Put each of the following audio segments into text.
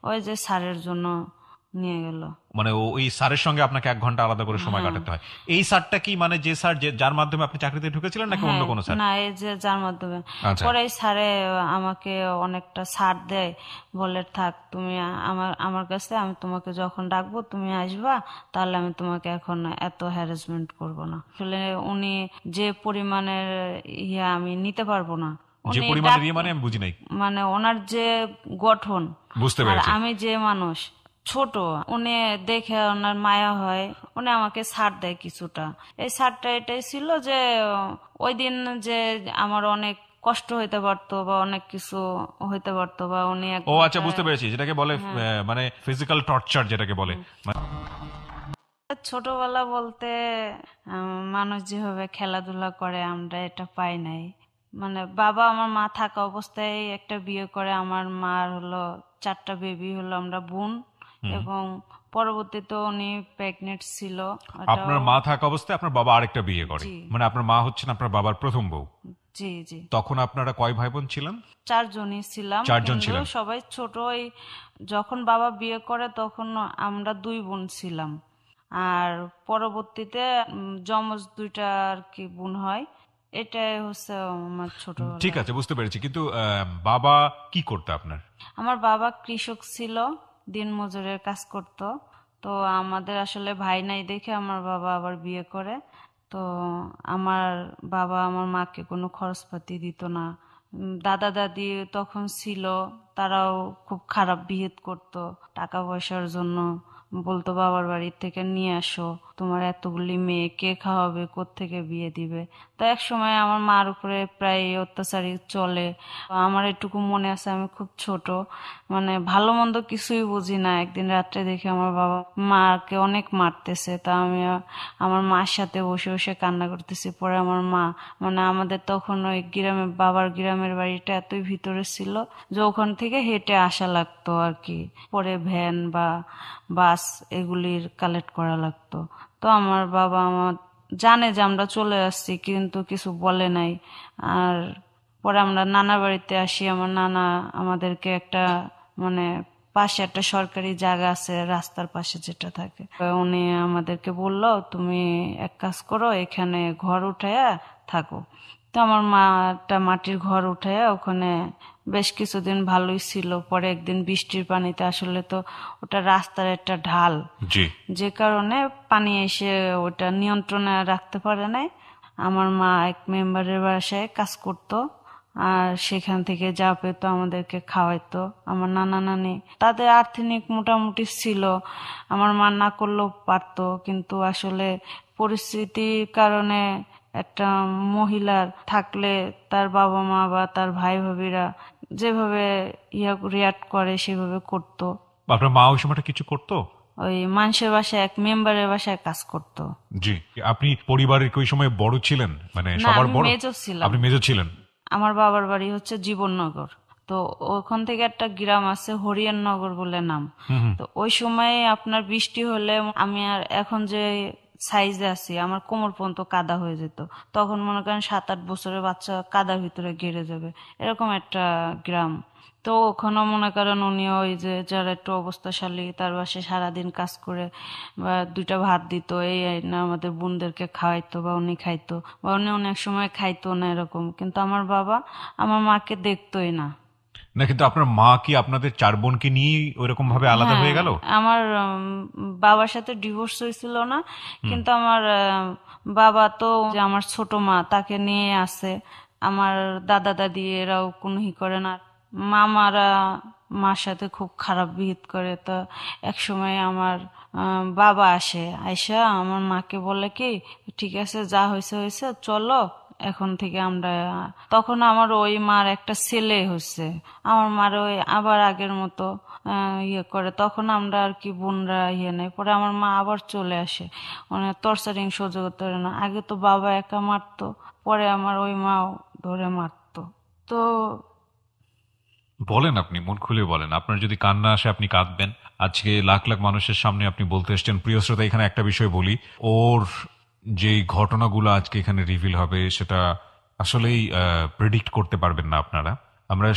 ওই যে স্যারের জন্য নিয়ে গেল। মানে ওই স্যারের সঙ্গে আপনাকে 1 ঘন্টা আলাদা করে সময় কাটাতে হয়। এই স্যারটা কি মানে যে স্যার যার মাধ্যমে আপনি চাকরিতে ঢুকেছিলেন নাকি অন্য হ্যাঁ, কোনো স্যার? না, এই যে যার মাধ্যমে। আচ্ছা। পরে এই স্যারে আমাকে অনেকটা ছাড় দেয়, বলে থাক তুমি আমার আমার কাছে, আমি তোমাকে যখন ডাকবো তুমি আসবা, তাহলে আমি তোমাকে এখন এত হ্যারাসমেন্ট করব না। আসলে উনি যে পরিমাণের আমি নিতে পারবো না। যে উনি পরিমাণের মানে আমি বুঝি নাই। মানে ওনার যে গঠন, বুঝতে আর পেরেছি। আমি যে মানুষ ছোট, উনি দেখে ওনার মায়া হয়, উনি আমাকে ছাড় দেয় কিছুটা। এই ছাড়টা এটাই ছিল যে ওই দিন যে আমার অনেক কষ্ট হইতে পারতো বা অনেক কিছু হইতে পারতো, বা উনি এক ও আচ্ছা, ঘন্টা। বুঝতে পেরেছি, যেটাকে বলে হ্যাঁ। মানে ফিজিক্যাল টর্চার যেটাকে বলে। ছোটবেলা বলতে মানুষ যেভাবে খেলাধুলা করে আমরা এটা পাই নাই। মানে বাবা আমার মা থাকা অবস্থায় একটা বিয়ে করে, আমার মার হলো 4টা বেবি হলো, আমরা বোন। এবং পরবর্তীতে উনি প্রেগনেন্ট ছিল, ওটাও। আপনার মা থাকা অবস্থায় আপনার বাবা আরেকটা বিয়ে করে, জি, মানে আপনার মা হচ্ছেন আপনার বাবার প্রথম বউ। জি, জি। তখন আপনারা কয় ভাই বোন ছিলেন? 4জনই ছিলাম, 4 জন কিন্তু ছিলেন। সবাই ছোট। যখন বাবা বিয়ে করে তখন আমরা 2 বোন ছিলাম। আর পরবর্তীতে যমজ 2টা আর কি বোন হয়। এটাই হচ্ছে আমার ঠিক ছোটবেলা। আছে, বুঝতে পেরেছি, কিন্তু বাবা কি করতে আপনার? আমার বাবা কৃষক ছিল, দিনমজুরের কাজ করত। তো আমাদের আসলে ভাই নাই দেখে আমার বাবা আবার বিয়ে করে। তো আমার বাবা আমার মাকে কোনো খরচপাতি দিত না। দাদা দাদি তখন ছিল, তারাও খুব খারাপ বিহেভ করতো টাকা পয়সার জন্য। বলতো বাবার বাড়ি থেকে নিয়ে আসো, তোমার এতগুলি মেয়ে কে খাওয়াবে, কোত্থেকে বিয়ে দিবে। তো এক সময় আমার মার উপরে প্রায় অত্যাচারী চলে। আমার এটুকু মনে আছে, আমি খুব ছোট, মানে ভালো মন্দ কিছুই বুঝি না। একদিন রাত্রে দেখি আমার বাবা মাকে অনেক মারতেছে, তা আমি আমার মার সাথে বসে বসে কান্না করতেছি। পরে আমার মা, মানে আমাদের তখন ওই গ্রামে, বাবার গ্রামের বাড়িটা এতই ভিতরে ছিল যে ওখান থেকে হেঁটে আসা লাগতো আর কি। পরে ভ্যান বা বাস এগুলির কালেক্ট করা লাগতো। তো আমার বাবা আমার জানে যে আমরা চলে আসছি, কিন্তু কিছু বলে নাই। আর পরে আমরা নানা বাড়িতে আসি। আমার নানা আমাদেরকে একটা, মানে পাশে একটা সরকারি জায়গা আছে রাস্তার পাশে যেটা থাকে, উনি আমাদেরকে বললো তুমি এক কাজ করো, এখানে ঘর উঠাইয়া থাকো। তো আমার মা একটা মাটির ঘর উঠাইয়া ওখানে বেশ কিছুদিন ভালোই ছিল। পরে একদিন বৃষ্টির পানিতে, আসলে তো ওটা রাস্তার একটা ঢাল, জি। যে কারণে পানি এসে ওটা নিয়ন্ত্রণে রাখতে পারে নাই। আমার মা এক মেম্বারের বাসায় কাজ করতো, আর সেখান থেকে যা পেতো আমাদেরকে খাওয়াইতো। আমার নানা নানি তাদের আর্থিক মোটামুটি ছিল, আমার মা না করলেও পারতো, কিন্তু আসলে পরিস্থিতির কারণে একটা মহিলার থাকলে তার বাবা মা বা তার ভাই ভাবিরা যেভাবে রিয়াক্ট করে সেভাবে করতো। আপনার মা ওই সময়টা কিছু করতো? ওই মানুষের বাসায়, এক মেম্বারের বাসায় কাজ করতো। জি। আপনি পরিবারের কি ওই সময় বড় ছিলেন, মানে না, সবার আমি বড়? মেজো ছিলাম। আপনি মেজো ছিলেন। আমার বাবার বাড়ি হচ্ছে জীবননগর। তো ওখান থেকে একটা গ্রাম আছে হরিয়াননগর বলে নাম। তো ওই সময় আপনার বৃষ্টি হলে আমি আর এখন যে সাইজে আছি, আমার কোমর পর্যন্ত কাদা হয়ে যেত। তখন মনে করেন 7-8 বছরের বাচ্চা কাদার ভিতরে গেড়ে যাবে, এরকম একটা গ্রাম। তো ওখানেও মনে করেন উনি ওই যে যারা একটু অবস্থাশালী তার বাসায় সারাদিন কাজ করে বা 2টা ভাত দিত, এই না আমাদের বোনদেরকে খাওয়াইতো বা উনি খাইতো, বা উনি অনেক সময় খাইতো না এরকম। কিন্তু আমার বাবা আমার মাকে দেখতোই না। না, কিন্তু আপনার মা কি আপনাদের 4 বোনকে নিয়ে ওইরকম ভাবে আলাদা হ্যাঁ, হয়ে গেল? আমার বাবার সাথে ডিভোর্স হয়েছিল না, কিন্তু আমার বাবা তো যে আমার ছোট মা তাকে নিয়ে আছে। আমার দাদা দাদি এরাও কোনো করে না। মামারা মার সাথে খুব খারাপ বিহেভ করে। তো এক সময় আমার বাবা আসে, আইসা আমার মাকে বলে কি, ঠিক আছে যা হয়েছে হয়েছে, চলো এখন থেকে আমরা। তখন আমার ওই মার একটা ছেলে হচ্ছে, আমার মার ওই আবার আগের মতো করে। তখন আমরা আর কি বোনরা নেই। পরে আমার মা আবার চলে আসে, মানে টর্চারিং সহ্য করতে পারে না। আগে তো বাবা একা মারতো, পরে আমার ওই মাও ধরে মারতো। তো বলেন, আপনি মন খুলে বলেন, আপনার যদি কান্না আসে আপনি কাঁদবেন। আজকে লাখ লাখ মানুষের সামনে আপনি বলতে এসছেন। প্রিয় শ্রোতা, এখানে একটা বিষয় বলি, ওর যে ঘটনাগুলো আজকে এখানে রিভিল হবে সেটা আসলেই প্রেডিক্ট করতে পারবেন না আপনারা। আমরা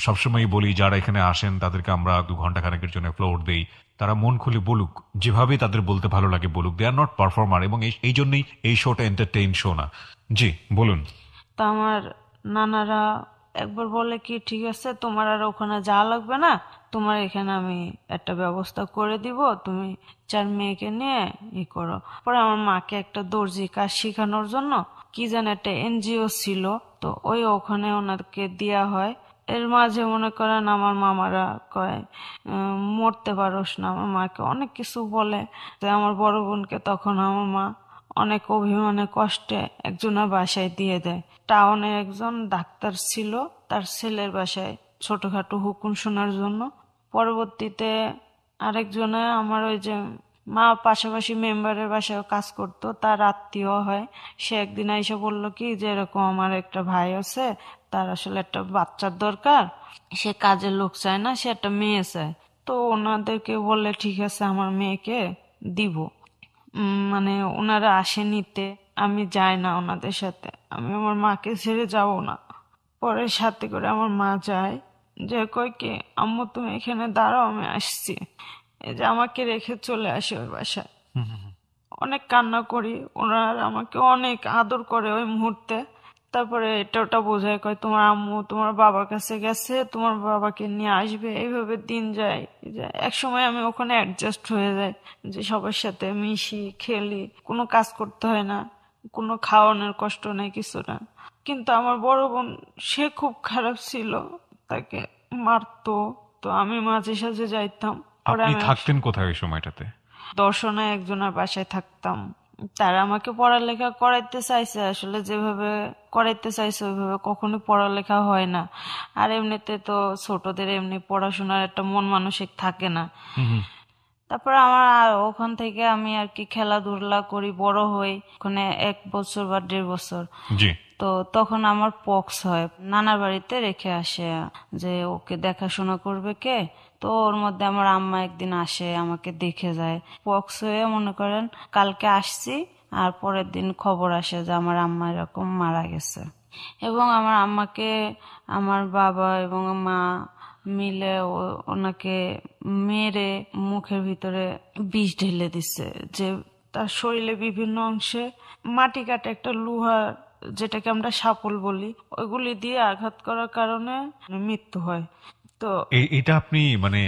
সবসময় বলি যারা এখানে আসেন তাদেরকে আমরা 2 ঘন্টা খানেকের জন্য ফ্লোর দেই, তারা মন খুলে বলুক, যেভাবে তাদের বলতে ভালো লাগে বলুক। দে আর নট পারফর্মার, এবং এই জন্যই এই শোটা এন্টারটেইন শো না। জি বলুন। তো আমার নানারা একবার বলে কি, ঠিক আছে তোমার আর ওখানে যাওয়া লাগবে না, তোমার এখানে আমি একটা ব্যবস্থা করে দিব, তুমি 4 মেয়েকে নিয়ে করো। পরে আমার মাকে একটা দর্জি কাজ শেখানোর জন্য কি যেন একটা এনজিও ছিল, তো ওখানে ওনাকে দেয়া হয়। এর মাঝে মনে করেন আমার মামারা কয় মরতে পারোস না, আমার মাকে অনেক কিছু বলে। তো আমার বড় বোনকে তখন আমার মা অনেক অভিমানে কষ্টে একজনের বাসায় দিয়ে দেয়। টাউনের একজন ডাক্তার ছিল, তার ছেলের বাসায় ছোটখাটো হুকুম শোনার জন্য। পরবর্তীতে আরেকজনে আমার ওই যে মা পাশাপাশি মেম্বারের বাসায় কাজ করতো, তার আত্মীয় হয়। সে একদিন এসে বললো কি যে এরকম আমার একটা ভাই আছে, তার আসলে একটা বাচ্চার দরকার, সে কাজের লোক চায় না, সে একটা মেয়ে চায়। তো ওনাদেরকে বললে ঠিক আছে আমার মেয়েকে দিব। মানে ওনারা আসে নিতে, আমি যাই না ওনাদের সাথে, আমি আমার মাকে ছেড়ে যাব না। পরে সাথে করে আমার মা যায়, যে কয় কি আম্মু তুমি এখানে দাঁড়াও আমি আসছি, এই যে আমাকে রেখে চলে আসে ওই বাসায়। অনেক কান্না করি, ওনারা আমাকে অনেক আদর করে ওই মুহূর্তে। তারপরে এটা ওটা বোঝায়, কয় তোমার আম্মু তোমার বাবার কাছে গেছে, তোমার বাবাকে নিয়ে আসবে। এইভাবে দিন যায়। এক সময় আমি ওখানে অ্যাডজাস্ট হয়ে যাই, যে সবার সাথে মিশি খেলি, কোনো কাজ করতে হয় না, কোনো খাওয়ানোর কষ্ট নেই, কিছু না। কিন্তু আমার বড় বোন সে খুব খারাপ ছিল, তাকে মারতো। তো আমি মাঝে সাঝে যাইতাম। পরে আপনি আমি থাকতেন কোথায় ওই সময়টাতে? দর্শনায় একজনের বাসায় থাকতাম। তারা আমাকে পড়ালেখা করাইতে চাইছে, আসলে যেভাবে করাইতে চাইছে ওইভাবে কখনো পড়ালেখা হয় না। আর এমনিতে তো ছোটদের এমনি পড়াশোনার একটা মন মানসিক থাকে না। তারপর আমার ওখান থেকে আমি আর কি খেলাধুলা করি, বড় হই ওখানে 1 বছর বা 1.5 বছর। জি। তো তখন আমার পক্স হয়, নানার বাড়িতে রেখে আসে, যে ওকে দেখাশোনা করবে কে। তো ওর মধ্যে আমার আম্মা একদিন আসে, আমাকে দেখে যায়। পক্স হয়ে মনে করেন কালকে আসছি, আর পরের দিন খবর আসে যে আমার আম্মা এরকম মারা গেছে। এবং আমার আম্মাকে আমার বাবা এবং মা মিলে ওনাকে মেরে মুখের ভিতরে বিষ ঢেলে দিছে, যে তার শরীরে বিভিন্ন অংশে মাটি কাটা একটা লোহার, যেটাকে আমরা শাপল বলি, ওইগুলি দিয়ে আঘাত করার কারণে মৃত্যু হয়। তো এটা আপনি মানে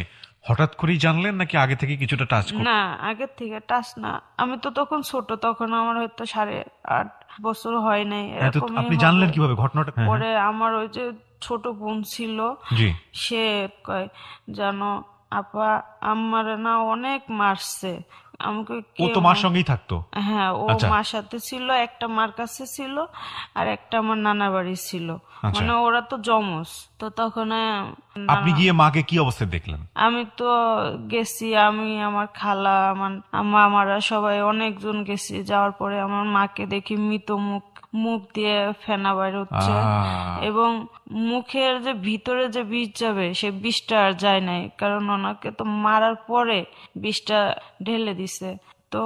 হঠাৎ করেই জানলেন নাকি আগে থেকে কিছুটা টাচ করতেন? না, আগের থেকে টাচ না, আমি তো তখন ছোট, তখন আমার হয়তো 8.5 বছর হয় নাই, হ্যাঁ, তো এরকমই আপনি হবে। জানলেন কিভাবে ঘটনাটা? হ্যাঁ, হ্যাঁ। পরে আমার ওই যে ছোট বোন ছিল, জি। সে কয় জানো আপা, আমার না অনেক মারছে। আমাকে ও কে তো মার সঙ্গেই থাকতো? হ্যাঁ, ও আচ্ছা। মার সাথে ছিল, একটা মার কাছে ছিল, আর একটা আমার নানা বাড়ি ছিল। আচ্ছা, মানে ওরা তো জমজ। তো তখন আপনি গিয়ে মাকে কি অবস্থায় দেখলেন? আমি তো গেছি, আমি আমার খালা আমার আম্মা আমারা সবাই অনেকজন গেছি। যাওয়ার পরে আমার মাকে দেখি মৃত মুখ, মুখ দিয়ে ফেনা বাইর হচ্ছে, এবং মুখের যে ভিতরে যে বিষ যাবে সে বিষটা আর যায় নাই, কারণ ওনাকে তো মারার পরে বিষটা ঢেলে দিছে। তো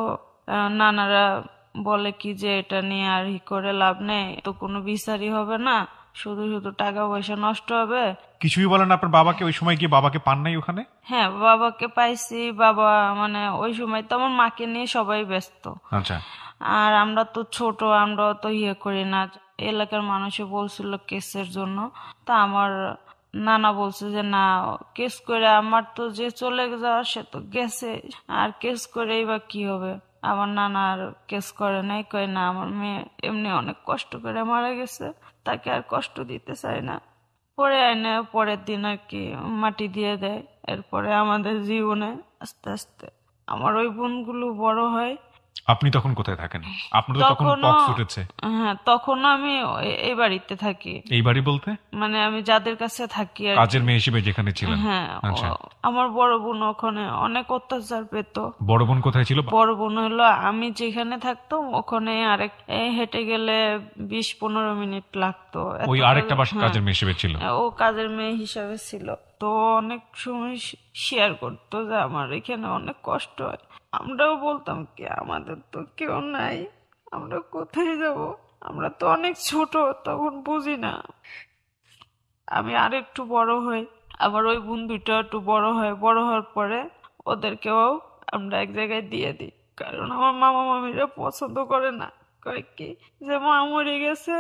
নানারা বলে কি যে এটা নিয়ে আর করে লাভ নেই, তো কোনো বিচারই হবে না, শুধু শুধু টাকা পয়সা নষ্ট হবে। কিছুই বলেন না আপনার বাবাকে? ওই সময় গিয়ে বাবাকে পান নাই ওখানে? হ্যাঁ, বাবাকে পাইছি। বাবা মানে ওই সময় তো আমার মাকে নিয়ে সবাই ব্যস্ত, আচ্ছা। আর আমরা তো ছোট, আমরা তো করি না। এলাকার মানুষে বলছিল কেসের জন্য, তা আমার নানা বলছে যে না, কেস করে আমার তো যে চলে যাওয়ার সে তো গেছে, আর কেস করেই বা কি হবে। আমার নানা আর কেস করে নাই, কয় না আমার মেয়ে এমনি অনেক কষ্ট করে মারা গেছে, তাকে আর কষ্ট দিতে চাই না। পরে এনে পরের দিন আর কি মাটি দিয়ে দেয়। এরপরে আমাদের জীবনে আস্তে আস্তে আমার ওই বোনগুলো বড় হয়। আপনি তখন কোথায় থাকেন? আপনার তো তখন তখনও, পক্স উঠেছে। হ্যাঁ তখনও আমি এই বাড়িতে থাকি। এই বাড়ি বলতে? মানে আমি যাদের কাছে থাকি আর কাজের মেয়ে হিসেবে যেখানে ছিলেন? হ্যাঁ, আচ্ছা। আমার বড় বোন ওখানে অনেক অত্যাচার পেত। বড় বোন কোথায় ছিল? বড় বোন হলো আমি যেখানে থাকতাম ওখানে আরেক হেঁটে গেলে 20-15 মিনিট লাগতো। ওই এতটা- আরেকটা বাসা হ্যাঁ, কাজের মেয়ে হিসেবে ছিল? ও কাজের মেয়ে হিসাবে ছিল। তো অনেক সময় শেয়ার করতো যে আমার এখানে অনেক কষ্ট হয়। আমরাও বলতাম কি আমাদের তো কেউ নাই, আমরা কোথায় যাব, আমরা তো অনেক ছোট, তখন বুঝি না। আমি আর একটু বড় হই, আবার ওই বোন দুটো একটু বড় হয়, বড় হওয়ার পরে ওদেরকেও আমরা এক জায়গায় দিয়ে দিই, কারণ আমার মামা মামিরা পছন্দ করে না। কয় কি যে মা মরে গেছে,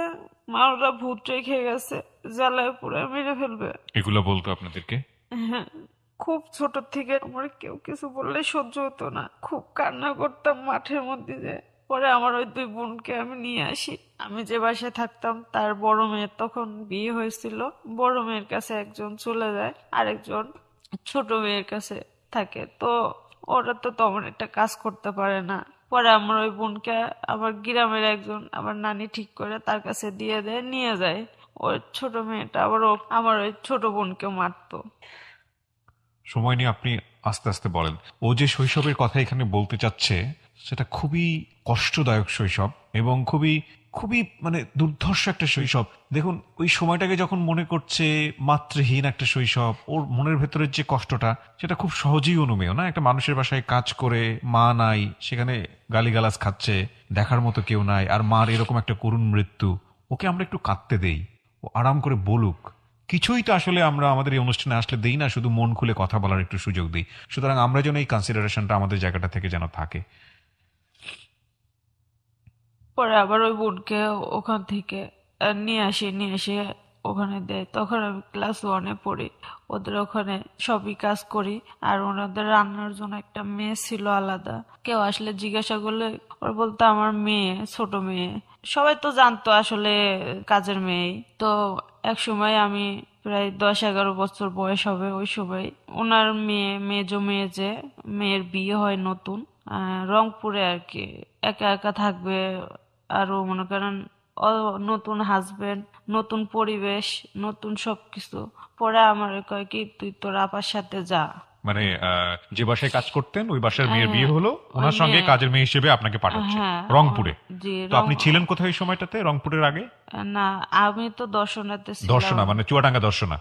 মা ওরা ভূত রেখে গেছে, জ্বালায় পুরো মেরে ফেলবে। এগুলো বলতো আপনাদেরকে? হ্যাঁ, খুব ছোট থেকে আমার কেউ কিছু বললে সহ্য হতো না, খুব কান্না করতাম মাঠের মধ্যে যে। পরে আমার ওই দুই বোনকে আমি নিয়ে আসি, আমি যে বাসায় থাকতাম তার বড় মেয়ের তখন বিয়ে হয়েছিল, বড় মেয়ের কাছে একজন চলে যায়, আরেকজন ছোট মেয়ের কাছে থাকে। তো ওরা তো তেমন একটা কাজ করতে পারে না। পরে আমার ওই বোনকে আবার গ্রামের একজন আমার নানি ঠিক করে তার কাছে দিয়ে দেয়, নিয়ে যায়। ওই ছোট মেয়েটা আবার আমার ওই ছোট বোনকে মারতো। সময় নিয়ে আপনি আস্তে আস্তে বলেন। ও যে শৈশবের কথা এখানে বলতে চাচ্ছে সেটা খুবই কষ্টদায়ক শৈশব, এবং খুবই খুবই মানে দুর্ধর্ষ একটা শৈশব। দেখুন, ওই সময়টাকে যখন মনে করছে মাতৃহীন একটা শৈশব, ওর মনের ভেতরের যে কষ্টটা সেটা খুব সহজেই অনুমেয় না? একটা মানুষের বাসায় কাজ করে মা নাই, সেখানে গালিগালাজ খাচ্ছে, দেখার মতো কেউ নাই, আর মার এরকম একটা করুণ মৃত্যু। ওকে আমরা একটু কাঁদতে দেই, ও আরাম করে বলুক। কিছুই তো আসলে আমরা আমাদের এই অনুষ্ঠানে আসলে দেই না, শুধু মন খুলে কথা বলার একটু সুযোগ দিই। সুতরাং আমরা যেন এই কনসিডারেশনটা আমাদের জায়গাটা থেকে যেন থাকে। পরে আবার ওই বোনকে ওখান থেকে নিয়ে আসে ওখানে দেয়। তখন আমি ক্লাস ওয়ানে পড়ি, ওদের ওখানে সবই কাজ করি। আর ওনাদের রান্নার জন্য একটা মেয়ে ছিল আলাদা, কেউ আসলে জিজ্ঞাসা করলে ওরা বলতো আমার মেয়ে, ছোট মেয়ে। সবাই তো জানতো আসলে কাজের মেয়ে। তো এক সময় আমি প্রায় 10-11 বছর বয়স হবে, ওই সময় ওনার মেজো মেয়ে যে মেয়ের বিয়ে হয় নতুন, রংপুরে আর কি। একা একা থাকবে, আরো মনে করেন নতুন হাজবেন্ড, নতুন পরিবেশ, নতুন সবকিছু। পরে আমার কয় কি তুই তোর আপার সাথে যা। মানে যে বাসায় কাজ করতেন ওই বাসার মেয়ের হ্যাঁ, বিয়ে হলো, ওই ওনার সঙ্গে মেয়ে, কাজের মেয়ে হিসেবে আপনাকে পাঠাচ্ছে হ্যাঁ রংপুরে। জি তো আপনি ছিলেন কোথায় ওই সময়টাতে, রংপুরের আগে? না, আমি তো দর্শনাতে ছিলাম। দর্শনা, মানে চুয়াডাঙ্গা দর্শনা?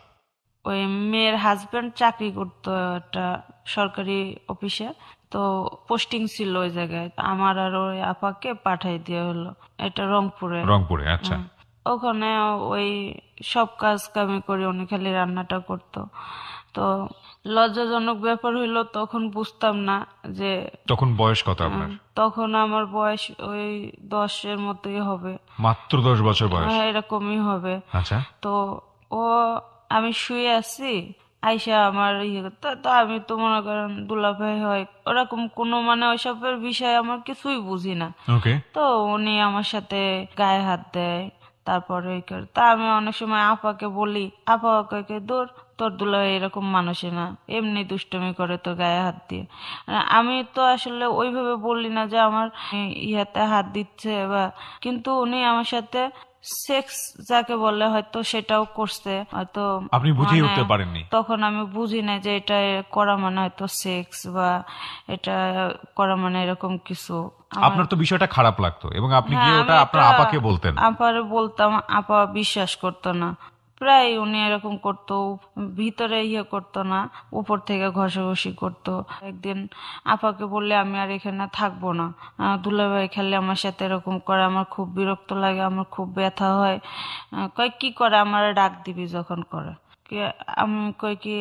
ওই মেয়ের হাজবেন্ড চাকরি করতো একটা সরকারি অফিসে, তো পোস্টিং ছিল ওই জায়গায়। আমার আর ওই আপাকে পাঠাই দেওয়া হলো, এটা রংপুরে। রংপুরে, আচ্ছা। হ্যাঁ, ওখানে ওই সব কাজ কামি করে উনি খালি রান্নাটা করতো। তো লজ্জাজনক ব্যাপার হইলো, তখন বুঝতাম না যে তখন বয়স কত আপনার? তখন আমার বয়স ওই 10-এর মতোই হবে। মাত্র 10 বছর বয়স? হ্যাঁ, এরকমই হবে। আচ্ছা। তো ও, আমি শুয়ে আছি, আইসা আমার তো তো আমি তো মনে করেন দুলাভাই হয় ওরকম কোনো মানে ওইসবের বিষয়ে আমার কিছুই বুঝি না। ওকে। তো উনি আমার সাথে গায়ে হাত দেয়, তারপরে এই করে। তা আমি অনেক সময় আপাকে বলি, আপা কয়েকে দূর, তোর দুলাভাই এরকম মানুষই না, এমনি দুষ্টুমি করে তোর গায়ে হাত দিয়ে। আমি তো আসলে ওইভাবে বললি না যে আমার ইয়াতে হাত দিচ্ছে বা, কিন্তু উনি আমার সাথে সেক্স যাকে বলে হয়তো সেটাও করছে হয়তো। আপনি বুঝিয়ে মানে উঠতে পারেননি? তখন আমি বুঝি না যে এটা করা মানে হয়তো সেক্স বা এটা করা মানে এরকম কিছু। আমার, আপনার তো বিষয়টা খারাপ লাগতো এবং আপনি হ্যাঁ, গিয়ে আমি ওটা এটা আপনার আপাকে বলতেন? আপারে বলতাম, আপা বিশ্বাস করতো না। প্রায় উনি এরকম করতো, ভিতরে ইয়ে করতো না, উপর থেকে ঘষাঘষি করতো। একদিন আপাকে বললে আমি আর এখানে থাকবো না, দুলাভাই খেলে আমার সাথে এরকম করে, আমার খুব বিরক্ত লাগে, আমার খুব ব্যথা হয়। কয় কি করে, আমার ডাক দিবি যখন করে কি। আমি কই কি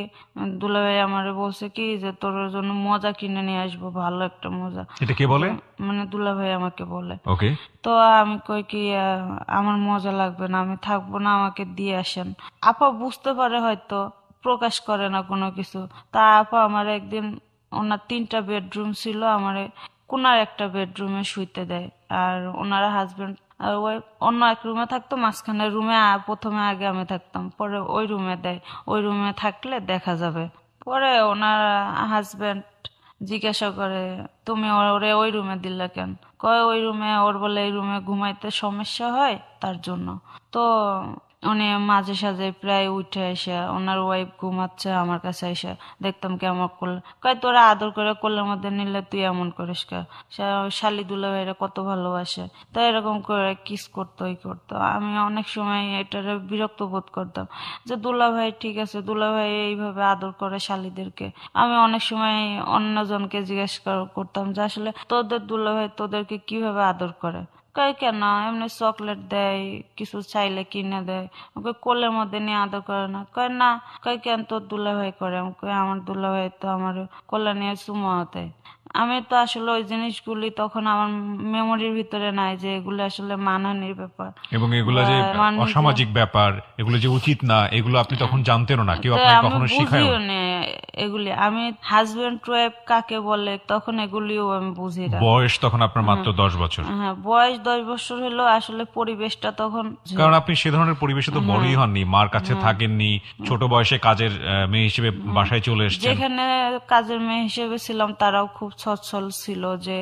দুলাভাই আমারে বলছে কি যে তোর জন্য মজা কিনে নিয়ে আসবো, ভালো একটা মজা। এটা কে বলে? মানে দুলাভাই আমাকে বলে। ওকে। তো আমি কই কি আমার মজা লাগবে না, আমি থাকবো না, আমাকে দিয়ে আসেন। আপা বুঝতে পারে হয়তো, প্রকাশ করে না কোনো কিছু। তা আপা আমার একদিন, ওনার 3টা বেডরুম ছিল, আমারে কোনার একটা বেডরুমে শুইতে দেয়। আর ওনারা হাজবেন্ড আর ওয়াইফ অন্য এক রুমে থাকতো, মাঝখানে রুমে প্রথমে আগে আমি থাকতাম, পরে ওই রুমে দেয়, ওই রুমে থাকলে দেখা যাবে। পরে ওনার হাজবেন্ড জিজ্ঞাসা করে তুমি ওরে ওই রুমে দিলে কেন? কয় ওই রুমে ওর বলে এই রুমে ঘুমাইতে সমস্যা হয় তার জন্য। তো উনি মাঝে সাঝে প্রায় উঠে এসে, ওনার ওয়াইফ ঘুমাচ্ছে, আমার কাছে এসে দেখতাম কেমন করলে, কয় তোরা আদর করে কোলের মধ্যে নিলে তুই এমন করিস কে? শালি দুলাভাইরা কত ভালোবাসে। তো এরকম করে কিস করতো, ই করতো। আমি অনেক সময় এটারে বিরক্ত বোধ করতাম যে দুলাভাই ঠিক আছে, দুলাভাই এইভাবে আদর করে শালিদেরকে। আমি অনেক সময় অন্যজনকে জিজ্ঞেস করতাম যে আসলে তোদের দুলাভাই তোদেরকে কিভাবে আদর করে, কয় কেন, এমনি চকলেট দেয়, কিছু চাইলে কিনে দেয়, ওকে কোলের মধ্যে নিয়ে আদর করে না? কয় না। কয় কেন, তোর দুলাভাই করে? আমি কই আমার দুলাভাই তো আমার কোলে নিয়ে চুমা দেয়। আমি তো আসলে ওই জিনিসগুলি তখন আমার মেমোরির ভিতরে নাই যে এগুলো আসলে মানহানির ব্যাপার এবং এগুলো বা যে আমার নিজে অসামাজিক ব্যাপার, এগুলো যে উচিত না, এগুলো আপনি তখন জানতেনও না, কেউ তো আপনাকে আমি কখনো শিখায়ও বুঝিও না। না এগুলি। আমি হাজবেন্ড ওয়াইফ কাকে বলে তখন এগুলিও আমি বুঝি না। বয়স তখন আপনার মাত্র 10 বছর। হ্যাঁ, বয়স 10 বছর হলো, আসলে পরিবেশটা তখন কারণ আপনি সে ধরনের পরিবেশে তো বড়ই হননি, মার কাছে থাকেননি, ছোট বয়সে কাজের মেয়ে হিসেবে বাসায় চলে এসেছেন। যেখানে কাজের মেয়ে হিসেবে ছিলাম তারাও খুব সচ্ছল ছিল, যে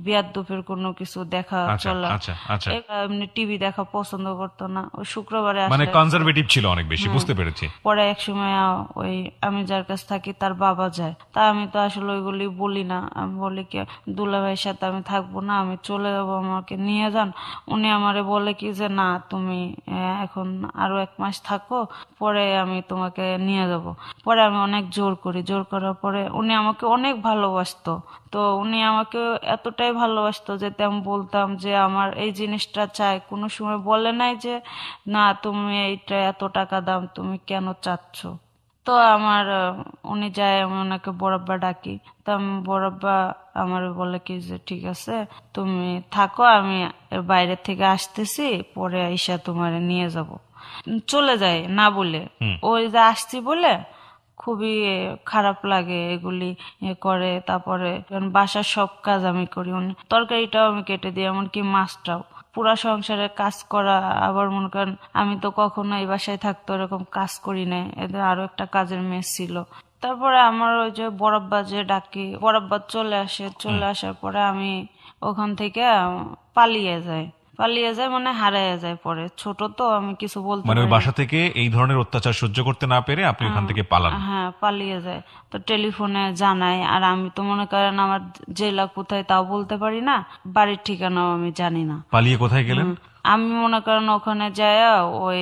বিয়াদ্দপের কোনো কিছু দেখা আচ্ছা চলা, আচ্ছা আচ্ছা। এমনি টিভি দেখা পছন্দ করতো না। ওই শুক্রবারে মানে আসলে কনজারভেটিভ ছিল অনেক বেশি, বুঝতে পেরেছি। পরে এক সময় ওই আমি যার কাছে থাকি তার বাবা যায়, তা আমি তো আসলে ওইগুলি বলি না। আমি বলি কি, দুলাভাইয়ের সাথে আমি থাকবো না, আমি চলে যাবো, আমাকে নিয়ে যান। উনি আমারে বলে কি যে না, তুমি এখন আরো 1 মাস থাকো, পরে আমি তোমাকে নিয়ে যাব। পরে আমি অনেক জোর করি, জোর করার পরে উনি আমাকে অনেক ভালোবাসতো। তো উনি আমাকে এতটাই ভালোবাসতো যে আমি বলতাম যে আমার এই জিনিসটা চাই, কোনো সময় বলে নাই যে না তুমি এইটা এত টাকা দাম তুমি কেন চাচ্ছ। তো আমার উনি যায়, আমি ওনাকে বড়াব্বা ডাকি। তো আমি বড়াব্বা আমার বলে কি যে ঠিক আছে, তুমি থাকো, আমি এর বাইরে থেকে আসতেছি, পরে আইসা তোমার নিয়ে যাব। চলে যায় না বলে, ওই যে আসছি বলে খুবই খারাপ লাগে এগুলি করে। তারপরে বাসার সব কাজ আমি করি, তরকারিটাও আমি কেটে দিই, এমনকি মাছটাও। পুরা সংসারে কাজ করা, আবার মনে করেন আমি তো কখনো এই বাসায় থাকতো এরকম কাজ করি নাই, এদের আরো একটা কাজের মেয়ে ছিল। তারপরে আমার ওই যে বড়াব্বা যে ডাকি, বড়াব্বা চলে আসে, চলে আসার পরে আমি ওখান থেকে পালিয়ে যাই। পালিয়ে যায় মানে হারিয়ে যায়। পরে ছোট তো, আমি কিছু বলতে মানে ওই পারি না। বাসা থেকে এই ধরনের অত্যাচার সহ্য করতে না পেরে আপনি ওখান থেকে পালান। হ্যাঁ, পালিয়ে যায়। তো টেলিফোনে জানাই, আর আমি তো মনে করেন আমার জেলা কোথায় তাও বলতে পারি না, বাড়ির ঠিকানাও আমি জানি না। পালিয়ে কোথায় গেলেন? আমি মনে করেন ওখানে যায়া ওই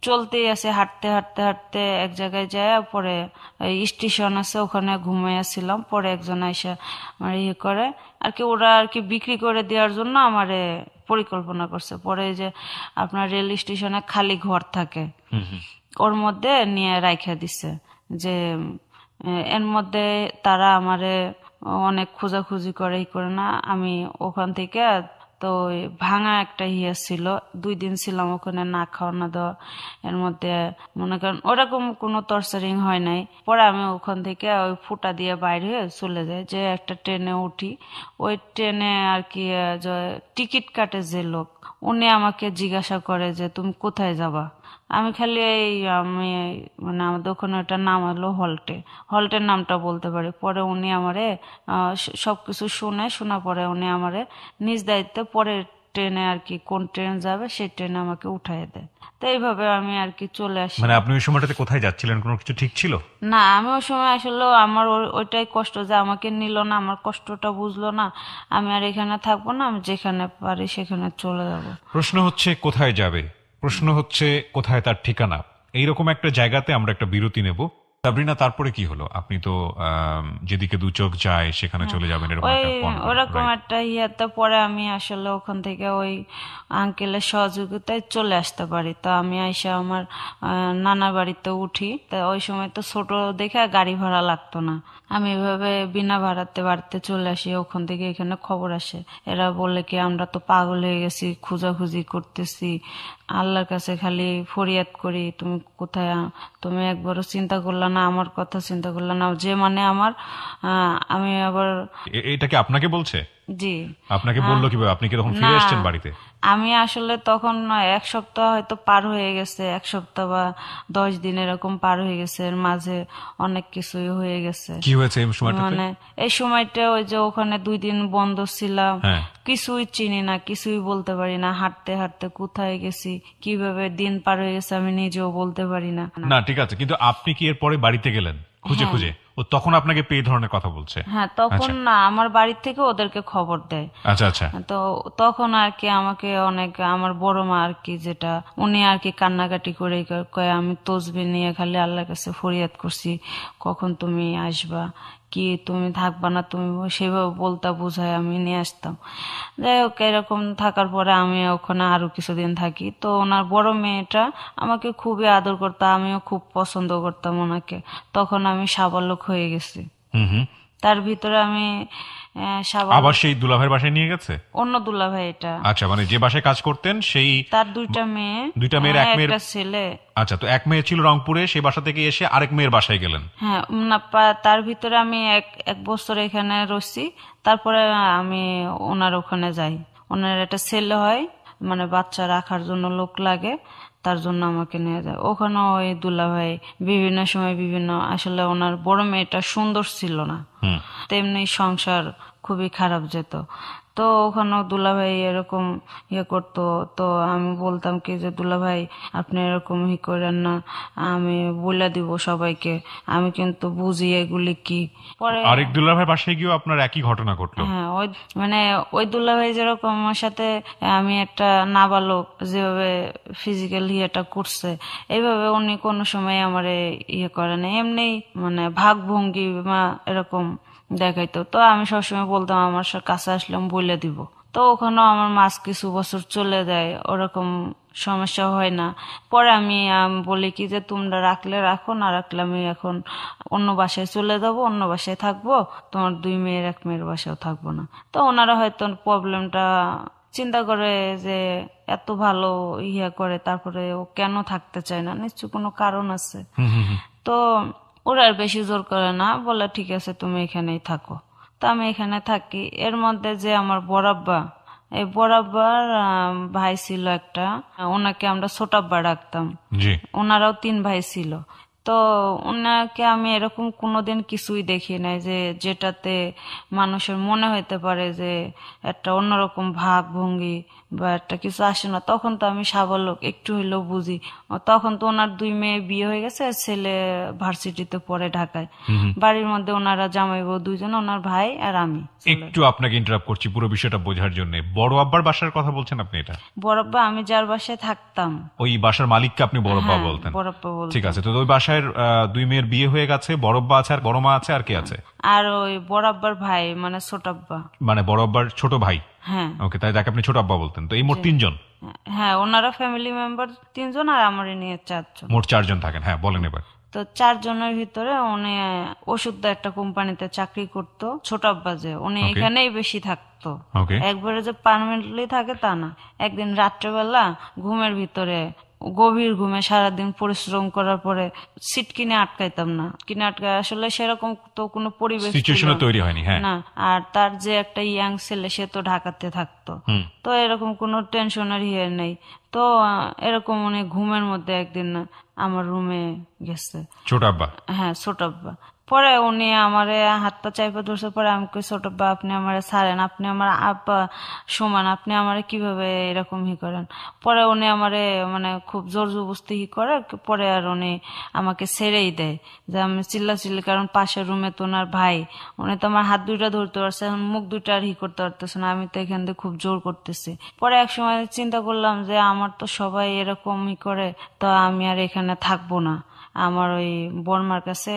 চলতেই আছে, হাঁটতে হাঁটতে হাঁটতে এক জায়গায় যায়া পরে এই স্টেশন আছে, ওখানে ঘুমাইয়াছিলাম। পরে একজন আইসা আমার ইয়ে করে আর কি, ওরা আর কি বিক্রি করে দেওয়ার জন্য আমারে পরিকল্পনা করছে। পরে এই যে আপনার রেল স্টেশনে খালি ঘর থাকে, ওর মধ্যে নিয়ে রাইখা দিছে। যে এর মধ্যে তারা আমারে অনেক খোঁজাখুঁজি করে, ই করে না। আমি ওখান থেকে তো ওই ভাঙা একটা ইয়ে ছিল, 2 দিন ছিলাম ওখানে, না খাওয়া না দেওয়া। এর মধ্যে মনে করেন ওরকম কোনো টর্চারিং হয় নাই। পরে আমি ওখান থেকে ওই ফুটা দিয়ে বাইরে হয়ে চলে যাই, যে একটা ট্রেনে উঠি। ওই ট্রেনে আর কি যে টিকিট কাটে যে লোক, উনি আমাকে জিজ্ঞাসা করে যে তুমি কোথায় যাবা। আমি খালি আমি মানে আমাদের ওখানে ওটার নাম হলো হল্টে, হল্টের নামটা বলতে পারি। পরে উনি আমারে সবকিছু শোনা পরে উনি আমারে নিজ দায়িত্বে পরে ট্রেনে আর কি, কোন ট্রেন যাবে সেই ট্রেনে আমাকে উঠাই দেয়। তো এইভাবে আমি আর কি চলে আসি। মানে আপনি ওই সময়টাতে কোথায় যাচ্ছিলেন, কোনো কিছু ঠিক ছিল? না, আমি ওই সময় আসলে আমার ওইটাই কষ্ট যে আমাকে নিল না, আমার কষ্টটা বুঝলো না। আমি আর এখানে থাকবো না, আমি যেখানে পারি সেখানে চলে যাব। প্রশ্ন হচ্ছে কোথায় যাবে, প্রশ্ন হচ্ছে কোথায় তার ঠিকানা। এইরকম একটা জায়গাতে আমরা একটা বিরতি নেব। সাবরিনা, তারপরে কি হলো? আপনি তো যেদিকে দু চোখ যায় সেখানে চলে যাবেন, এরকম ওই একটা পণ করেন, ওরকম right? একটা ইয়েতে পরে আমি আসলে ওখান থেকে ওই আঙ্কেলের সহযোগিতায় চলে আসতে পারি। তো আমি আইসা আমার নানা বাড়িতে উঠি। তো ওই সময় তো ছোট দেখে গাড়ি ভাড়া লাগতো না, আমি এভাবে বিনা ভাড়াতে বাড়িতে চলে আসি। ওখান থেকে এখানে খবর আসে, এরা বলে কি আমরা তো পাগল হয়ে গেছি, খোঁজাখুঁজি করতেছি, আল্লাহর কাছে খালি ফরিয়াদ করি, তুমি কোথায়। তুমি একবারও চিন্তা করলা না, আমার কথা চিন্তা করলা না, যে মানে আমার আমি আবার এটা কি আপনাকে বলছে? জি। আপনাকে বললো কিভাবে? আপনি কি তখন ফিরে না, এসেছেন বাড়িতে? আমি আসলে তখন 1 সপ্তাহ হয়তো পার হয়ে গেছে, 1 সপ্তাহ বা 10 দিন এরকম পার হয়ে গেছে। এর মাঝে অনেক কিছুই হয়ে গেছে। কি হয়েছে এই সময়টাতে? মানে এই সময়টা ওই যে ওখানে 2 দিন বন্ধ ছিলাম, হ্যাঁ। কিছুই চিনি না, কিছুই বলতে পারি না। হাঁটতে হাঁটতে কোথায় গেছি, কিভাবে দিন পার হয়ে গেছে আমি নিজেও বলতে পারি না। না ঠিক আছে, কিন্তু আপনি কি এরপরে বাড়িতে গেলেন খুঁজে খুঁজে? ও তখন আপনাকে পেয়ে এই ধরনের কথা বলছে? হ্যাঁ, তখন না, আমার বাড়ির থেকে ওদেরকে খবর দেয়। আচ্ছা আচ্ছা। তো তখন আর কি আমাকে অনেক, আমার বড় মা আর কি, যেটা উনি আর কি কান্নাকাটি করে কয় আমি তসবি নিয়ে খালি আল্লাহর কাছে ফরিয়াদ করছি কখন তুমি আসবা, কি তুমি থাকবা না, তুমি সেভাবে বলতা, বুঝায় আমি নিয়ে আসতাম। যাই হোক, এরকম থাকার পরে আমি ওখানে আরো কিছুদিন থাকি। তো ওনার বড় মেয়েটা আমাকে খুবই আদর করতো, আমিও খুব পছন্দ করতাম ওনাকে। তখন আমি সাবালক হয়ে গেছি। হুম হুম। তার ভিতরে আমি সাবালক। আবার সেই দুলাভাইয়ের বাসায় নিয়ে গেছে? অন্য দুলাভাই এটা। আচ্ছা, মানে যে বাসায় কাজ করতেন সেই তার দুইটা মেয়ে, দুইটা মেয়ের, এক মেয়ের, একটা ছেলে। আচ্ছা, তো এক মেয়ে ছিল রংপুরে, সেই বাসা থেকে এসে আরেক মেয়ের বাসায় গেলেন? হ্যাঁ, না, তার ভিতরে আমি এক এক বছর এখানে রয়েছি। তারপরে আমি ওনার ওখানে যাই। ওনার একটা ছেলে হয়, মানে বাচ্চা রাখার জন্য লোক লাগে, তার জন্য আমাকে নিয়ে যায় ওখানে। ওই দুলাভাই বিভিন্ন সময় বিভিন্ন, আসলে ওনার বড় মেয়েটা সুন্দর ছিল না, হুম। তেমনি সংসার খুবই খারাপ যেত। তো ওখানে দুলাভাই এরকম ইয়ে করতো। তো আমি বলতাম কি যে দুলাভাই আপনি এরকম করেন না, আমি বলে দিব সবাইকে, আমি কিন্তু বুঝি এগুলি কি। পরে আরেক দুলাভাইয়ের বাসায় গিয়েও আপনার একই ঘটনা ঘটলো? হ্যাঁ, ওই মানে ওই দুলাভাই যেরকম আমার সাথে, আমি একটা নাবালক যেভাবে ফিজিক্যাল ইয়েটা করছে, এইভাবে উনি কোনো সময় আমারে ইয়ে করে না। এমনি মানে ভাগ ভঙ্গি বা এরকম দেখাইতো। তো আমি সবসময় বলতাম আমার কাছে আসলাম বলে দিব। তো ওখানেও আমার মাস কিছু বছর চলে যায়, ওরকম সমস্যা হয় না। পরে আমি বলি কি যে তোমরা রাখলে রাখো, না রাখলে আমি এখন অন্য বাসায় চলে যাব, অন্য বাসায় থাকবো, তোমার দুই মেয়ের এক মেয়ের বাসায় থাকবো না। তো ওনারা হয়তো প্রবলেমটা চিন্তা করে যে এত ভালো ইয়া করে, তারপরে ও কেন থাকতে চায় না, নিশ্চয় কোনো কারণ আছে। হুম হুম হুম। তো ওরা আর বেশি জোর করে না, বলে ঠিক আছে তুমি এখানেই থাকো। তো আমি এখানে থাকি। এর মধ্যে যে আমার বড়াব্বা, এই বড়াব্বার ভাই ছিল একটা, ওনাকে আমরা ছোটাব্বা ডাকতাম। জি। ওনারাও 3 ভাই ছিল। তো ওনাকে আমি এরকম কোনোদিন কিছুই দেখি নাই যে যেটাতে মানুষের মনে হইতে পারে যে একটা অন্যরকম ভাব ভঙ্গি বা একটা কিছু আসে না। তখন তো আমি সাবালক, একটু হইলেও বুঝি। তখন তো ওনার 2 মেয়ে বিয়ে হয়ে গেছে, ছেলে ভার্সিটিতে পড়ে ঢাকায়। বাড়ির মধ্যে ওনারা জামাই বউ 2 জন, ওনার ভাই আর আমি। একটু আপনাকে ইন্টারাপ্ট করছি পুরো বিষয়টা বোঝার জন্য। বড় আব্বার বাসার কথা বলছেন আপনি? এটা বড়াব্বা আমি যার বাসায় থাকতাম, ওই বাসার মালিককে আপনি বড়ব্বা হ্যাঁ, বলতেন? বড়াব্বা বলতাম। ঠিক আছে, তো ওই বাসায় 2 মেয়ের বিয়ে হয়ে গেছে, বড়ব্বা আছে আর বড় মা আছে, আর কে আছে? আর ওই বড়াব্বার ভাই মানে ছোটাব্বা। মানে বড় আব্বার ছোট ভাই? হ্যাঁ ওকে, তাই তাকে আপনি ছোট আব্বা বলতেন। তো এই মোট 3 জন? হ্যাঁ, ওনারা ফ্যামিলি মেম্বার 3 জন, আর আমারই নিয়ে 4 জন। মোট 4 জন থাকেন। হ্যাঁ, বলেন এবার। তো 4 জনের ভিতরে উনি ওষুধ একটা কোম্পানিতে চাকরি করতো, ছোট আব্বা, যে উনি Okay. এখানেই বেশি থাকতো। ওকে। একবারে যে পার্মানেন্টলি থাকে তা না। একদিন রাত্রেবেলা ঘুমের ভিতরে, গভীর ঘুমে সারাদিন পরিশ্রম করার পরে সিট কিনে আটকাইতাম না, কিনে আটকায় আসলে সেরকম তো কোনো পরিবেশ ছিল সিচুয়েশনও তৈরি হয়নি। হ্যাঁ। না। আর তার যে একটা ইয়াং ছেলে, সে তো ঢাকাতে থাকতো। হুম। তো এরকম কোনো টেনশনের ইয়ে নেই। তো এরকম উনি ঘুমের মধ্যে একদিন আমার রুমে গেছে। ছোট আব্বা? হ্যাঁ, ছোটাব্বা। পরে উনি আমারে হাত পা চাইপা ধরছে। পরে আমি কই ছোটাব্বা আপনি আমারে ছাড়েন, আপনি আমার আব্বা সমান, আপনি আমারে কিভাবে এরকম করেন। পরে উনি আমারে মানে খুব জোর জবরদস্তি করে। পরে আর উনি আমাকে ছেড়েই দেয়, যে আমি চিল্লাচিল্লি, কারণ পাশের রুমে তো ওনার ভাই, উনি তো আমার হাত দুইটা ধরতে পারছে, এখন মুখ দুইটা আর করতে পারতেছে না, আমি তো এখান থেকে খুব জোর করতেছি। পরে এক সময় চিন্তা করলাম যে আমার তো সবাই এরকমই করে, তো আমি আর এখানে থাকবো না। আমার ওই বর্মার কাছে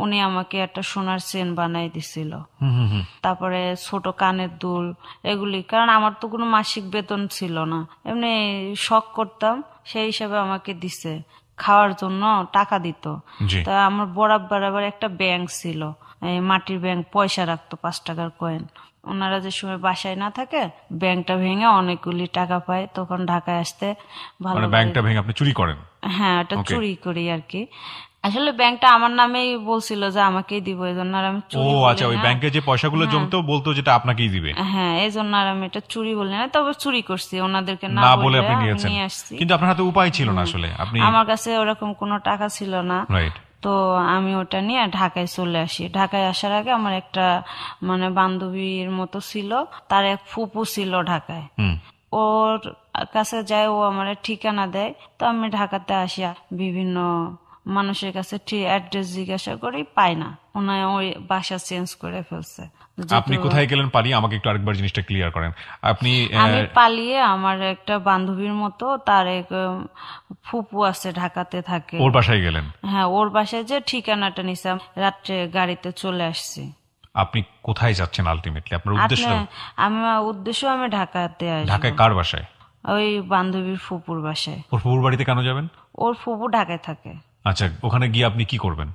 উনি আমাকে একটা সোনার চেন বানাই দিছিল, হুম হুম হুম। তারপরে ছোট কানের দুল, এগুলি। কারণ আমার তো কোনো মাসিক বেতন ছিল না, এমনি শখ করতাম, সেই হিসাবে আমাকে দিছে। খাওয়ার জন্য টাকা দিত। জি। তা আমার বরাবর আবার একটা ব্যাংক ছিল, এই মাটির ব্যাংক, পয়সা রাখতো 5 টাকার কয়েন। ওনারা যে সময় বাসায় না থাকে, ব্যাংকটা ভেঙে অনেকগুলি টাকা পায়, তখন ঢাকায় আসতে ভালো মানে ব্যাংকটা ভেঙে আপনি চুরি করেন? হ্যাঁ, ওটা Okay. চুরি করি আর কি। আসলে ব্যাংকটা আমার নামেই বলছিল যে আমাকেই দিব, এই জন্য আর আমি ও চুরি বলি আচ্ছা, ওই না। ব্যাংকে যে পয়সাগুলো জমতো বলতো যেটা আপনাকেই দিবে? হ্যাঁ, এই জন্য আর আমি এটা চুরি বলি না, তবে চুরি করছি, ওনাদেরকে না না বলে বলে আপনি আমি নিয়েছেন, নিয়ে আসছি। কিন্তু আপনার হাতে উপায় ছিল না আসলে। আপনি আমার কাছে ওরকম কোনো টাকা ছিল না। রাইট। তো আমি ওটা নিয়ে ঢাকায় চলে আসি। ঢাকায় আসার আগে আমার একটা মানে বান্ধবীর মতো ছিল, তার এক ফুপু ছিল ঢাকায়। হুম। ওর কাছে যায়, ও আমার ঠিকানা দেয়। তো আমি ঢাকাতে আসি, বিভিন্ন মানুষের কাছে ঠিক অ্যাড্রেস জিজ্ঞাসা করি, পাই না। ওনার ওই বাসা চেঞ্জ করে ফেলছে। আপনি কোথায় গেলেন পালিয়ে? আমাকে একটু আরেকবার জিনিসটা ক্লিয়ার করেন। আপনি আমি পালিয়ে আমার একটা বান্ধবীর মতো, তার এক ফুপু আছে ঢাকাতে থাকে, ওর বাসায় গেলেন? হ্যাঁ, ওর বাসায় যে ঠিকানাটা নিছিলাম, রাত্রে গাড়িতে চলে আসছি। আপনি কোথায় যাচ্ছেন আলটিমেটলি, আপনার উদ্দেশ্য? আমার উদ্দেশ্য আমি ঢাকাতে আসবো। ঢাকায় কার বাসায়? ওই বান্ধবীর ফুপুর বাসায়। ওর ফুপুর বাড়িতে কেন যাবেন? ওর ফুপু ঢাকায় থাকে। আচ্ছা, ওখানে গিয়ে আপনি কি করবেন?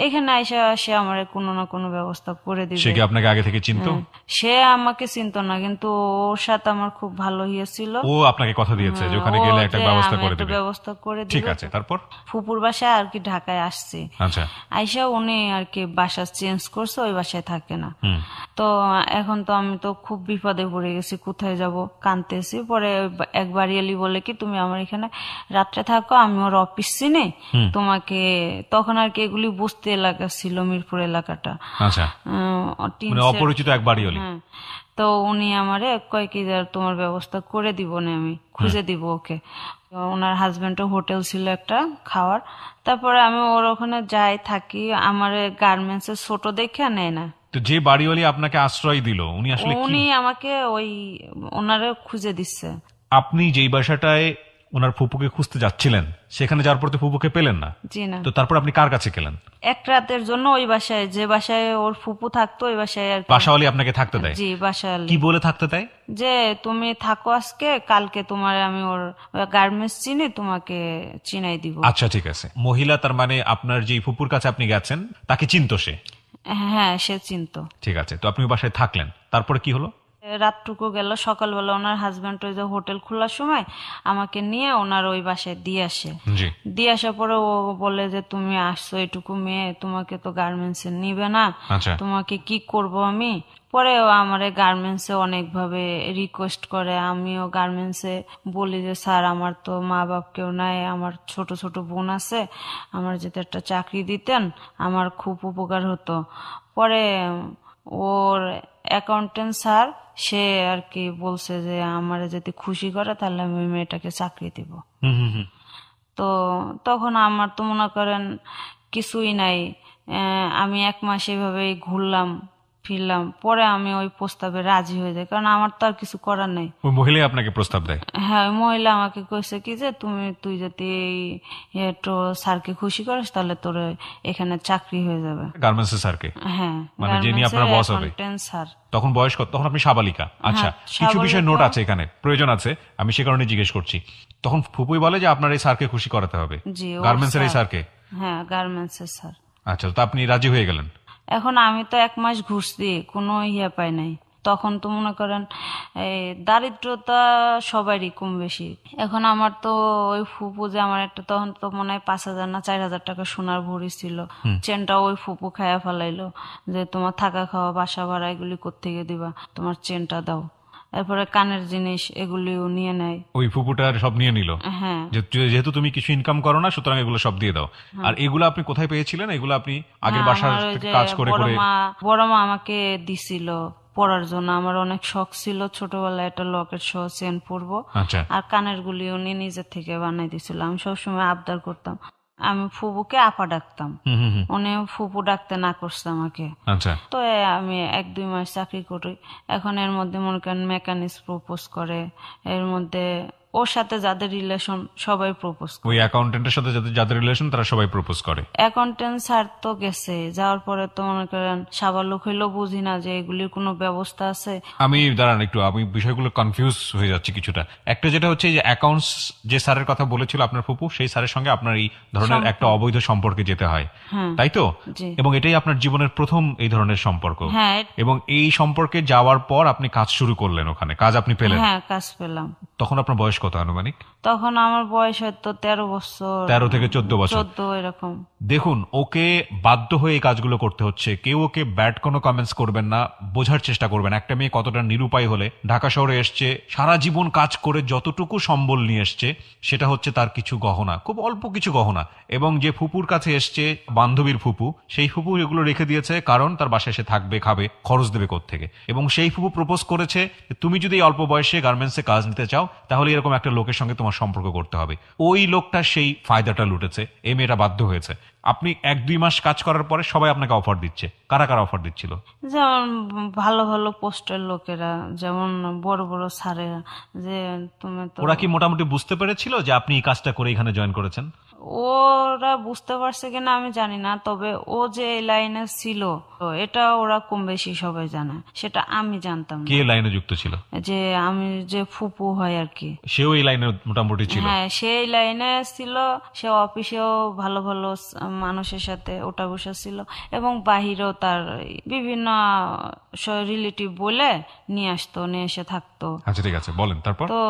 এখানে আইসা সে আমার কোনো না কোনো ব্যবস্থা করে দিবে। সে কি আপনাকে আগে থেকে চিনতো? সে আমাকে চিনতো না, কিন্তু ওর সাথে আমার খুব ভালো হয়েছিল। ও আপনাকে কথা দিয়েছে যে ওখানে গেলে একটা ব্যবস্থা করে দিবে। ব্যবস্থা করে দিবে। ঠিক আছে, তারপর? ফুপুর বাসায় আর কি ঢাকায় আসছে। আচ্ছা। আইসা উনি আর কি বাসা চেঞ্জ করছে, ওই বাসায় থাকে না। তো এখন তো আমি তো খুব বিপদে পড়ে গেছি, কোথায় যাব, কাঁদতেছি। পরে একবার এলি বলে কি তুমি আমার এখানে রাত্রে থাকো, আমি ওর অফিস চিনি তোমাকে। তখন আর কি এগুলি বুঝতে এলাকা ছিল, মিরপুর এলাকাটা। আচ্ছা, মানে অপরিচিত এক বাড়ি হলি। তো উনি আমারে কয় কি তোমার ব্যবস্থা করে দিব না, আমি খুঁজে দিব ওকে। ওনার হাজবেন্ডের হোটেল ছিল একটা খাওয়ার। তারপরে আমি ওর ওখানে যাই, থাকি। আমার গার্মেন্টস ছোট দেখে নেয় না। তো যে বাড়িওয়ালি আপনাকে আশ্রয় দিল উনি আসলে কি? উনি আমাকে ওই ওনারে খুঁজে দিচ্ছে। আপনি যেই বাসাটায় ওনার ফুপুকে খুঁজতে যাচ্ছিলেন সেখানে যাওয়ার পর তো ফুপুকে পেলেন না। জি না। তো তারপর আপনি কার কাছে গেলেন? এক রাতের জন্য ওই বাসায়, যে বাসায় ওর ফুপু থাকতো ওই বাসায় আর কি। বাসাওয়ালি আপনাকে থাকতে দেয়? জি, বাসায়। কি বলে থাকতে দেয়? যে তুমি থাকো আজকে, কালকে তোমার আমি ওর গার্মেন্টস চিনি, তোমাকে চিনাই দিব। আচ্ছা, ঠিক আছে। মহিলা তার মানে আপনার যে ফুপুর কাছে আপনি গেছেন তাকে চিনতো সে? হ্যাঁ, সে চিনতো। ঠিক আছে, তো আপনি বাসায় থাকলেন, তারপরে কি হলো? রাতটুকু গেল, সকালবেলা ওনার হাজবেন্ড ওই যে হোটেল খোলার সময় আমাকে নিয়ে ওনার ওই বাসায় দিয়ে আসে। দিয়ে আসার পরে ও বলে যে তুমি আসছো এটুকু মেয়ে, তোমাকে তো গার্মেন্টস এ নিবে না, তোমাকে কি করব আমি। পরে ও আমার গার্মেন্টস এ অনেকভাবে রিকোয়েস্ট করে। আমিও গার্মেন্টস এ বলি যে স্যার আমার তো মা বাপ কেউ নাই, আমার ছোট ছোট বোন আছে, আমার যদি একটা চাকরি দিতেন আমার খুব উপকার হতো। পরে ওর অ্যাকাউন্টেন্ট স্যার সে আর কি বলছে যে আমার যদি খুশি করে তাহলে আমি মেয়েটাকে চাকরি দিব। তো তখন আমার তো মনে করেন কিছুই নাই। আমি 1 মাস এভাবেই ঘুরলাম ফিরলাম। পরে আমি ওই প্রস্তাবে রাজি হয়ে যাই, কারণ আমার তো আর কিছু করার নেই। ওই মহিলা আপনাকে প্রস্তাব দেয়? হ্যাঁ, ওই মহিলা আমাকে কইছে কি যে তুই যদি একটু স্যারকে খুশি করিস তাহলে তোর এখানে চাকরি হয়ে যাবে। গার্মেন্টস এর স্যারকে? হ্যাঁ, মানে যিনি আপনার বস হবে। স্যার। তখন বয়স কত? তখন আপনি সাবালিকা? আচ্ছা, কিছু বিষয় নোট আছে এখানে, প্রয়োজন আছে, আমি সে কারণে জিজ্ঞেস করছি। তখন ফুপুই বলে যে আপনার এই স্যারকে খুশি করাতে হবে, গার্মেন্টস এর এই স্যারকে? হ্যাঁ, গার্মেন্টস এর স্যার। আচ্ছা, তো আপনি রাজি হয়ে গেলেন? এখন আমি তো 1 মাস ঘুরছি, কোনো ইয়ে পাই নাই। তখন তো মনে করেন এই দারিদ্রতা সবারই কম বেশি। এখন আমার তো ওই ফুপু যে আমার একটা, তখন তো মনে হয় 5,000 না 4,000 টাকা সোনার ভরি ছিল, চেনটা ওই ফুপু খায়া ফেলাইলো যে তোমার থাকা খাওয়া বাসা ভাড়া এগুলি কোত্থেকে দিবা, তোমার চেনটা দাও। এরপরে কানের জিনিস এগুলিও নিয়ে নেয়। ওই ফুপুটার সব নিয়ে নিল? হ্যাঁ, যেহেতু তুমি কিছু ইনকাম করো না সুতরাং এগুলো সব দিয়ে দাও। আর এগুলো আপনি কোথায় পেয়েছিলেন? এগুলো আপনি আগের বাসার কাজ করে করে? বড় মা আমাকে দিছিল পরার জন্য। আমার অনেক শখ ছিল ছোটবেলায় একটা লকেট সহ চেন পরবো। আর কানের গুলি উনি নিজের থেকে বানাই দিছিল। আমি সবসময় আবদার করতাম, আমি ফুপুকে আপা ডাকতাম, উনি ফুপু ডাকতে না করছে আমাকে। তো আমি 1-2 মাস চাকরি করি। এখন এর মধ্যে মনে করেন মেকানিক্স প্রপোজ করে, এর মধ্যে ওর সাথে যাদের রিলেশন সবাই প্রপোজ করে। ওই অ্যাকাউন্টেন্টের সাথে যাদের রিলেশন তারা সবাই প্রপোজ করে? অ্যাকাউন্টেন্ট স্যার তো গেছে, যাওয়ার পরে তো মনে করেন সাবালক হইলেও বুঝি না যে এগুলির কোনো ব্যবস্থা আছে। আমি দাঁড়ান একটু, আমি বিষয়গুলো কনফিউজ হয়ে যাচ্ছি কিছুটা। একটা যেটা হচ্ছে যে অ্যাকাউন্টস যে স্যারের কথা বলেছিল আপনার ফুপু, সেই স্যারের সঙ্গে আপনার এই ধরনের একটা অবৈধ সম্পর্কে যেতে হয়, তাই তো? এবং এটাই আপনার জীবনের প্রথম এই ধরনের সম্পর্ক? হ্যাঁ। এবং এই সম্পর্কে যাওয়ার পর আপনি কাজ শুরু করলেন, ওখানে কাজ আপনি পেলেন? হ্যাঁ, কাজ পেলাম। তখন আপনার বয়স কত আনুমানিক? তখন আমার বয়স হয়তো 13 বছর। 13 থেকে 14 বছর। 14 এরকম। দেখুন, ওকে বাধ্য হয়ে এই কাজগুলো করতে হচ্ছে। কেউ ওকে ব্যাড কোনো কমেন্টস করবেন না, বোঝার চেষ্টা করবেন একটা মেয়ে কতটা নিরুপায় হলে ঢাকা শহরে এসছে, সারা জীবন কাজ করে যতটুকু সম্বল নিয়ে এসছে সেটা হচ্ছে তার কিছু গহনা, খুব অল্প কিছু গহনা। এবং যে ফুপুর কাছে এসছে, বান্ধবীর ফুপু, সেই ফুপু এগুলো রেখে দিয়েছে কারণ তার বাসায় এসে থাকবে, খাবে, খরচ দেবে কোত্থেকে। এবং সেই ফুপু প্রপোজ করেছে তুমি যদি এই অল্প বয়সে গার্মেন্টসে কাজ নিতে চাও তাহলে এরকম একটা লোকের সঙ্গে তোমার সম্পর্ক করতে হবে। ওই লোকটা সেই ফায়দাটা লুটেছে, এই মেয়েটা বাধ্য হয়েছে। আপনি 1-2 মাস কাজ করার পরে সবাই আপনাকে অফার দিচ্ছে, কারা কারা অফার দিচ্ছিল? যেমন ভালো ভালো পোস্টের লোকেরা, যেমন বড় বড় স্যারেরা, যে তুমি তো। ওরা কি মোটামুটি বুঝতে পেরেছিল যে আপনি এই কাজটা করে এখানে জয়েন করেছেন? ওরা বুঝতে পারছে কিনা আমি জানি না, তবে ও যে এই লাইনে ছিল তো এটা ওরা কম বেশি সবাই জানে, সেটা আমি জানতাম না। কে লাইনে যুক্ত ছিল? যে আমি যে ফুপু হয় আর কি, সেও এই লাইনে মোটামুটি ছিল? হ্যাঁ সেই লাইনে ছিল। সে অফিসেও ভালো ভালো মানুষের সাথে ওঠা বসা ছিল, এবং বাহিরেও তার বিভিন্ন রিলেটিভ বলে নিয়ে আসতো, নিয়ে এসে থাকতো। আচ্ছা ঠিক আছে, বলেন তারপর। তো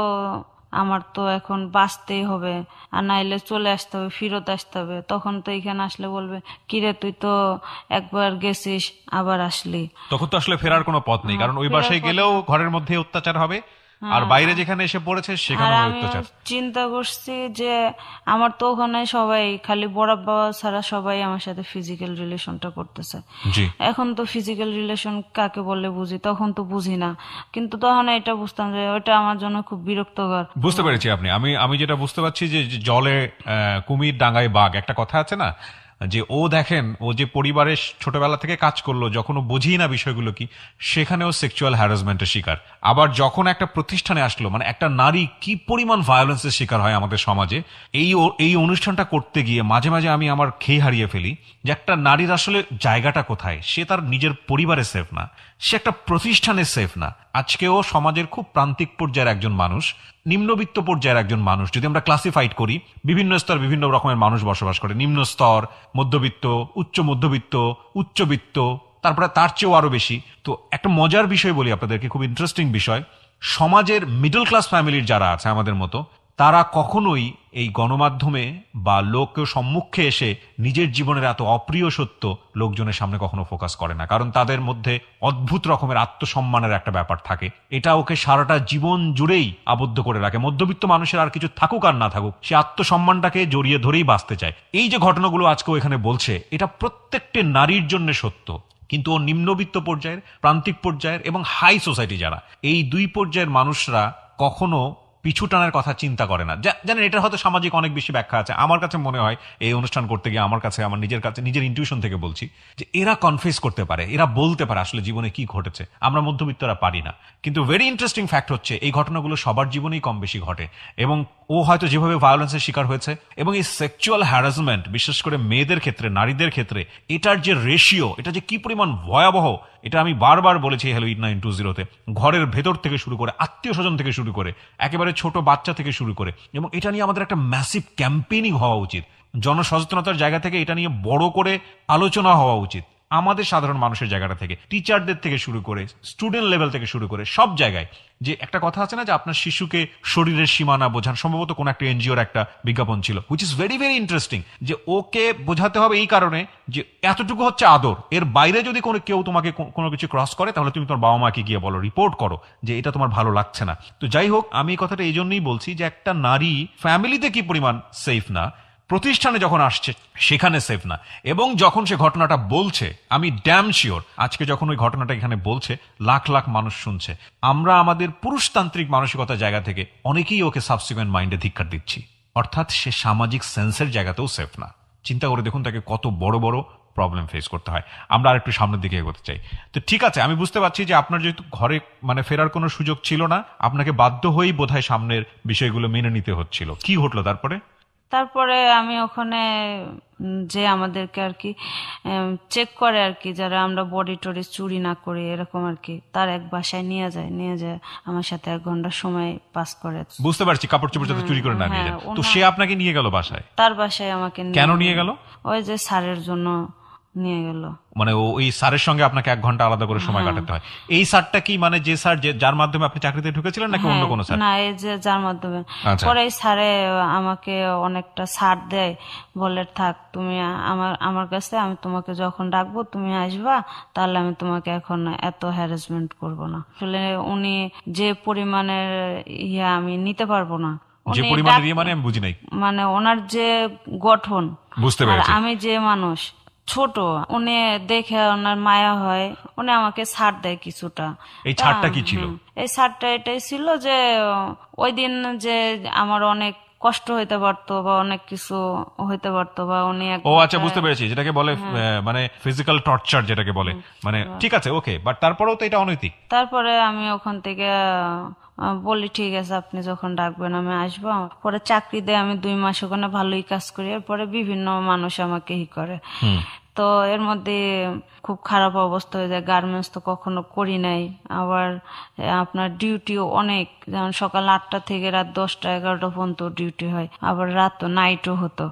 আমার তো এখন বাঁচতেই হবে, আর নাইলে চলে আসতে হবে, ফিরত আসতে হবে। তখন তো এখানে আসলে বলবে, কিরে তুই তো একবার গেছিস আবার আসলি। তখন তো আসলে ফেরার কোনো পথ নেই, কারণ ওই ফেরার বাসায় পথ গেলেও ঘরের মধ্যে অত্যাচার হবে, আর বাইরে যেখানে এসে পড়েছে আর সেখানেও আমি অত্যাচার। চিন্তা করছি যে আমার তো ওখানে সবাই খালি বড় বাবা ছাড়া সবাই আমার সাথে ফিজিক্যাল রিলেশনটা করতেছে। জি। এখন তো ফিজিক্যাল রিলেশন কাকে বলে বুঝি, তখন তো বুঝি না, কিন্তু তখন এটা বুঝতাম যে ওটা আমার জন্য খুব বিরক্তকর। বুঝতে পেরেছি আপনি। আমি যেটা বুঝতে পারছি যে জলে কুমির ডাঙায় বাঘ, একটা কথা আছে না, যে ও দেখেন ও যে পরিবারে ছোটবেলা থেকে কাজ করলো, যখন ও বুঝি না বিষয়গুলো কি, সেখানেও সেক্সুয়াল হ্যারাসমেন্টের শিকার। আবার যখন একটা প্রতিষ্ঠানে আসলো, মানে একটা নারী কি পরিমাণ ভায়োলেন্সের শিকার হয় আমাদের সমাজে, এই অনুষ্ঠানটা করতে গিয়ে মাঝে মাঝে আমি আমার খেই হারিয়ে ফেলি যে একটা নারীর আসলে জায়গাটা কোথায়। সে তার নিজের পরিবারে সেফ না, সে একটা প্রতিষ্ঠানে সেফ না। আজকেও সমাজের খুব প্রান্তিক পর্যায়ের একজন মানুষ, নিম্নবিত্ত পর্যায়ের একজন মানুষ, যদি আমরা ক্লাসিফাইড করি, বিভিন্ন স্তর বিভিন্ন রকমের মানুষ বসবাস করে, নিম্ন স্তর, মধ্যবিত্ত, উচ্চ মধ্যবিত্ত, উচ্চবিত্ত, তারপরে তার চেয়েও আরো বেশি। তো একটা মজার বিষয় বলি আপনাদেরকে, খুব ইন্টারেস্টিং বিষয়। সমাজের মিডল ক্লাস ফ্যামিলির যারা আছে আমাদের মতো, তারা কখনোই এই গণমাধ্যমে বা লোকের সম্মুখে এসে নিজের জীবনের এত অপ্রিয় সত্য লোকজনের সামনে কখনো ফোকাস করে না, কারণ তাদের মধ্যে অদ্ভুত রকমের আত্মসম্মানের একটা ব্যাপার থাকে। এটা ওকে সারাটা জীবন জুড়েই আবদ্ধ করে রাখে। মধ্যবিত্ত মানুষের আর কিছু থাকুক আর না থাকুক, সে আত্মসম্মানটাকে জড়িয়ে ধরেই বাঁচতে চায়। এই যে ঘটনাগুলো আজকেও এখানে বলছে, এটা প্রত্যেকটি নারীর জন্য সত্য। কিন্তু ও নিম্নবিত্ত পর্যায়ের, প্রান্তিক পর্যায়ের এবং হাই সোসাইটি যারা, এই দুই পর্যায়ের মানুষরা কখনো পিছু টানার কথা চিন্তা করে না। জানেন, এটা হয়তো সামাজিক অনেক বেশি ব্যাখ্যা আছে। আমার কাছে মনে হয় এই অনুষ্ঠান করতে গিয়ে আমার কাছে নিজের ইনটিউশন থেকে বলছি যে এরা কনফেস করতে পারে, এরা বলতে পারে আসলে জীবনে কি ঘটেছে। আমরা মধ্যবিত্তরা পারি না। কিন্তু ভেরি ইন্টারেস্টিং ফ্যাক্ট হচ্ছে এই ঘটনাগুলো সবার জীবনেই কম বেশি ঘটে, এবং ও হয়তো যেভাবে ভায়োলেন্সের শিকার হয়েছে, এবং এই সেক্সুয়াল হ্যারাসমেন্ট বিশেষ করে মেয়েদের ক্ষেত্রে, নারীদের ক্ষেত্রে, এটার যে রেশিও, এটা যে কি পরিমাণ ভয়াবহ, এটা আমি বারবার বলেছি হ্যালো 8920-তে। ঘরের ভেতর থেকে শুরু করে, আত্মীয় স্বজন থেকে শুরু করে, একেবারে ছোট বাচ্চা থেকে শুরু করে, এবং এটা নিয়ে আমাদের একটা ম্যাসিভ ক্যাম্পেইনিং হওয়া উচিত। জনসচেতনতার জায়গা থেকে এটা নিয়ে বড় করে আলোচনা হওয়া উচিত। আমাদের সাধারণ মানুষের জায়গাটা থেকে, টিচারদের থেকে শুরু করে, স্টুডেন্ট লেভেল থেকে শুরু করে, সব জায়গায়। যে একটা কথা আছে না যে আপনার শিশুকে শরীরের সীমানা বোঝান, সম্ভবত কোন একটা এনজিওর একটা বিজ্ঞাপন ছিল, which is very very interesting, যে ওকে বোঝাতে হবে এই কারণে যে এতটুকু হচ্ছে আদর, এর বাইরে যদি কেউ তোমাকে কোনো কিছু ক্রস করে, তাহলে তুমি তোমার বাবা মাকে গিয়ে বলো, রিপোর্ট করো যে এটা তোমার ভালো লাগছে না। তো যাই হোক, আমি এই কথাটা এই জন্যই বলছি যে একটা নারী ফ্যামিলিতে কি পরিমাণ সেফ না, প্রতিষ্ঠানে যখন আসছে সেখানে সেফ না। এবং যখন সে ঘটনাটা বলছে, আমি ড্যাম শিওর আজকে যখন ওই ঘটনাটা এখানে বলছে, লাখ লাখ মানুষ শুনছে। আমরা আমাদের পুরুষতান্ত্রিক মানসিকতার জায়গা থেকে অনেকেই ওকে সাবসিকুয়েন্ট মাইন্ডে ধিক্কার দিচ্ছি, অর্থাৎ সে সামাজিক সেন্সের জায়গাতেও সেফ না। চিন্তা করে দেখুন তাকে কত বড় বড় প্রবলেম ফেস করতে হয়। আমরা আরেকটু সামনের দিকে এগোতে চাই। তো ঠিক আছে, আমি বুঝতে পারছি যে আপনার যেহেতু ঘরে ফেরার কোনো সুযোগ ছিল না, আপনাকে বাধ্য হয়েই বোধহয় সামনের বিষয়গুলো মেনে নিতে হচ্ছিল। কি ঘটলো তারপরে? তারপরে আমি ওখানে যে আমাদেরকে আর কি চেক করে আর কি, যারা আমরা বডি টডি চুরি না করি এরকম আর কি, তার এক বাসায় নিয়ে যায় আমার সাথে 1 ঘন্টা সময় পাস করে। বুঝতে পারছি, কাপড় চোপড় যাতে চুরি করে না নিয়ে যায়। তো সে আপনাকে নিয়ে গেল বাসায়? তার বাসায় আমাকে কেন নিয়ে গেল? ওই যে স্যারের জন্য নিয়ে গেল। মানে ওই স্যারের সঙ্গে আপনাকে 1 ঘন্টা আলাদা করে সময় কাটাতে হয়। এই স্যারটা কি যে স্যার যার মাধ্যমে আপনি চাকরিতে ঢুকেছিলেন, নাকি অন্য কোনো স্যার? না, এই যে যার মাধ্যমে। পরে এই স্যারে আমাকে অনেকটা ছাড় দেয়, বলে থাক তুমি আমার কাছে, আমি তোমাকে যখন ডাকবো তুমি আসবা, তাহলে আমি তোমাকে এখন এত হ্যারাসমেন্ট করব না। আসলে উনি যে পরিমাণের আমি নিতে পারবো না। যে পরিমাণের আমি বুঝি নাই, মানে ওনার যে গঠন, বুঝতে পেরেছি। আমি যে মানুষ ছোট, উনি দেখে ওনার মায়া হয়, উনি আমাকে ছাড় দেয় কিছুটা। এই ছাড়টা কি ছিল? এই ছাড়টা এটাই ছিল যে ওই দিন যে আমার অনেক কষ্ট হইতে পারতো বা অনেক কিছু হইতে পারতো, বা উনি ও আচ্ছা, বুঝতে পেরেছি, যেটাকে বলে মানে ফিজিক্যাল টর্চার যেটাকে বলে, মানে ঠিক আছে ওকে, বাট তারপরেও তো এটা অনৈতিক। তারপরে আমি ওখান থেকে বলি ঠিক আছে আপনি যখন ডাকবেন আমি আসবো। পরে চাকরি দিয়ে আমি 2 মাস ওখানে ভালোই কাজ করি, এরপরে বিভিন্ন মানুষ আমাকে করে। তো এর মধ্যে খুব খারাপ অবস্থা হয়ে যায়। গার্মেন্টস তো কখনো করি নাই, আবার আপনার ডিউটিও অনেক, যেমন সকাল 8টা থেকে রাত 10টা 11টা পর্যন্ত ডিউটি হয়, আবার রাত নাইটও হতো।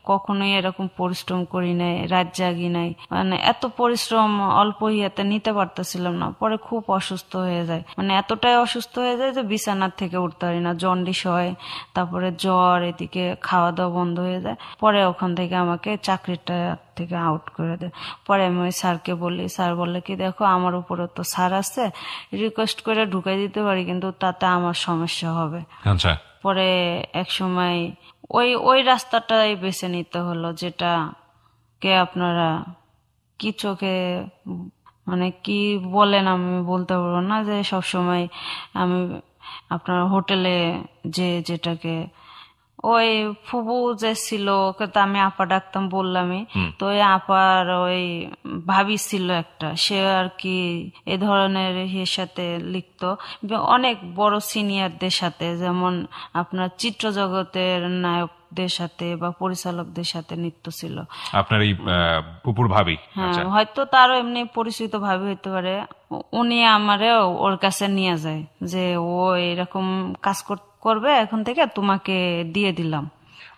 কখনোই এরকম পরিশ্রম করি নাই, রাত জাগি নাই, মানে এত পরিশ্রম অল্প ইয়েতে নিতে পারতেছিলাম না। পরে খুব অসুস্থ হয়ে যায়, মানে এতটাই অসুস্থ হয়ে যায় যে বিছানার থেকে উঠতে পারি না, জন্ডিস হয়, তারপরে জ্বর, এদিকে খাওয়া দাওয়া বন্ধ হয়ে যায়। পরে ওখান থেকে আমাকে চাকরিটা থেকে আউট করে দেয়। পরে আমি ওই স্যারকে বলি, স্যার বলে কি দেখো আমার উপরে তো স্যার আছে, রিকোয়েস্ট করে ঢুকাই দিতে পারি, কিন্তু তাতে আমার সমস্যা হবে। আচ্ছা, পরে এক সময় ওই ওই রাস্তাটাই বেছে নিতে হলো, যেটা কে আপনারা কি চোখে মানে কি বলেন আমি বলতে পারবো না, যে সব সময় আমি আপনার হোটেলে যে যেটাকে ওই ফুবু যে ছিল, ওকে তো আমি আপা ডাকতাম বললামই। তো ওই আপার ওই ভাবি ছিল একটা, সে আর কি এ ধরনের এর সাথে লিখতো অনেক বড় সিনিয়রদের সাথে, যেমন আপনার চিত্র জগতের নায়কদের সাথে বা পরিচালকদের সাথে নৃত্য ছিল। আপনার এই পুপুর ভাবি। হ্যাঁ, হয়তো তারও এমনি পরিচিত ভাবে হইতে পারে। উনি আমারেও ওর কাছে নিয়ে যায় যে ও এরকম কাজ করবে, এখন থেকে তোমাকে দিয়ে দিলাম।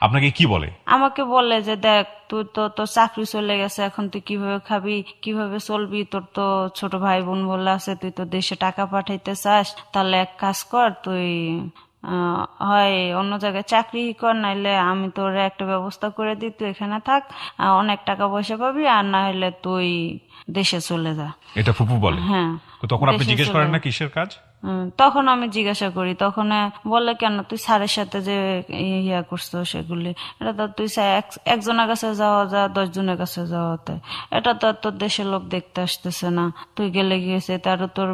আপনাকে কি বলে? আমাকে বলে যে দেখ তুই তো তোর চাকরি চলে গেছে, এখন তুই কিভাবে খাবি, কিভাবে চলবি, তোর তো ছোট ভাই বোন বলে আছে, তুই তো দেশে টাকা পাঠাইতে চাস, তাহলে এক কাজ কর, তুই হয় অন্য জায়গায় চাকরি কর, নাইলে আমি তোর একটা ব্যবস্থা করে দিই, তুই এখানে থাক, অনেক টাকা পয়সা পাবি, আর না হলে তুই দেশে চলে যা। এটা ফুপু বলে? হ্যাঁ। তো তখন আপনি জিজ্ঞেস করেন না কিসের কাজ? তখন আমি জিজ্ঞাসা করি, তখন বললে কেন তুই স্যারের সাথে যে ইয়া করছো সেগুলি, এটা তো তুই একজনের কাছে যাওয়া যা 10 জনের কাছে যাওয়া হতে, এটা তো আর তোর দেশের লোক দেখতে আসতেছে না, তুই গেলে গিয়েছে তারও তোর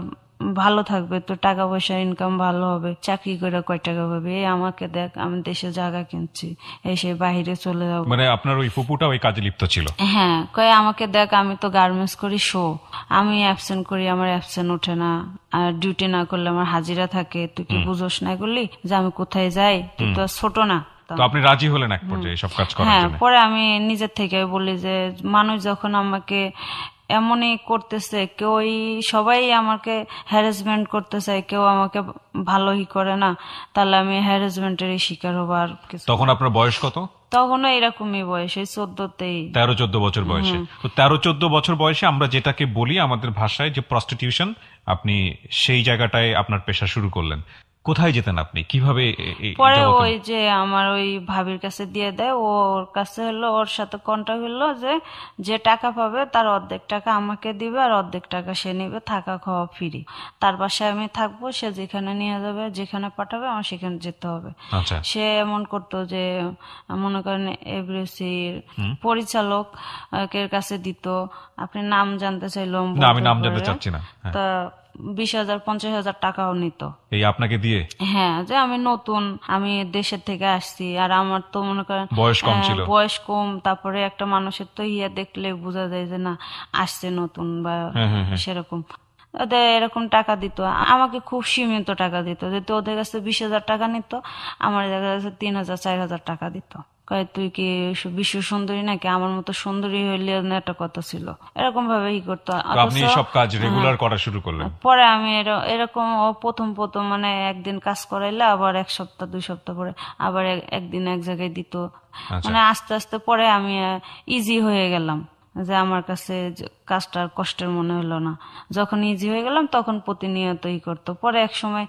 ভালো থাকবে, তোর টাকা পয়সা ইনকাম ভালো হবে, চাকরি করে কয় টাকা পাবে, এই আমাকে দেখ আমি দেশে জায়গা কিনছি, এসে বাহিরে চলে যাবো। মানে আপনার ওই ফুপুটা ওই কাজে লিপ্ত ছিল? হ্যাঁ, কয়ে আমাকে দেখ আমি তো গার্মেন্টস করি, আমি অ্যাবসেন্ট করি, আমার অ্যাবসেন্ট ওঠে না, আর ডিউটি না করলে আমার হাজিরা থাকে, তুই কি বুঝোস না এগুলি, যে আমি কোথায় যাই, তুই তো ছোট না। তো আপনি রাজি হলেন এক পর্যায়ে সব কাজ করার হ্যাঁ, জন্য? পরে আমি নিজের থেকে বলি যে মানুষ যখন আমাকে এমনই করতেছে, সবাই আমাকে হ্যারাসমেন্ট করতে চায়, কেউ আমাকে ভালোই করে না, তাহলে আমি হ্যারাসমেন্টেরই শিকার হবো। আর কিছু তখন আপনার বয়স কত? তখনও এরকমই বয়স, এই 14তেই। 13-14 বছর বয়সে? তো 13-14 বছর বয়সে আমরা যেটাকে বলি আমাদের ভাষায় যে প্রস্টিটিউশন, আপনি সেই জায়গাটায় আপনার পেশা শুরু করলেন। কোথায় যেতেন আপনি, কিভাবে পরে ওই যে আমার ওই ভাবির কাছে দিয়ে দেয়, ওর কাছে হলো, ওর সাথে কন্ট্যাক্ট হলো যে যে টাকা পাবে তার অর্ধেক টাকা আমাকে দিবে, আর অর্ধেক টাকা সে নিবে, থাকা খাওয়া ফ্রি, তার বাসায় আমি থাকবো, সে যেখানে নিয়ে যাবে যেখানে পাঠাবে আমার সেখানে যেতে হবে। আচ্ছা। সে এমন করতো যে মনে করেন এফডিসির পরিচালক এর কাছে দিত, আপনি নাম জানতে চাইলো? না, আমি নাম জানতে চাচ্ছি না। তা 20,000 50,000 টাকাও নিত এই আপনাকে দিয়ে? হ্যাঁ, যে আমি নতুন, আমি দেশের থেকে আসছি, আর আমার তো মনে করেন বয়স কম ছিল। বয়স কম, তারপরে একটা মানুষের তো দেখলে বোঝা যায় যে না আসছে নতুন বা সেরকম। ওদের এরকম টাকা দিত, আমাকে খুব সীমিত টাকা দিত, যেহেতু ওদের কাছে 20,000 টাকা নিত, আমার কাছে 3,000 4,000 টাকা দিত। কয় তুই কি বিশ্ব সুন্দরী নাকি, আমার মতো সুন্দরী হইলে একটা কথা ছিল, এরকম ভাবে করতো। আপনি সব কাজ রেগুলার করা শুরু করলেন? পরে আমি এরকম প্রথম প্রথম মানে একদিন কাজ করাইলে আবার 1 সপ্তাহ 2 সপ্তাহ পরে আবার একদিন এক জায়গায় দিত, মানে আস্তে আস্তে পরে আমি ইজি হয়ে গেলাম, যে আমার কাছে কাজটা কষ্টের মনে হলো না। যখন ইজি হয়ে গেলাম তখন প্রতিনিয়তই করতো। পরে এক সময়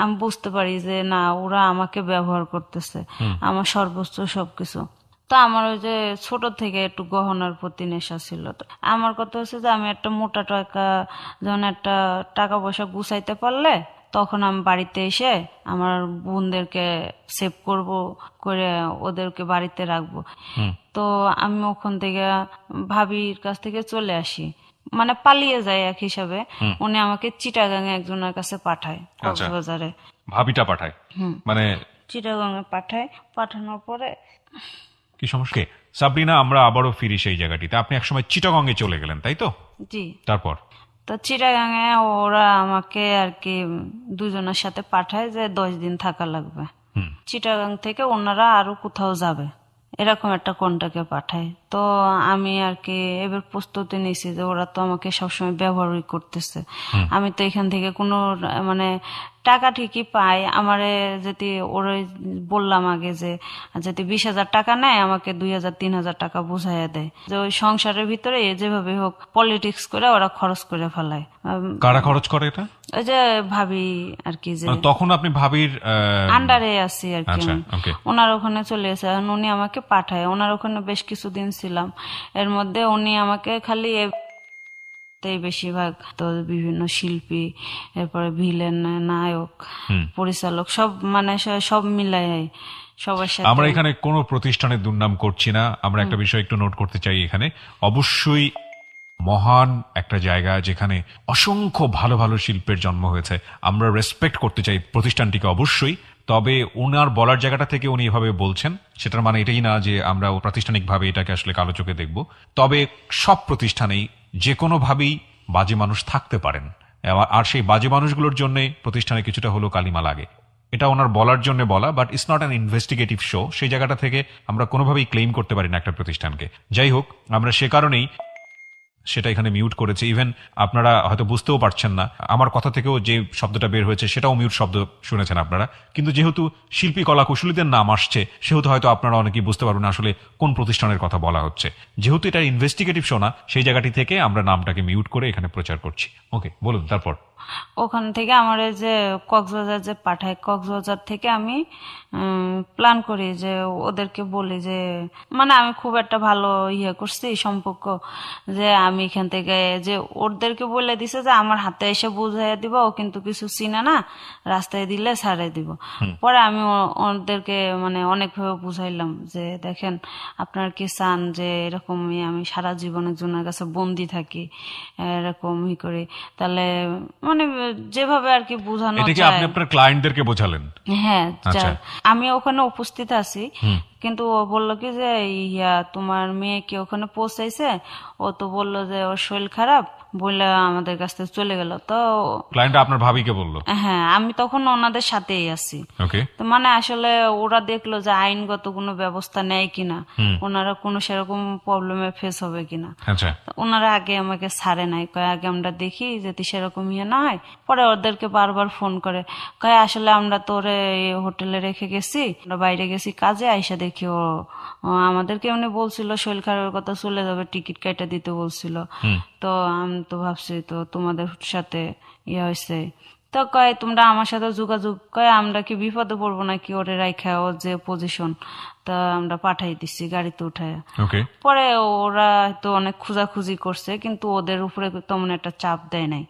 আমি বুঝতে পারি যে না, ওরা আমাকে ব্যবহার করতেছে, আমার সর্বোচ্চ সবকিছু। তো আমার ওই যে ছোট থেকে একটু গহনার প্রতি নেশা ছিল। তো আমার কথা হচ্ছে যে আমি একটা মোটা টাকা, যখন একটা টাকা পয়সা গুছাইতে পারলে তখন আমি বাড়িতে এসে আমার বোনদেরকে সেভ করব, করে ওদেরকে বাড়িতে রাখবো। তো আমি ওখান থেকে ভাবির কাছ থেকে চলে আসি, মানে পালিয়ে যায় এক হিসাবে। উনি আমাকে চিটাগাং একজনের কাছে পাঠায়, কক্সবাজারে। ভাবিটা পাঠায়? মানে চিটাগাঙে পাঠায়। পাঠানোর পরে কি সমস্যা? সাবরিনা, আমরা আবারও ফিরি সেই জায়গাটিতে। আপনি একসময় চিটাগংয়ে চলে গেলেন, তাই তো? জি, তারপর? তো চিটাগাঙে ওরা আমাকে আর কি দুজনের সাথে পাঠায় যে 10 দিন থাকা লাগবে। হুম। চিটাগাং থেকে ওনারা আরো কোথাও যাবে, এরকম একটা কন্টাক্টে পাঠায়। তো আমি আর কি এবার প্রস্তুতি নিয়েছি যে ওরা তো আমাকে সবসময় ব্যবহারই করতেছে। আমি তো এখান থেকে কোনো মানে টাকা ঠিকই পাই। আমারে যদি ওরা বললাম আগে যে যদি 20,000 টাকা নেয় আমাকে 2,000 3,000 টাকা বুঝাইয়া দেয়, যে ওই সংসারের ভিতরে যেভাবে হোক পলিটিক্স করে ওরা খরচ করে ফেলায়। কারা খরচ করে এটা? ওই যে ভাবি আর কি, যে মানে তখন আপনি ভাবির আন্ডারে আছি আর কি। আচ্ছা, ওকে। ওনার ওখানে চলে এসে উনি আমাকে পাঠায়। ওনার ওখানে বেশ কিছুদিন ছিলাম। এর মধ্যে উনি আমাকে খালি বেশিরভাগ তো বিভিন্ন শিল্পী, এরপরে ভিলেন, নায়ক, পরিচালক সব মানে সব মিলাই সবার সাথে। আমরা এখানে কোনো প্রতিষ্ঠানের দুর্নাম করছি না, আমরা একটা বিষয় একটু নোট করতে চাই এখানে। অবশ্যই মহান একটা জায়গা যেখানে অসংখ্য ভালো ভালো শিল্পের জন্ম হয়েছে, আমরা রেসপেক্ট করতে চাই প্রতিষ্ঠানটিকে অবশ্যই। তবে ওনার বলার জায়গাটা থেকে উনি এভাবে বলছেন, সেটার মানে এটাই না যে আমরা প্রাতিষ্ঠানিকভাবে এটাকে আসলে কালো চোখে দেখব। তবে সব প্রতিষ্ঠানেই যে কোনোভাবেই বাজে মানুষ থাকতে পারেন, আর সেই বাজে মানুষগুলোর জন্য প্রতিষ্ঠানে কিছুটা হলেও কালিমা লাগে। এটা ওনার বলার জন্য বলা, but it's not an investigative show. সেই জায়গাটা থেকে আমরা কোনোভাবেই ক্লেম করতে পারি না একটা প্রতিষ্ঠানকে। যাই হোক, আমরা সে কারণেই সেটা এখানে মিউট করেছে। ইভেন আপনারা হয়তো বুঝতেও পারছেন না, আমার কথা থেকেও যে শব্দটা বের হয়েছে সেটাও মিউট শব্দ শুনেছেন আপনারা। কিন্তু যেহেতু শিল্পী কলা কুশলীদের নাম আসছে, সেহেতু হয়তো আপনারা অনেকেই বুঝতে পারবেন আসলে কোন প্রতিষ্ঠানের কথা বলা হচ্ছে। যেহেতু এটা ইনভেস্টিগেটিভ শো না, সেই জায়গাটি থেকে আমরা নামটাকে মিউট করে এখানে প্রচার করছি। ওকে, বলুন তারপর। ওখান থেকে আমার এই যে কক্সবাজার যে পাঠায়, কক্সবাজার থেকে আমি প্ল্যান করি যে ওদেরকে বলি যে মানে আমি খুব একটা ভালো করছি সম্পর্ক, যে আমি এখান থেকে যে ওদেরকে বলে দিছে যে আমার হাতে এসে বুঝাইয়া দিব, ও কিন্তু কিছু চিনে না, রাস্তায় দিলে ছাড়ে দিব। পরে আমি ওদেরকে মানে অনেকভাবে বুঝাইলাম যে দেখেন আপনার কি চান যে এরকম আমি সারা জীবন একজনের কাছে বন্দি থাকি, এরকম করি, তাহলে মানে যেভাবে আর কি বোঝানো এটা কি আপনি যায়। আপনার ক্লায়েন্টদেরকে বোঝালেন? হ্যাঁ, আচ্ছা। আমি ওখানে উপস্থিত আছি, কিন্তু ও বললো কি যে তোমার মেয়ে কি ওখানে পৌঁছাইছে? ও তো বললো যে ওর শরীর খারাপ বলে আমাদের কাছ থেকে চলে গেল। তো ক্লায়েন্ট আপনার ভাবিকে বললো? হ্যাঁ, আমি তখন ওনাদের সাথেই আছি। ওকে। তো মানে আসলে ওরা দেখলো যে আইনগত কোনো ব্যবস্থা নেয় কিনা, ওনারা কোনো সেরকম প্রবলেমে ফেস হবে কিনা। আচ্ছা। ওনারা আগে আমাকে ছাড়ে নাই, কয় আগে আমরা দেখি যদি সেরকম না হয়। পরে ওদেরকে বারবার ফোন করে কয় আসলে আমরা তো ওরে হোটেলে রেখে গেছি, আমরা বাইরে গেছি কাজে, আইসা দেখি ও আমাদেরকে এমনি বলছিল শরীর খারাপের কথা, চলে যাবে, টিকিট কাইটা দিতে বলছিল। তো আমি তো ভাবছি তো তোমাদের সাথে হয়েছে, তো কয় তোমরা আমার সাথে যোগাযোগ, কয় আমরা কি বিপদে পড়বো নাকি ওরে রাইখা, ওর যে পজিশন, তা আমরা পাঠাই দিচ্ছি গাড়িতে উঠায়। পরে ওরা তো অনেক খোঁজাখুঁজি করছে, কিন্তু ওদের উপরে তেমন একটা চাপ দেয় নাই।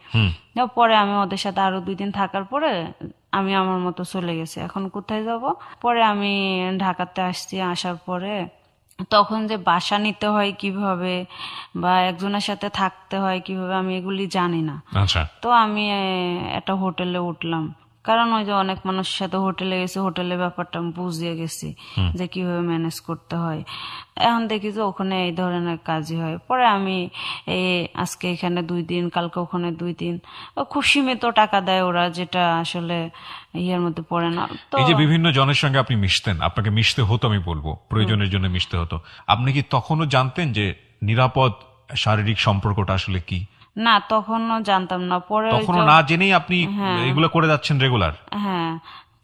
পরে আমি ওদের সাথে আরো 2 দিন থাকার পরে আমি আমার মতো চলে গেছি। এখন কোথায় যাব? পরে আমি ঢাকাতে আসছি। আসার পরে তখন যে বাসা নিতে হয় কিভাবে বা একজনের সাথে থাকতে হয় কিভাবে আমি এগুলি জানি না। তো আমি একটা হোটেলে উঠলাম, কারণ ওই যে অনেক মানুষের সাথে হোটেলে গেছি, হোটেলের ব্যাপারটা আমি বুঝিয়ে গেছি যে কিভাবে ম্যানেজ করতে হয়। এখন দেখি যে ওখানে এই ধরনের কাজই হয়। পরে আমি আজকে এখানে 2 দিন, কালকে ওখানে 2 দিন, খুব সীমিত টাকা দেয় ওরা, যেটা আসলে ইয়ের মধ্যে পড়ে না। তো এই যে বিভিন্ন জনের সঙ্গে আপনি মিশতেন, আপনাকে মিশতে হতো, আমি বলবো প্রয়োজনের জন্য মিশতে হতো, আপনি কি তখনও জানতেন যে নিরাপদ শারীরিক সম্পর্কটা আসলে কি? না, তখনও জানতাম না। পরে তখনও না জেনেই আপনি এগুলো করে যাচ্ছেন রেগুলার? হ্যাঁ,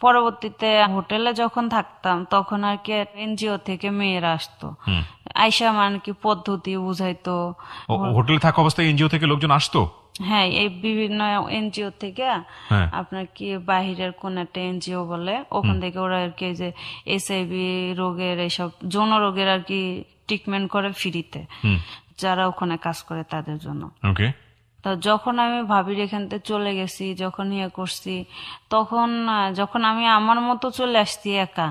পরবর্তীতে হোটেলে যখন থাকতাম তখন আর কি এনজিও থেকে মেয়েরা আসতো, আইসা মানে কি পদ্ধতি বুঝাইতো। হোটেলে থাকা অবস্থায় এনজিও থেকে লোকজন আসতো? হ্যাঁ, এই বিভিন্ন এনজিও থেকে, আপনার কি বাহিরের কোন একটা এনজিও বলে, ওখান থেকে ওরা আর কি যে এইচআইভি রোগের এইসব যৌন রোগের আর কি ট্রিটমেন্ট করে ফ্রিতে, যারা ওখানে কাজ করে তাদের জন্য। ওকে। তো তো যখন আমি ভাবির এখান থেকে চলে গেছি, যখন ইয়ে করছি, তখন যখন আমি আমার মতো চলে আসছি একা,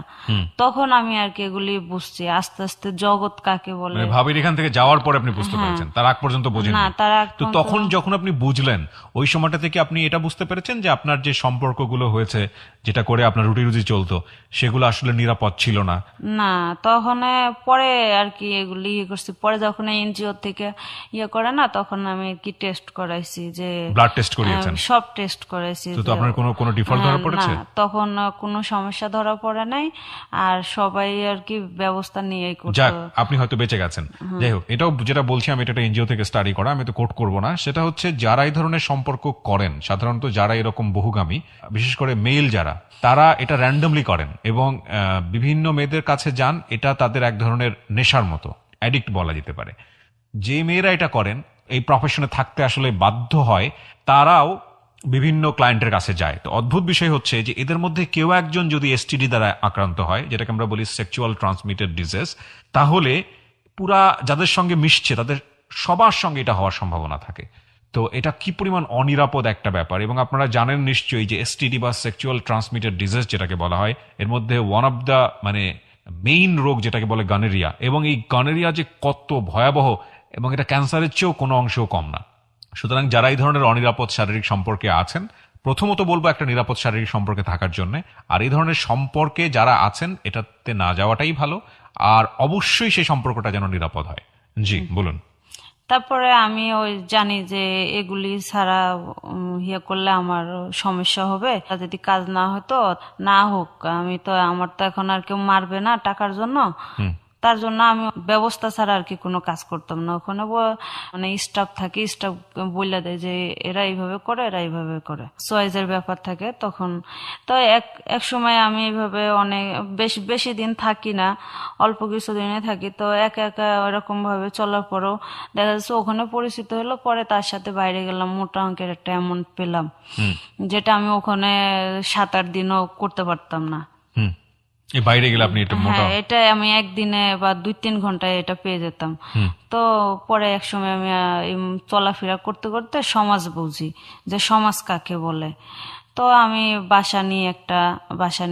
তখন আমি আর কি এগুলি বুঝছি আস্তে আস্তে জগৎ কাকে বলে। মানে ভাবির এখান থেকে যাওয়ার পরে আপনি বুঝতে পেরেছেন, তার আগ পর্যন্ত বোঝেন না, তার আগ তো তখন যখন আপনি বুঝলেন ওই সময়টা থেকে আপনি এটা বুঝতে পেরেছেন যে আপনার যে সম্পর্কগুলো হয়েছে, যেটা করে আপনার রুটি রুজি চলতো, সেগুলো আসলে নিরাপদ ছিল না। না, তখন পরে আর কি এগুলি ইয়ে করছি। পরে যখন এনজিও থেকে ইয়ে করে না, তখন আমি আর কি টেস্ট করাইছি, যে ব্লাড টেস্ট করিয়েছেন? সব টেস্ট করাইছি। তো আপনার কোনো ডিফল্ট ধরা পড়েছে? না, তখন কোনো সমস্যা ধরা পড়ে নাই, আর সবাই আর কি ব্যবস্থা নিয়েই করতো। যাক, আপনি হয়তো বেঁচে গেছেন। যাই হোক, এটাও যেটা বলছি আমি, এটা এনজিও থেকে স্টাডি করা, আমি তো কোট করব না। সেটা হচ্ছে যারা এই ধরনের সম্পর্ক করেন, সাধারণত যারা এরকম বহুগামী, বিশেষ করে মেল যারা, তারা এটা র্যান্ডমলি করেন এবং বিভিন্ন মেয়েদের কাছে যান। এটা তাদের এক ধরনের নেশার মতো, অ্যাডিক্ট বলা যেতে পারে। যে মেয়েরা এটা করেন, এই প্রফেশনে থাকতে আসলে বাধ্য হয়, তারাও বিভিন্ন ক্লায়েন্টের কাছে যায়। তো অদ্ভুত বিষয় হচ্ছে যে এদের মধ্যে কেউ একজন যদি এসটিডি দ্বারা আক্রান্ত হয়, যেটাকে আমরা বলি সেক্সুয়াল ট্রান্সমিটেড ডিজিজ, তাহলে পুরা যাদের সঙ্গে মিশছে তাদের সবার সঙ্গে এটা হওয়ার সম্ভাবনা থাকে। তো এটা কি পরিমাণ অনিরাপদ একটা ব্যাপার। এবং আপনারা জানেন নিশ্চয়ই যে এসটিডি বা সেক্সুয়াল ট্রান্সমিটেড ডিজিজ যেটাকে বলা হয়, এর মধ্যে ওয়ান অফ দ্য মেইন রোগ যেটাকে বলে গনেরিয়া। এবং এই গনেরিয়া যে কত ভয়াবহ, এবং এটা ক্যান্সারের চেয়েও কোনো অংশেও কম না। সুতরাং যারা এই ধরনের অনিরাপদ শারীরিক সম্পর্কে আছেন, প্রথমত বলবো একটা নিরাপদ শারীরিক সম্পর্কে থাকার জন্য। আর এই ধরনের সম্পর্কে যারা আছেন, এটাতে না যাওয়াটাই ভালো। আর অবশ্যই সেই সম্পর্কটা যেন নিরাপদ হয়। জি, বলুন। তারপরে আমি ওই জানি যে এগুলি ছাড়া ইয়ে করলে আমার সমস্যা হবে, আর যদি কাজ না হতো না হোক, আমি তো, আমার তো এখন আর কেউ মারবে না টাকার জন্য। তার জন্য আমি ব্যবস্থা ছাড়া আর কি কোনো কাজ করতাম না। ওখানে মানে স্টাফ থাকে, স্টাফ বলে দেয় যে এরা এইভাবে করে, এরা এইভাবে করে, চয়েসের ব্যাপার থাকে তখন। তো এক সময় আমি এইভাবে অনেক বেশি দিন থাকি না, অল্প কিছু দিনে থাকি। তো একা একা ওরকম ভাবে চলার পরও দেখা যাচ্ছে ওখানে পরিচিত হলো, পরে তার সাথে বাইরে গেলাম, মোটা অঙ্কের একটা অ্যামাউন্ট পেলাম, যেটা আমি ওখানে 7-8 দিনও করতে পারতাম না। বাইরে গেলে আপনি এটা মোটা, এটা আমি একদিনে বা 2-3 ঘন্টায় এটা পেয়ে যেতাম। তো পরে এক সময় আমি চলাফেরা করতে করতে সমাজ বুঝি যে সমাজ কাকে বলে। তো আমি বাসা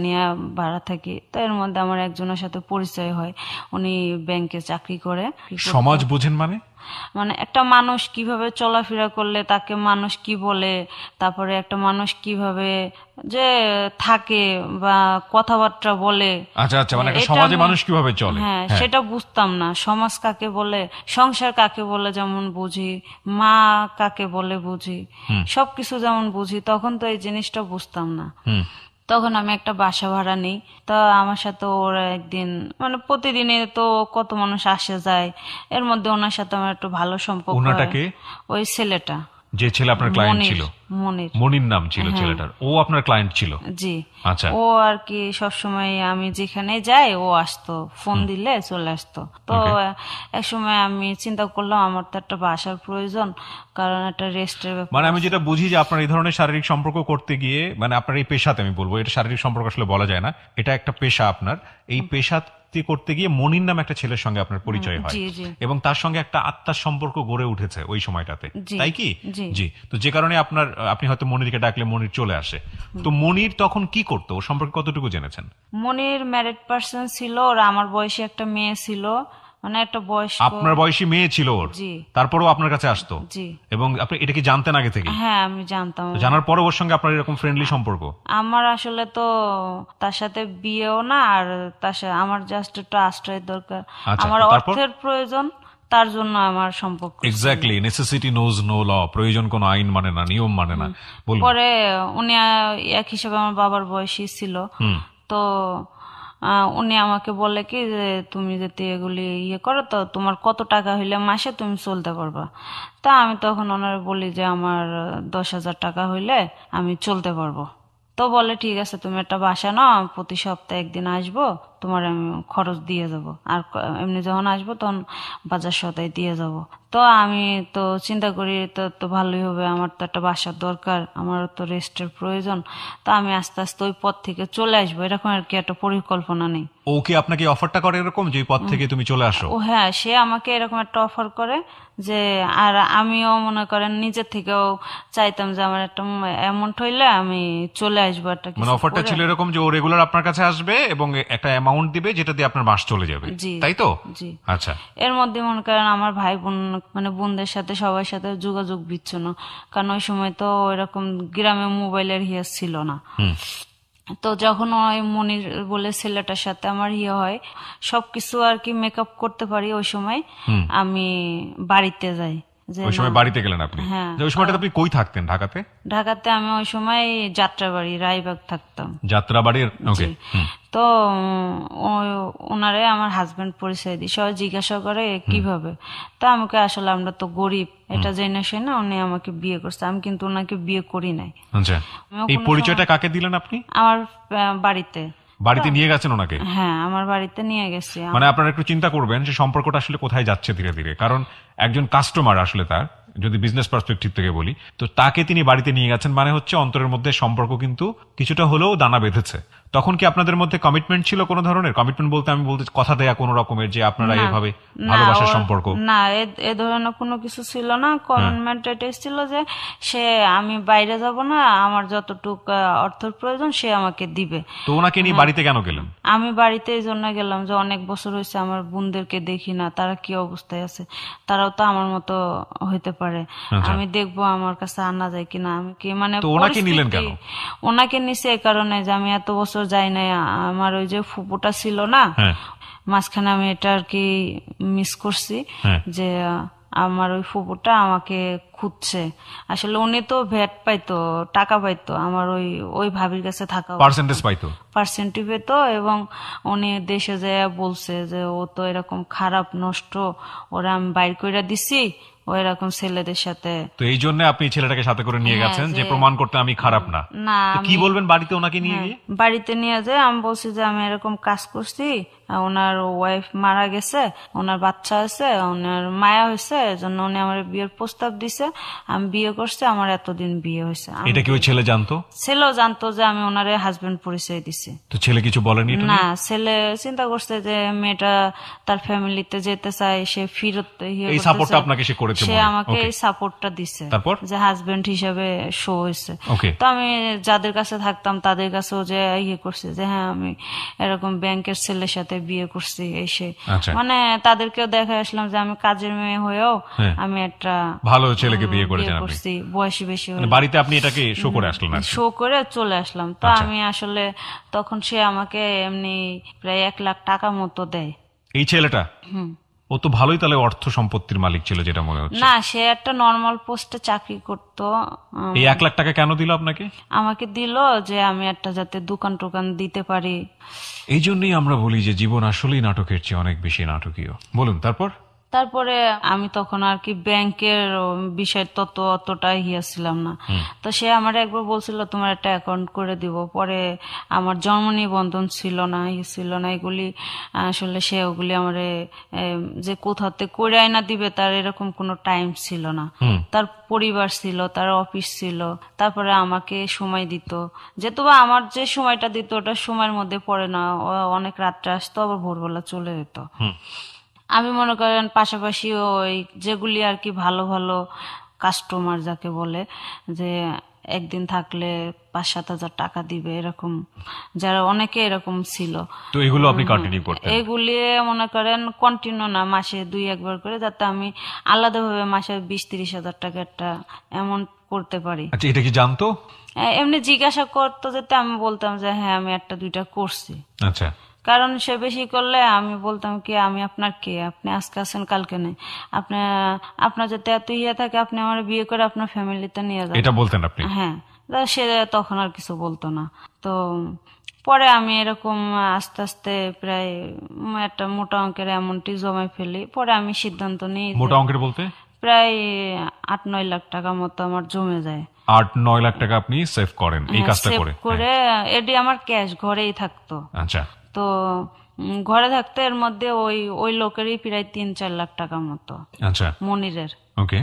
নিয়ে ভাড়া থাকি। তো এর মধ্যে আমার একজনের সাথে পরিচয় হয়, উনি ব্যাংকে চাকরি করে। সমাজ বুঝেন মানে? মানে একটা মানুষ কিভাবে চলাফেরা করলে তাকে মানুষ কি বলে, তারপরে একটা মানুষ কিভাবে যে থাকে বা কথাবার্তা বলে। আচ্ছা আচ্ছা, মানে একটা সমাজে মানুষ কিভাবে চলে, হ্যাঁ, সেটা বুঝতাম না। সমাজ কাকে বলে, সংসার কাকে বলে যেমন বুঝি, মা কাকে বলে বুঝি, সবকিছু যেমন বুঝি, তখন তো এই জিনিসটা বুঝতাম না। তখন আমি একটা বাসা ভাড়া নিই। তো আমার সাথে ওরা একদিন, মানে প্রতিদিনে তো কত মানুষ আসে যায়, এর মধ্যে ওনার সাথে আমার একটু ভালো সম্পর্ক হয়। ওই ছেলেটা, যে ছেলে আপনার ক্লায়েন্ট ছিল, মনির নাম ছিল ছেলেটার, ও আপনার ক্লায়েন্ট ছিল? জি। আচ্ছা। ও আর কি সবসময় আমি যেখানে যাই ও আসতো, ফোন দিলে চলে আসতো। তো এক সময় আমি চিন্তা করলাম আমার তো একটা বাসার প্রয়োজন, কারণ একটা রেস্টের ব্যাপার। মানে আমি যেটা বুঝি যে আপনার এই ধরনের শারীরিক সম্পর্ক করতে গিয়ে, মানে আপনার এই পেশাতে, আমি বলবো এটা শারীরিক সম্পর্ক আসলে বলা যায় না, এটা একটা পেশা আপনার। এই পেশা করতে গিয়ে মনির নাম একটা ছেলের সঙ্গে আপনার পরিচয় হয়, এবং তার সঙ্গে একটা আত্মার সম্পর্ক গড়ে উঠেছে ওই সময়টাতে, তাই কি? জি। তো যে কারণে আপনি হয়তো মনিরকে ডাকলে মনির চলে আসে। তো মনির তখন কি করতো, ওর সম্পর্কে কতটুকু জেনেছেন? মনির ম্যারিড পার্সন ছিল, ওর আমার বয়সী একটা মেয়ে ছিল, মানে একটা বয়স্ক। আপনার বয়সী মেয়ে ছিল ওর? জি। তারপরেও আপনার কাছে আসতো? জি। এবং আপনি এটা কি জানতেন আগে থেকে? হ্যাঁ, আমি জানতাম। জানার পরে ওর সঙ্গে আপনার এরকম ফ্রেন্ডলি সম্পর্ক? আমার আসলে তো তার সাথে বিয়েও না, আর তার সাথে আমার জাস্ট একটু আশ্রয়ের দরকার, আমার অর্থের প্রয়োজন, তার জন্য আমার সম্পর্ক। Exactly, necessity knows no law. প্রয়োজন কোনো আইন মানে না, নিয়ম মানে না। পরে উনি এক হিসেবে আমার বাবার বয়সী ছিল। তো উনি আমাকে বলে কি যে তুমি যদি এগুলি ইয়ে করো তো তোমার কত টাকা হইলে মাসে তুমি চলতে পারবা। তা আমি তখন ওনারা বলি যে আমার 10,000 টাকা হইলে আমি চলতে পারবো। তো বলে ঠিক আছে, তুমি একটা বাসা নাও, আমি প্রতি সপ্তাহে একদিন আসবো, তোমার আমি খরচ দিয়ে যাব, আর এমনি যখন আসবো তখন বাজার সদাই দিয়ে যাব। তো আমি তো চিন্তা করি তো তো ভালোই হবে, আমার তো একটা বাসার দরকার, আমারও তো রেস্টের প্রয়োজন। তো আমি আস্তে আস্তে ওই পথ থেকে চলে আসবো, এরকম আর কি একটা পরিকল্পনা নেই। ও কি আপনাকে অফারটা করে এরকম যে এই পথ থেকে তুমি চলে আসো? ও হ্যাঁ, সে আমাকে এরকম একটা অফার করে যে, আর আমিও মনে করেন নিজের থেকেও চাইতাম যে আমার একটা অ্যামাউন্ট হইলে আমি চলে আসবো একটা মানে কিছু অফারটা করে। ছিল এরকম যে ও রেগুলার আপনার কাছে আসবে এবং একটা অ্যামাউন্ট দিবে যেটা দিয়ে আপনার মাস চলে যাবে, জি তাই তো? জি। আচ্ছা। এর মধ্যে মনে করেন আমার ভাই বোন মানে বোনদের সাথে সবার সাথে যোগাযোগ বিচ্ছিন্ন, কারণ ওই সময় তো এরকম গ্রামে মোবাইলের ছিল না। হুম। তো যখন ওই মনির বলে ছেলেটার সাথে আমার হয় সবকিছু আর কি মেকআপ করতে পারি, ওই সময় আমি বাড়িতে যাই। যে ওই সময় না, বাড়িতে গেলেন আপনি? হ্যাঁ। যে ওই সময়টা আপনি কই থাকতেন ঢাকাতে? ঢাকাতে আমি ওই সময় যাত্রাবাড়ি রায়বাগ থাকতাম। যাত্রাবাড়ির, ওকে। জি। তো ওনারে আমার হাজবেন্ড পরিচয় দিই, সবাই জিজ্ঞাসা করে কিভাবে। তো আমাকে আসলে আমরা তো গরিব এটা জেনে শুনে উনি আমাকে বিয়ে করছে, আমি কিন্তু ওনাকে বিয়ে করি নাই। আচ্ছা, আমিও এই কোনো পরিচয়টা কাকে দিলেন আপনি? আমার বাড়িতে। বাড়িতে নিয়ে গেছেন ওনাকে? হ্যাঁ, আমার বাড়িতে নিয়ে গেছি। মানে আপনারা একটু চিন্তা করবেন যে সম্পর্কটা আসলে কোথায় যাচ্ছে ধীরে ধীরে, কারণ একজন কাস্টমার আসলে তার, যদি বিজনেস পার্সপেক্টিভ থেকে বলি, তো তাকে তিনি বাড়িতে নিয়ে গেছেন মানে হচ্ছে অন্তরের মধ্যে সম্পর্ক কিন্তু কিছুটা হলেও দানা বেঁধেছে। তখন কি আপনাদের মধ্যে কমিটমেন্ট ছিল কোনো ধরনের? কমিটমেন্ট বলতে আমি বলতে কথা দেয়া কোনো রকমের যে আপনারা না, এভাবে না, ভালোবাসার সম্পর্ক? না, এ ধরনের কোনো কিছু ছিল না। কমিটমেন্ট এটাই ছিল যে সে, আমি বাইরে যাব না, আমার যতটুকু অর্থের প্রয়োজন সে আমাকে দিবে। তো ওনাকে নিয়ে বাড়িতে কেন গেলেন? আমি বাড়িতে এই জন্য গেলাম যে অনেক বছর হয়েছে আমার বোনদেরকে দেখি না, তারা কি অবস্থায় আছে, তারাও তো আমার মতো হইতে পারে, আমি দেখবো আমার কাছে আনা যায় কিনা। আমি কি মানে তো ওনাকে নিলেন কেন? ওনাকে নিছে এই কারণে যে আমি এত বছর যাই নাই, আমার ওই যে ফুপুটা ছিল না, মাঝখানে আমি এটা আর কি মিস করছি, যে আমার ওই ফুপুটা আমাকে খুঁজছে। আসলে উনি তো ভ্যাট পাইতো, টাকা পাইতো, আমার ওই ওই ভাবির কাছে থাকা পার্সেন্টেজ পাইতো, পার্সেন্টেজ পেতো, এবং উনি দেশে যায় বলছে যে ও তো এরকম খারাপ নষ্ট, ওরা আমি বাইর করে দিছি ও এরকম ছেলেদের সাথে। তো এই জন্য আপনি ছেলেটাকে সাথে করে নিয়ে হ্যাঁ, গেছেন যে প্রমাণ করতে আমি খারাপ না। না, তো কি বলবেন বাড়িতে ওনাকে নিয়ে গিয়ে? বাড়িতে নিয়ে যায় আমি বলছি যে আমি এরকম কাজ করছি, ওনার ওয়াইফ মারা গেছে, ওনার বাচ্চা আছে, ওনার মায়া হয়েছে, এজন্য উনি আমার বিয়ের প্রস্তাব দিছে, আমি বিয়ে করছি, আমার এতদিন বিয়ে হয়েছে। এটা কি ওই ছেলে জানতো? ছেলেও জানতো যে আমি ওনারে হাজবেন্ড পরিচয় দিছি। তো ছেলে কিছু বলেনি? না, ছেলে চিন্তা করছে যে মেয়েটা তার ফ্যামিলিতে যেতে চায়, সে ফিরত এই সাপোর্টটা আপনাকে সে করেছে, সে আমাকে এই সাপোর্টটা দিছে, তারপর যে হাজবেন্ড হিসাবে শো হয়েছে। ওকে। তো আমি যাদের কাছে থাকতাম তাদের কাছেও যে করছে যে হ্যাঁ আমি এরকম ব্যাংকের ছেলের সাথে বিয়ে করছি এসে, মানে তাদেরকেও দেখে আসলাম যে আমি কাজের মেয়ে হয়েও আমি একটা ভালো ছেলেকে বিয়ে করছি, বয়সী বেশি হয়ে। বাড়িতে আপনি এটাকে শো করে আসলেন? শো করে চলে আসলাম। তো আমি আসলে তখন সে আমাকে এমনি প্রায় 1 লাখ টাকা মতো দেয়। এই ছেলেটা? ও তো ভালোই তাহলে অর্থ সম্পত্তির মালিক ছিল যেটা মনে হচ্ছে। না, সে একটা নর্মাল পোস্টে চাকরি করতো। এই 1 লাখ টাকা কেন দিল আপনাকে? আমাকে দিল যে আমি একটা যাতে দোকান টোকান দিতে পারি। এই জন্যই আমরা বলি যে জীবন আসলেই নাটকের চেয়ে অনেক বেশি নাটকীয়। বলুন তারপরে আমি তখন আর কি ব্যাংকের বিষয় তত অতটা ছিলাম না। তো সে আমার একবার বলছিল তোমার একটা অ্যাকাউন্ট করে দিব, পরে আমার জন্ম নিবন্ধন ছিল না, এগুলি আসলে সে ওগুলি আমার যে কোথাতে করে আয়না দিবে তার এরকম কোনো টাইম ছিল না। তার পরিবার ছিল, তার অফিস ছিল, তারপরে আমাকে সময় দিত, যেহেতু আমার যে সময়টা দিত ওটা সময়ের মধ্যে পড়ে না, অনেক রাত্রে আসতো আবার ভোরবেলা চলে যেত। আমি মনে করেন পাশাপাশি ওই যেগুলি আর কি ভালো ভালো কাস্টমার যাকে বলে, যে একদিন থাকলে 5-7 হাজার টাকা দিবে, এরকম যারা অনেকে এরকম ছিল, তো এগুলো আপনি কন্টিনিউ করতেন? এগুলি মনে করেন কন্টিনিউ না, মাসে 2-1 বার করে, যাতে আমি আলাদাভাবে মাসে 20-30 হাজার টাকা একটা অ্যামাউন্ট করতে পারি। আচ্ছা, এটা কি জানতো? এমনি জিজ্ঞাসা করতো, যেতে আমি বলতাম যে হ্যাঁ আমি 1-2টা করছি। আচ্ছা। কারণ সে বেশি করলে আমি বলতাম কি আমি আপনার কে, আপনি আজকে আছেন কালকে নেই, আপনার যাতে এত থাকে আপনি আমার বিয়ে করে আপনার ফ্যামিলিতে নিয়ে যান, এটা বলতেন আপনি? হ্যাঁ। সে তখন আর কিছু বলতো না। তো পরে আমি এরকম আস্তে আস্তে প্রায় একটা মোটা অঙ্কের অ্যামাউন্টই জমাই ফেলি। পরে আমি সিদ্ধান্ত নিই, মোটা অঙ্কের বলতে প্রায় 8-9 লাখ টাকা মতো আমার জমে যায়। 8-9 লাখ টাকা আপনি সেভ করেন এই কাজটা করে? এডি আমার ক্যাশ ঘরেই থাকতো। আচ্ছা। তো ঘরে থাকতে এর মধ্যে ওই ওই লোকেরই প্রায় 3-4 লাখ টাকা মতো, আচ্ছা, মনিরের। ওকে।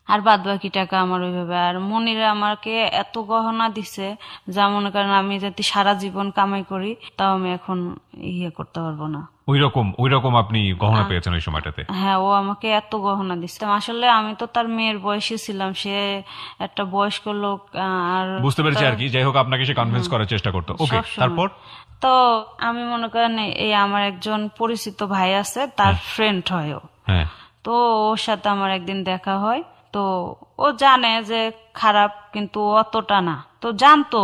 আর বাদ বাকি টাকা আমার ওইভাবে। আর মনিরা আমাকে এত গহনা দিছে যা মনে করেন আমি যদি সারা জীবন কামাই করি তাও আমি এখন ইয়ে করতে পারবো না। ওইরকম আপনি গহনা পেয়েছেন ওই সময়টাতে? হ্যাঁ, ও আমাকে এত গহনা দিচ্ছে। আসলে আমি তো তার মেয়ের বয়সী ছিলাম, সে একটা বয়স্ক লোক। আর বুঝতে পেরেছি আর কি। যাই হোক, আপনাকে সে কনভিন্স করার চেষ্টা করতো। ওকে, সবসময়। তারপর? তো আমি মনে করেন এই আমার একজন পরিচিত ভাই আছে, তার ফ্রেন্ড হয় ও। হ্যাঁ, তো ওর সাথে আমার একদিন দেখা হয়। তো ও জানে যে খারাপ, কিন্তু অতটা না। তো জানতো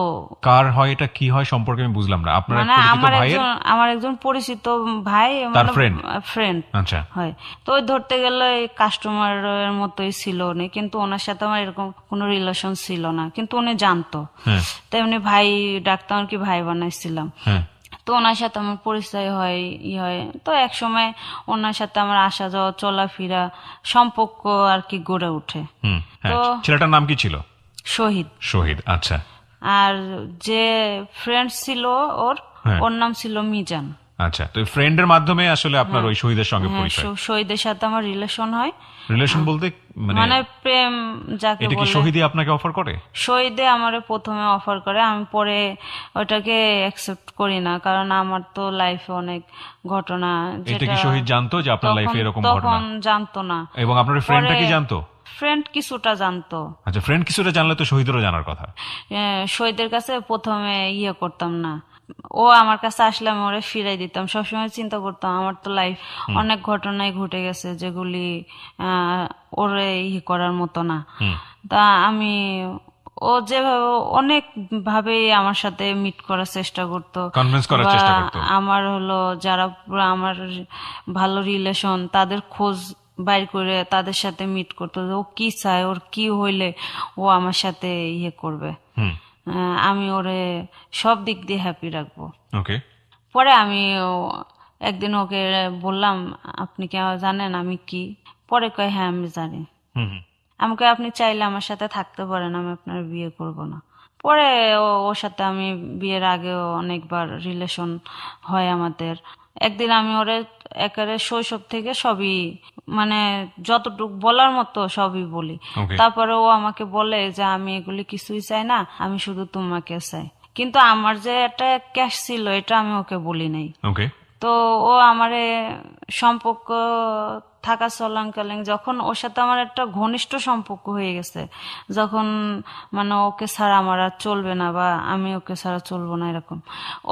কার হয় এটা, কি হয় সম্পর্কে আমি বুঝলাম না। আপনার মানে পরিচিত ভাইয়ের? আমার একজন পরিচিত ভাই, তার মানে friend? ফ্রেন্ড আচ্ছা, হয়। তো ওই ধরতে গেলে কাস্টমারের মতোই ছিল উনি, কিন্তু ওনার সাথে আমার এরকম কোনো রিলেশন ছিল না, কিন্তু উনি জানতো। হ্যাঁ, তেমনি ভাই ডাকতাম আর কি, ভাই বানাইছিলাম। হ্যাঁ, তো ওনার সাথে আমার পরিচয় হয়, হয়। তো এক সময় ওনার সাথে আমার আসা যাওয়া চলাফেরা সম্পর্ক আর কি গড়ে ওঠে। হ্যাঁ। তো ছেলেটার নাম কি ছিল? শহীদ। শহীদ, আচ্ছা। আর যে ফ্রেন্ড ছিল ওর, হ্যাঁ। ওর নাম ছিল মিজান। আচ্ছা, তো ফ্রেন্ডের মাধ্যমে আসলে আপনার ওই শহীদের সঙ্গে হ্যাঁ, পরিচয়। শহীদের সাথে আমার রিলেশন হয়। রিলেশন বলতে মানে প্রেম যাকে এটা কি বলে। শহীদই আপনাকে অফার করে? শহীদে আমারে প্রথমে অফার করে, আমি পরে ওটাকে অ্যাকসেপ্ট করি না, কারণ আমার তো লাইফে অনেক ঘটনা। এটা কি শহীদ জানতো যে আপনার লাইফে এরকম ঘটনা? তখন জানতো না। এবং আপনার ফ্রেন্ডটা কি জানতো? ফ্রেন্ড কিছুটা জানতো। আচ্ছা, ফ্রেন্ড কিছুটা জানলে তো শহীদেরও জানার কথা। শহীদের কাছে প্রথমে ইয়ে করতাম না, ও আমার কাছে আসলে আমি ওরে ফিরাই দিতাম। সবসময় চিন্তা করতাম আমার তো লাইফ অনেক ঘটনাই ঘটে গেছে যেগুলি ওরে ইয়ে করার মতো না। তা আমি, ও যেভাবে অনেক ভাবে আমার সাথে মিট করার চেষ্টা করতো, কনভিন্স করার চেষ্টা করতো। আমার হলো যারা পুরো আমার ভালো রিলেশন তাদের খোঁজ বাইর করে তাদের সাথে মিট করতো, ও কি চায়, ওর কি হইলে ও আমার সাথে ইয়ে করবে, আমি ওরে সব দিক দিয়ে হ্যাপি রাখবো। ওকে। পরে আমি একদিন ওকে বললাম, আপনি কি জানেন আমি কি? পরে কয়, হ্যাঁ আমি জানি। আমাকে আপনি চাইলে আমার সাথে থাকতে পারেন, আমি আপনার বিয়ে করব না। পরে ওর সাথে আমি বিয়ের আগেও অনেকবার রিলেশন হয় আমাদের। একদিন আমি ওরে একেবারে শৈশব থেকে সবই, মানে যতটুকু বলার মতো সবই বলি। তারপরে ও আমাকে বলে যে আমি এগুলি কিছুই চাই না, আমি শুধু তোমাকে চাই। কিন্তু আমার যে একটা ক্যাশ ছিল এটা আমি ওকে বলি নাই। তো ও আমারে সম্পর্ক থাকা চলাকালীন যখন ওর সাথে আমার একটা ঘনিষ্ঠ সম্পর্ক হয়ে গেছে, যখন মানে ওকে ছাড়া আমার আর চলবে না বা আমি ওকে ছাড়া চলবো না এরকম,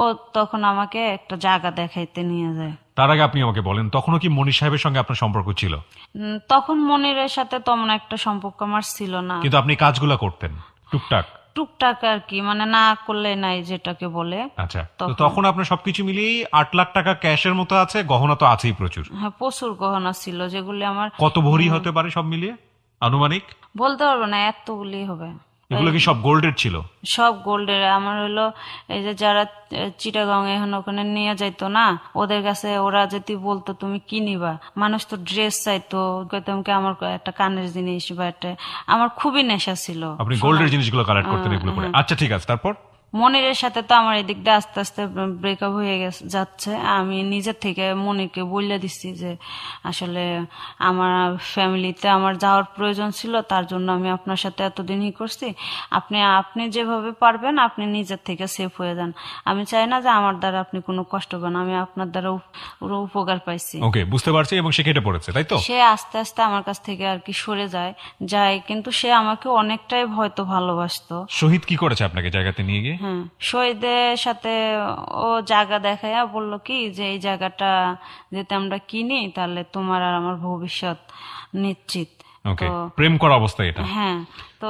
ও তখন আমাকে একটা জায়গা দেখাইতে নিয়ে যায়। তার আগে আপনি আমাকে বলেন, তখনও কি মনির সাহেবের সঙ্গে আপনার সম্পর্ক ছিল? তখন মনিরের সাথে তেমন একটা সম্পর্ক আমার ছিল না, কিন্তু আপনি কাজগুলো করতেন টুকটাক টুকটাক আর কি, মানে না করলে নাই যেটাকে বলে। আচ্ছা, তো তখন আপনার সবকিছু মিলিয়ে 8 লাখ টাকা ক্যাশের মতো আছে, গহনা তো আছেই প্রচুর। হ্যাঁ, প্রচুর গহনা ছিল যেগুলি আমার। কত ভরি হতে পারে সব মিলিয়ে আনুমানিক? বলতে পারবো না, এতগুলি হবে। এগুলো কি সব গোল্ডের ছিল? সব গোল্ডের। আমার হলো এই যে যারা চিটাগাং এখন ওখানে নিয়ে যাইতো না, ওদের কাছে ওরা যদি বলতো তুমি কি নিবা, মানুষ তো ড্রেস চাইতো, কইতাম কি আমার একটা কানের জিনিস বা একটা, আমার খুবই নেশা ছিল। আপনি গোল্ডের জিনিসগুলো কালেক্ট করতেন এগুলো করে? আচ্ছা, ঠিক আছে, তারপর? মনিরের সাথে তো আমার এদিক দিয়ে আস্তে আস্তে ব্রেকআপ হয়ে যাচ্ছে। আমি নিজের থেকে মনিরকে বলে দিচ্ছি যে আসলে আমার ফ্যামিলিতে আমার যাওয়ার প্রয়োজন ছিল, তার জন্য আমি আপনার সাথে এতদিনই করছি। আপনি যেভাবে পারবেন আপনি নিজের থেকে সেফ হয়ে যান। আমি চাই না যে আমার দ্বারা আপনি কোনো কষ্ট পান, আমি আপনার দ্বারা উপকার পাইছি। ওকে, বুঝতে পারছি। এবং সে কেটে পড়েছে, তাই তো? সে আস্তে আস্তে আমার কাছ থেকে আর কি সরে যায়, কিন্তু সে আমাকে অনেকটাই হয়তো ভালোবাসতো। শহীদ কি করেছে আপনাকে জায়গাতে নিয়ে গিয়ে? হ্যাঁ, শহীদের সাথে ও জায়গা দেখাইয়া বললো কি যে এই জায়গাটা যদি আমরা কিনি তাহলে তোমার আর আমার ভবিষ্যৎ নিশ্চিত। ওকে, প্রেম করা অবস্থায় এটা? হ্যাঁ।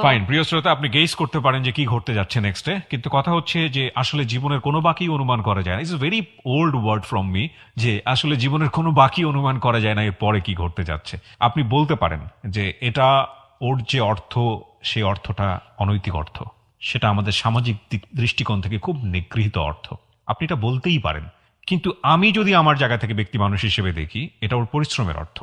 ফাইন, প্রিয় শ্রোতা, আপনি গেস করতে পারেন যে কি ঘটতে যাচ্ছে নেক্সটে, কিন্তু কথা হচ্ছে যে আসলে জীবনের কোনো বাকি অনুমান করা যায় না। It's a very old word from me, যে আসলে জীবনের কোনো বাকি অনুমান করা যায় না এর পরে কি ঘটতে যাচ্ছে। আপনি বলতে পারেন যে এটা ওর যে অর্থ, সেই অর্থটা অনৈতিক অর্থ, সেটা আমাদের সামাজিক দৃষ্টিকোণ থেকে খুব নিগৃহীত অর্থ, আপনি এটা বলতেই পারেন। কিন্তু আমি যদি আমার জায়গা থেকে ব্যক্তি মানুষ হিসেবে দেখি, এটা ওর পরিশ্রমের অর্থ।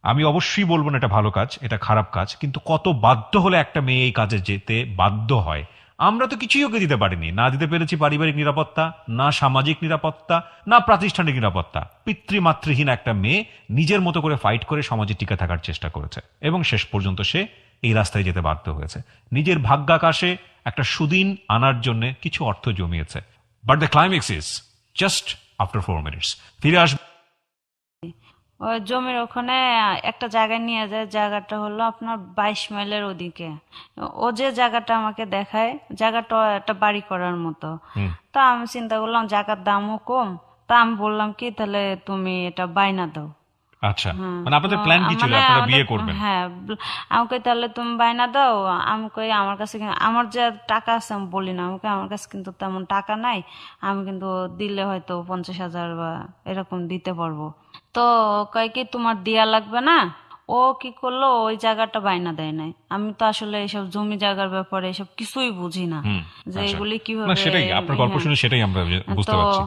আমি অবশ্যই বলবো না এটা ভালো কাজ, এটা খারাপ কাজ, কিন্তু কত বাধ্য হলে একটা মেয়ে এই কাজে যেতে বাধ্য হয় আমরা তো কিছুই ওকে দিতে পারিনি, না দিতে পেরেছি পারিবারিক নিরাপত্তা, না সামাজিক নিরাপত্তা, না প্রাতিষ্ঠানিক নিরাপত্তা। পিতৃমাতৃহীন একটা মেয়ে নিজের মতো করে ফাইট করে সমাজে টিকে থাকার চেষ্টা করেছে এবং শেষ পর্যন্ত সে এই রাস্তায় যেতে বাধ্য হয়েছে। নিজের ভাগ্যাকাশে একটা সুদিন আনার জন্য কিছু অর্থ জমিয়েছে। But the climax is just after 4 minutes. ফিরে আসবে। ওই জমির ওখানে একটা জায়গায় নিয়ে যায়, জায়গাটা হলো আপনার 22 মাইলের ওদিকে। ও যে জায়গাটা আমাকে দেখায়, জায়গাটা একটা বাড়ি করার মতো। তা আমি চিন্তা করলাম জায়গার দামও কম, তা আমি বললাম কি তাহলে তুমি এটা বায়না দাও। আচ্ছা, মানে আপনাদের প্ল্যান কি ছিল? আপনারা বিয়ে করবেন? হ্যাঁ, আমি কই তাহলে তুমি বায়না দাও। আমি কই আমার কাছে আমার যে টাকা আছে আমি বলি না, আমাকে আমার কাছে কিন্তু তেমন টাকা নাই, আমি কিন্তু দিলে হয়তো 50,000 বা এরকম দিতে পারবো। তো কয় কি তোমার দেয়া লাগবে না। ও কি করলো, ওই জায়গাটা বায়না দেয় নাই। আমি তো আসলে এইসব জমি জায়গার ব্যাপারে এসব কিছুই বুঝি না, যে আচ্ছা। এগুলি না, কিভাবে। সেটাই আপনার গল্প শুনে সেটাই আমরা বুঝতে তো পারছি।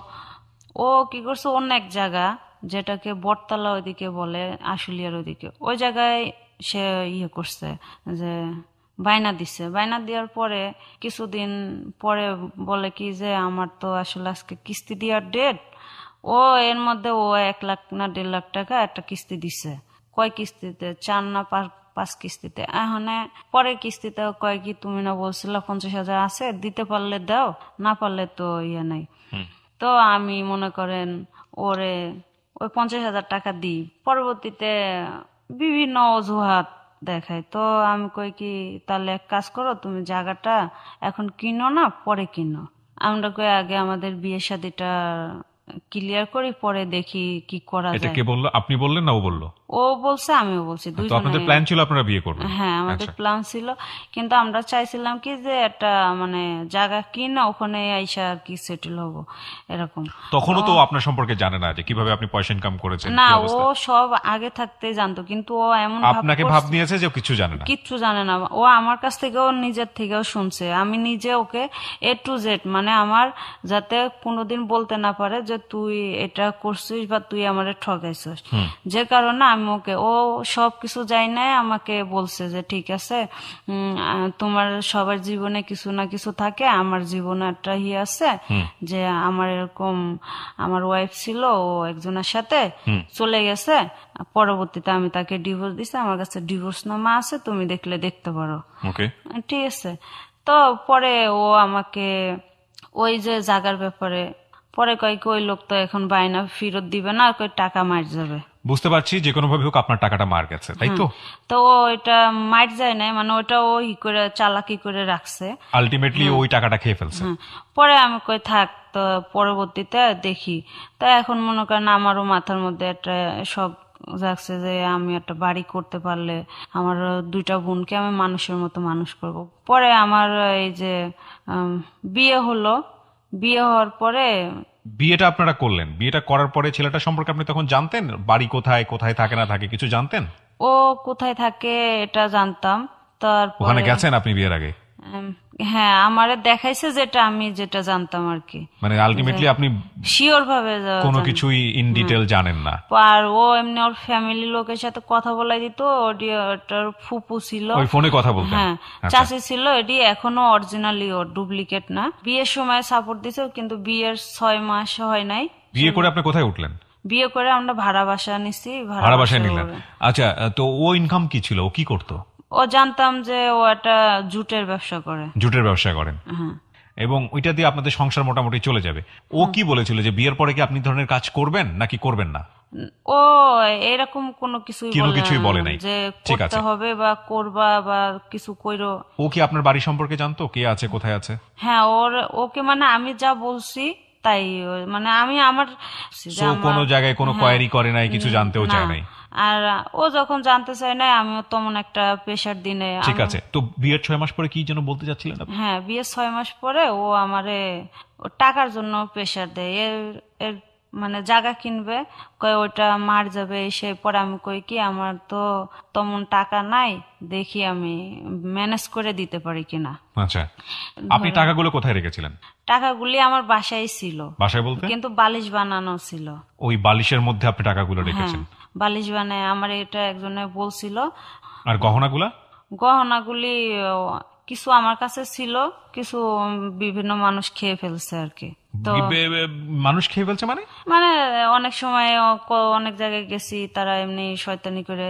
ও কি করছে, অন্য এক জায়গা যেটাকে বটতলা ওইদিকে বলে, আশুলিয়ার ওইদিকে, ওই জায়গায় সে ইয়ে করছে যে বায়না দিছে। বায়না দেওয়ার পরে কিছুদিন পরে বলে কি যে আমার তো আসলে আজকে কিস্তি দেওয়ার ডেট। ও এর মধ্যে ও 1 লাখ না 1.5 লাখ টাকা একটা কিস্তি দিছে। কয় কিস্তিতে, 4 না 5 কিস্তিতে। এখন পরের কিস্তিতে কয় কি তুমি না বলছিল 50,000 আছে, দিতে পারলে দাও, না পারলে তো ইয়ে নাই। তো আমি মনে করেন ওরে ওই 50,000 টাকা দিই। পরবর্তীতে বিভিন্ন অজুহাত দেখায়। তো আমি কই কি তাহলে এক কাজ করো, তুমি জায়গাটা এখন কিনো না, পরে কিনো। আমরা কই আগে আমাদের বিয়ে শাদিটা ক্লিয়ার করি, পরে দেখি কি করা এটা যায়। কে বললো? আপনি বললেন না ও বললো? ও বলছে, আমিও বলছি, তো দুইজনে। আপনাদের প্ল্যান ছিল আপনারা বিয়ে করবেন? হ্যাঁ, আমাদের আচ্ছা। প্ল্যান ছিল, কিন্তু আমরা চাইছিলাম কি যে একটা মানে জায়গা কিনা ওখানে আইসা আর কি সেটেল হবো, এরকম। তখনও তো আপনার সম্পর্কে জানে না যে কিভাবে আপনি পয়সা ইনকাম করেছেন, না, কি ও অবস্থা? সব আগে থাকতে জানতো, কিন্তু ও এমন আপনাকে ভাব নিয়েছে যে ও কিছু জানে না? কিচ্ছু জানে না। ও আমার কাছ থেকেও নিজের থেকেও শুনছে। আমি নিজে ওকে A to Z, মানে আমার যাতে কোনোদিন বলতে না পারে যে তুই এটা করছিস বা তুই আমারে ঠকাইছিস। যে কারণে আমি ওকে, ও সব কিছু যাই না, আমাকে বলছে যে ঠিক আছে, তোমার সবার জীবনে কিছু না কিছু থাকে, আমার জীবনে একটা আছে যে আমার এরকম আমার ওয়াইফ ছিল, ও একজনের সাথে চলে গেছে, পরবর্তীতে আমি তাকে ডিভোর্স দিছি, আমার কাছে ডিভোর্স নামা আছে, তুমি দেখলে দেখতে পারো। ওকে, ঠিক আছে। তো পরে ও আমাকে ওই যে জায়গার ব্যাপারে পরে কয় কি ওই লোক তো এখন বায়না ফেরত দিবে না, কই টাকা মার যাবে। বুঝতে পারছি, যে কোনো ভাবে হোক আপনার টাকাটা মার গেছে, তাই তো? তো ও এটা মার যায় নাই, মানে ওটা ও ই করে চালাকি করে রাখছে। আলটিমেটলি ওই টাকাটা খেয়ে ফেলছে। পরে আমি কই থাক, তো পরবর্তীতে দেখি। তা এখন মনে করেন আমারও মাথার মধ্যে একটা সব যাচ্ছে যে আমি একটা বাড়ি করতে পারলে আমার 2টা বোনকে আমি মানুষের মতো মানুষ করব। পরে আমার এই যে বিয়ে হলো। বিয়ে হওয়ার পরে বিয়েটা আপনারা করলেন, বিয়েটা করার পরে ছেলেটা সম্পর্কে আপনি তখন জানতেন? বাড়ি কোথায়, কোথায় থাকে না থাকে কিছু জানতেন? ও কোথায় থাকে এটা জানতাম। ওখানে তারপরে গেছেন আপনি বিয়ের আগে? হ্যাঁ, আমারে দেখাইছে যেটা আমি যেটা জানতাম আর কি। মানে আলটিমেটলি আপনি শিওর ভাবে কোনো কিছুই ইন ডিটেল জানেন না? আর ও এমনি ওর ফ্যামিলি লোকের সাথে কথা বলাই দিত। ওটার ফুপু ছিল, ওই ফোনে কথা বলতেন? হ্যাঁ, আচ্ছা। চাচি ছিল। এটি এখনো অরিজিনালি ওর, ডুপ্লিকেট না। বিয়ের সময় সাপোর্ট দিছে, কিন্তু বিয়ের 6 মাস হয় নাই। বিয়ে করে আপনি কোথায় উঠলেন? বিয়ে করে আমরা ভাড়া বাসা নিছি। ভাড়া বাসায় নিলেন? আচ্ছা, তো ও ইনকাম কি ছিল, ও কি করতো? ও জানতাম যে ও একটা জুটের ব্যবসা করে। জুটের ব্যবসা করেন? হ্যাঁ। এবং ওইটা দিয়ে আপনাদের সংসার মোটামুটি চলে যাবে। ও কি বলেছিল যে বিয়ের পরে কি আপনি ধরনের কাজ করবেন নাকি করবেন না? ও এরকম কোনো কিছুই বলে নাই? যে ঠিক করতে আছে। হবে বা করবা বা কিছু কইরো। ও কি আপনার বাড়ি সম্পর্কে জানতো, কে আছে কোথায় আছে? হ্যাঁ, ওকে মানে আমি যা বলছি তাই, মানে আমি আমার সো কোনো জায়গায় কোনো কোয়ারি করে নাই, কিছু জানতেও চায় নাই? আর ও যখন জানতে চায় না, আমিও তেমন একটা প্রেশার দিনে। ঠিক আছে, তো বিয়ের 6 মাস পরে কি যেন বলতে চাচ্ছিলেন আপনি? হ্যাঁ, বিয়ের 6 মাস পরে ও আমারে ও টাকার জন্য প্রেশার দেয়। এর এর মানে জায়গা কিনবে, কয় ওইটা মার যাবে। সে পরে আমি কই কি আমার তো তেমন টাকা নাই, দেখি আমি ম্যানেজ করে দিতে পারি কিনা। আচ্ছা, আপনি টাকাগুলো কোথায় রেখেছিলেন? টাকাগুলি আমার বাসায় ছিল। বাসায় বলতে? কিন্তু বালিশ বানানো ছিল। ওই বালিশের মধ্যে আপনি টাকাগুলো রেখেছেন? বালিশ বানায় আমার এটা একজনে বলছিল। আর গহনাগুলা? গহনাগুলি কিছু আমার কাছে ছিল, কিছু বিভিন্ন মানুষ খেয়ে ফেলছে আর কি। তো মানুষ খেয়ে ফেলছে মানে? মানে অনেক সময় অনেক জায়গায় গেছি, তারা এমনি শয়তানি করে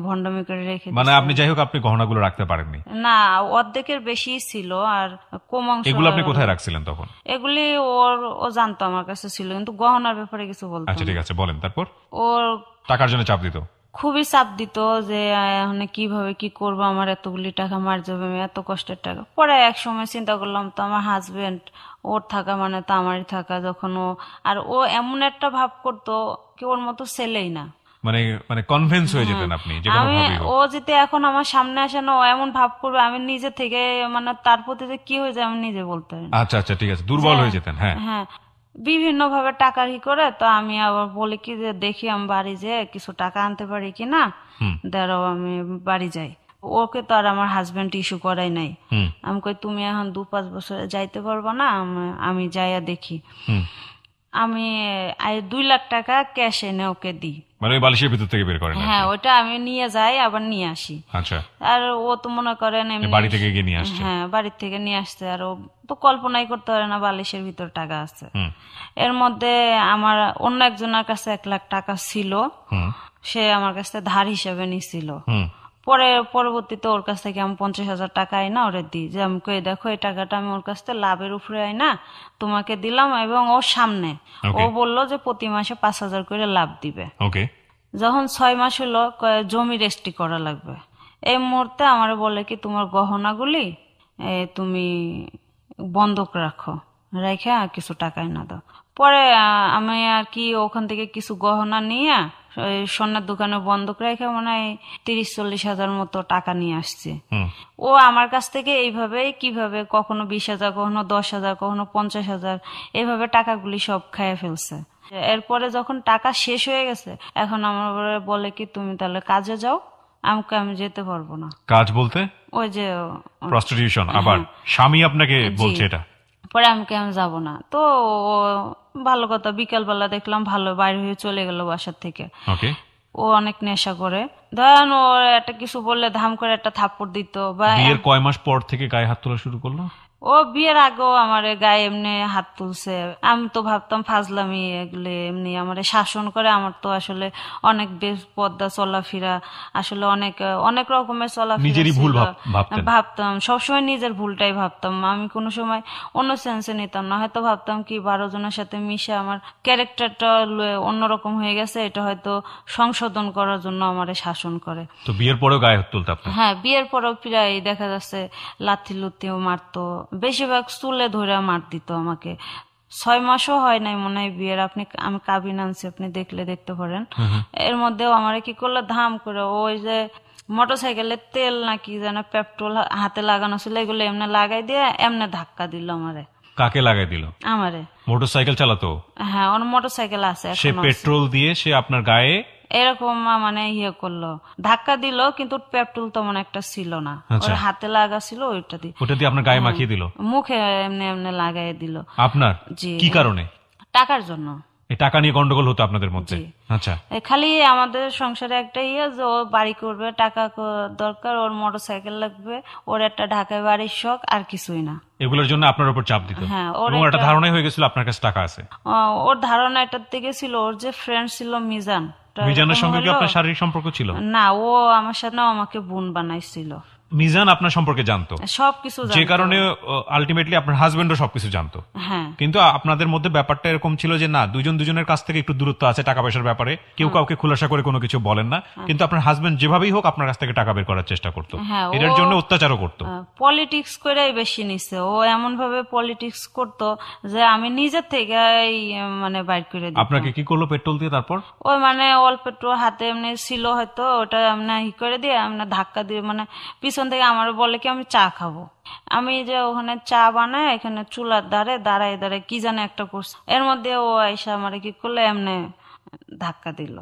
ভণ্ডামি করে রেখে মানে দিছে। আপনি যাই হোক আপনি গহনাগুলো রাখতে পারেননি? না, অর্ধেকের বেশি ছিল, আর কম অংশ। এগুলো আপনি কোথায় রাখছিলেন তখন? এগুলি ও জানতো আমার কাছে ছিল, কিন্তু গহনার ব্যাপারে কিছু বলতো আচ্ছা না। ঠিক আছে, বলেন তারপর। ওর টাকার জন্য চাপ দিত? খুবই চাপ দিত যে এখন কিভাবে কি করবো, আমার এতগুলি টাকা মার যাবে, আমি এত কষ্টের টাকা। পরে এক সময় চিন্তা করলাম, তো আমার হাজবেন্ড, ওর থাকা মানে তো আমারই থাকা। যখন আর ও এমন একটা ভাব করতো কি ওর মতো ছেলেই না। মানে মানে কনভিন্স হয়ে যেতেন আপনি যে কোনো আমি ভাবেই হোক? ও যদি এখন আমার সামনে আসে না, ও এমন ভাব করবে, আমি নিজে থেকে মানে তার প্রতি যে কি হয়ে যায় আমি নিজে বলতে পারি না। আচ্ছা আচ্ছা ঠিক আছে, দুর্বল হয়ে যেতেন। হ্যাঁ হ্যাঁ, বিভিন্ন ভাবে টাকা করে। তো আমি আবার বলি কি যে দেখি আমি বাড়ি যেয়ে কিছু টাকা আনতে পারি কিনা, হুম দাঁড়াও আমি বাড়ি যাই। ওকে তো আর আমার হাজবেন্ড ইস্যু করাই নাই। হুম আমি কই তুমি এখন 2-5 বছর যাইতে পারবো না, আমি যাইয়া দেখি। হুম। আমি 2 লাখ টাকা ক্যাশ এনে ওকে দিই। মানে ওই বালিশের ভিতর থেকে বের করেন আর হ্যাঁ, কি? ওইটা আমি নিয়ে যাই আবার নিয়ে আসি। আচ্ছা, আর ও তো মনে করেন এমনি বাড়ি থেকে গিয়ে নিয়ে আসছে? হ্যাঁ, বাড়ির থেকে নিয়ে আসছে। আর ও তো কল্পনাই করতে পারে না বালিশের ভিতর টাকা আছে। হুম এর মধ্যে আমার অন্য একজনের কাছে 1 লাখ টাকা ছিল, হুম সে আমার কাছে ধার হিসেবে নিছিল। হুম। পরবর্তীতে ওর কাছ থেকে আমি 50,000 টাকা আইনা ওরে দিই, যে আমি কই দেখো এই টাকাটা আমি ওর কাছ থেকে লাভের উপরে আইনা তোমাকে দিলাম, এবং ওর সামনে ও Okay. বলল যে প্রতি মাসে 5,000 করে লাভ দিবে। ওকে। যখন 6 মাস হলো, কয় জমি রেজিস্ট্রি করা লাগবে। এই মুহূর্তে আমার বলে কি তোমার গহনাগুলি তুমি বন্ধক রাখো, রেখে কিছু টাকা না দাও। পরে আমি আর কি ওখান থেকে কিছু গহনা নিয়ে ওই সোনার দোকানে বন্ধক রেখে মনে হয় 30-40 হাজার মতো টাকা নিয়ে আসছে। হুম। ও আমার কাছ থেকে এইভাবেই কিভাবে কখনো 20,000, কখনো 10,000, কখনো 50,000 এইভাবে টাকাগুলি সব খেয়ে ফেলছে। এরপরে যখন টাকা শেষ হয়ে গেছে, এখন আমার বলে কি তুমি তাহলে কাজে যাও। আমি যেতে পারবো না। কাজ বলতে? ওই যে প্রস্টিটিউশন? আবার স্বামী আপনাকে বলছে এটা? পরে আমি কেন যাব না। তো ও ভালো কথা, বিকালবেলা দেখলাম ভালো বাইরে হয়ে চলে গেল বাসার থেকে। ওকে। ও অনেক নেশা করে, ধরেন ও একটা কিছু বললে ধাম করে একটা থাপ্পড় দিত। বা বিয়ের কয় মাস পর থেকে গায়ে হাত তোলা শুরু করলো? ও বিয়ের আগেও আমার গায়ে এমনি হাত তুলছে। আমি তো ভাবতাম ফাজলামি, এগুলি এমনি আমার শাসন করে। আমার তো আসলে অনেক বেশ পদ্মা চলাফেরা, আসলে অনেক অনেক রকমের চলাফেরা নিজেরই ভুল ছিল। ভাবতেন? ভাবতাম সবসময় নিজের ভুলটাই ভাবতাম, আমি কোনো সময় অন্য সেন্সে নিতাম না। হয়তো ভাবতাম কি 12 জনের সাথে মিশে আমার ক্যারেক্টারটা অন্যরকম হয়ে গেছে, এটা হয়তো সংশোধন করার জন্য আমার শাসন করে। তো বিয়ের পরেও গায়ে হাত তুলতে আপনার? হ্যাঁ, বিয়ের পরেও প্রায় দেখা যাচ্ছে লাথি লুতিও মারতো, বেশিরভাগ চুলে ধরে মার দিত আমাকে। 6 মাসও হয় নাই মনে হয় বিয়ের, আমি কাবিন আনছি, আপনি দেখলে দেখতে পারেন। এর মধ্যেও আমার কি করলো, ধাম করে ওই যে মোটরসাইকেলের তেল নাকি যেন পেট্রোল হাতে লাগানো ছিল, এগুলো এমনি লাগাই দিয়ে এমনি ধাক্কা দিল আমারে। কাকে লাগাই দিল? আমারে। মোটরসাইকেল চালাতো? হ্যাঁ, ওর মোটরসাইকেল আছে, সে এখনো আছে। পেট্রোল দিয়ে সে আপনার গায়ে এরকম মানে ইয়ে করলো, ধাক্কা দিল, কিন্তু পেট্রোল তেমন একটা ছিল না, আচ্ছা। ওর হাতে লাগা ছিল, ওইটা দিয়ে ওটা দিয়ে আপনার গায়ে মাখিয়ে দিল? মুখে এমনি এমনি লাগাই দিল। আপনার? জি। কি কারণে? টাকার জন্য। এই টাকা নিয়ে গন্ডগোল হতো আপনাদের মধ্যে? জি। আচ্ছা। খালি আমাদের সংসারে একটা ইয়ে যে ও বাড়ি করবে, টাকা দরকার, ওর মোটরসাইকেল লাগবে, ওর একটা ঢাকায় বাড়ির শখ, আর কিছুই না। এগুলোর জন্য আপনার উপর চাপ দিত? হ্যাঁ, ওর এবং একটা ধারণাই হয়ে গেছিল আপনার কাছে টাকা আছে? ওর ধারণা এটার দিকে ছিল, ওর যে ফ্রেন্ড ছিল মিজান, মিজানের সঙ্গে কি আপনার শারীরিক সম্পর্ক ছিল? না, ও আমার সাথে আমাকে বোন বানাইছিল। মিজান আপনার সম্পর্কে জানতো? সবকিছু যে জানতো। কারণে আলটিমেটলি আপনার হাজবেন্ডও সবকিছু জানতো? হ্যাঁ। কিন্তু আপনাদের মধ্যে ব্যাপারটা এরকম ছিল যে না, দুজনের কাছ থেকে একটু দূরত্ব আছে টাকা পয়সার ব্যাপারে, কেউ কাউকে খোলাসা করে কোনো কিছু বলেন না, কিন্তু আপনার হাজবেন্ড যেভাবেই হোক আপনার কাছ থেকে টাকা বের করার চেষ্টা করতো, হ্যাঁ, এটার জন্য অত্যাচারও করতো। পলিটিক্স করেই বেশি নিছে ও, এমন ভাবে পলিটিক্স করতো যে আমি নিজের থেকে মানে বাইর করে দিতাম। আপনাকে কি করলো পেট্রোল দিয়ে তারপর? ওই মানে অল্প একটু হাতে এমনি ছিল হয়তো, ওটা এমনি ই করে দিয়ে এমনি ধাক্কা দিয়ে, মানে পিছন থেকে আমার বলে কি আমি চা খাবো। আমি যে ওখানে চা বানায় এখানে চুলার ধারে দাঁড়ায় দাঁড়ায় কি জানে একটা করছে, এর মধ্যে ও আইসা আমার কি করলো, এমনি ধাক্কা দিল,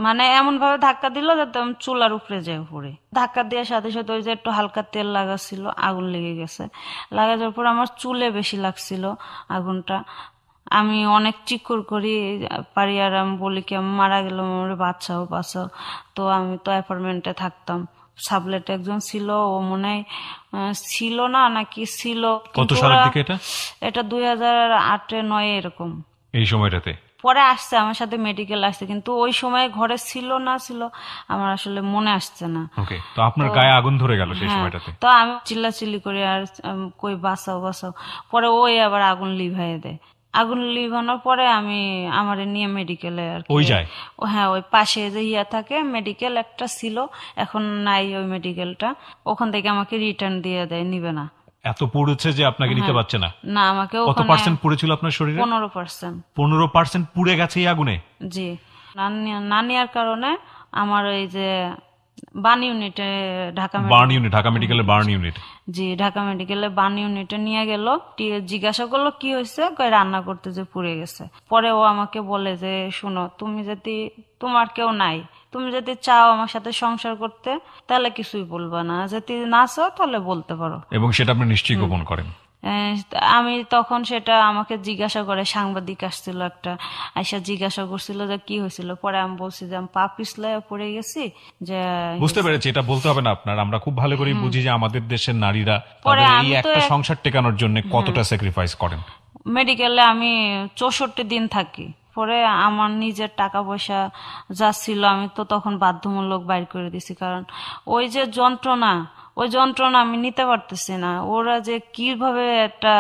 মানে এমন ভাবে ধাক্কা দিল যাতে আমি চুলার উপরে যাই পড়ে। ধাক্কা দেওয়ার সাথে সাথে ওই যে একটু হালকা তেল লাগা ছিল, আগুন লেগে গেছে। লাগা যাওয়ার পর আমার চুলে বেশি লাগছিল আগুনটা। আমি অনেক চিকুর করি পারি, আর আমি বলি কি আমি মারা গেলাম, আমার বাঁচাও বাঁচাও। তো আমি তো অ্যাপার্টমেন্টে থাকতাম, সাবলেট একজন ছিল, ও মনে হয় ছিল না নাকি ছিল, কত কিন্তু সালের ওরা- দিকে এটা? এটা 2008-9 এরকম। এই সময়টাতে? পরে আসছে আমার সাথে, মেডিকেল আসছে, কিন্তু ওই সময় ঘরে ছিল না ছিল আমার আসলে মনে আসছে না। ওকে, তো আপনার গায়ে আগুন ধরে গেল সেই হ্যাঁ, সময়টাতে? তো আমি চিল্লাচিল্লি করি আর কই বাঁচাও বাঁচাও, পরে ওই আবার আগুন লিভাইয়ে দেয়। আগুন লিভানোর পরে আমি আমারে নিয়ে মেডিকেলে আর কি। ওই যায়? হ্যাঁ, ওই পাশে যে ইয়া থাকে মেডিকেল একটা ছিল, এখন নাই ওই মেডিকেলটা, ওখান থেকে আমাকে রিটার্ন দিয়ে দেয়, নিবে না। এত পুড়েছে যে আপনাকে নিতে পারছে না? না, আমাকে কত ওখানে পার্সেন্ট পুড়েছিল আপনার শরীরে? 15%। 15% পুড়ে গেছে এই আগুনে? জি, না নেওয়ার কারণে আমার এই যে বার্ন ইউনিটে ঢাকা বার্ন ইউনিট, ঢাকা মেডিকেলের বার্ন ইউনিট? জি, ঢাকা মেডিকেলে বার্ন ইউনিটে নিয়ে গেল। জিজ্ঞাসা করলো কি হয়েছে, কই রান্না করতে যে পুড়ে গেছে। পরে ও আমাকে বলে যে শোনো, তুমি যদি তোমার কেউ নাই, তুমি যদি চাও আমার সাথে সংসার করতে তাহলে কিছুই বলবা না, যদি না চাও তাহলে বলতে পারো। এবং সেটা আপনি নিশ্চয়ই গোপন করেন? আমি তখন সেটা আমাকে জিজ্ঞাসা করে, সাংবাদিক আসছিল একটা, আইসা জিজ্ঞাসা করছিল যে কি হয়েছিল। পরে আমি বলছি যে আমি পা পিছলায় পড়ে গেছি, যে বুঝতে পেরেছি, এটা বলতে হবে না আপনার, আমরা খুব ভালো করে বুঝি যে আমাদের দেশের নারীরা পরে তাদের এই আমি তো একটা সংসার টেকানোর জন্য কতটা স্যাক্রিফাইস করেন। মেডিকেলে আমি 64 দিন থাকি। পরে আমার নিজের টাকা পয়সা যা ছিল আমি তো তখন বাধ্যমূলক বাইর করে দিছি, কারণ ওই যে যন্ত্রণা, ওই যন্ত্রণা আমি নিতে পারতেছি না। ওরা যে কিভাবে একটা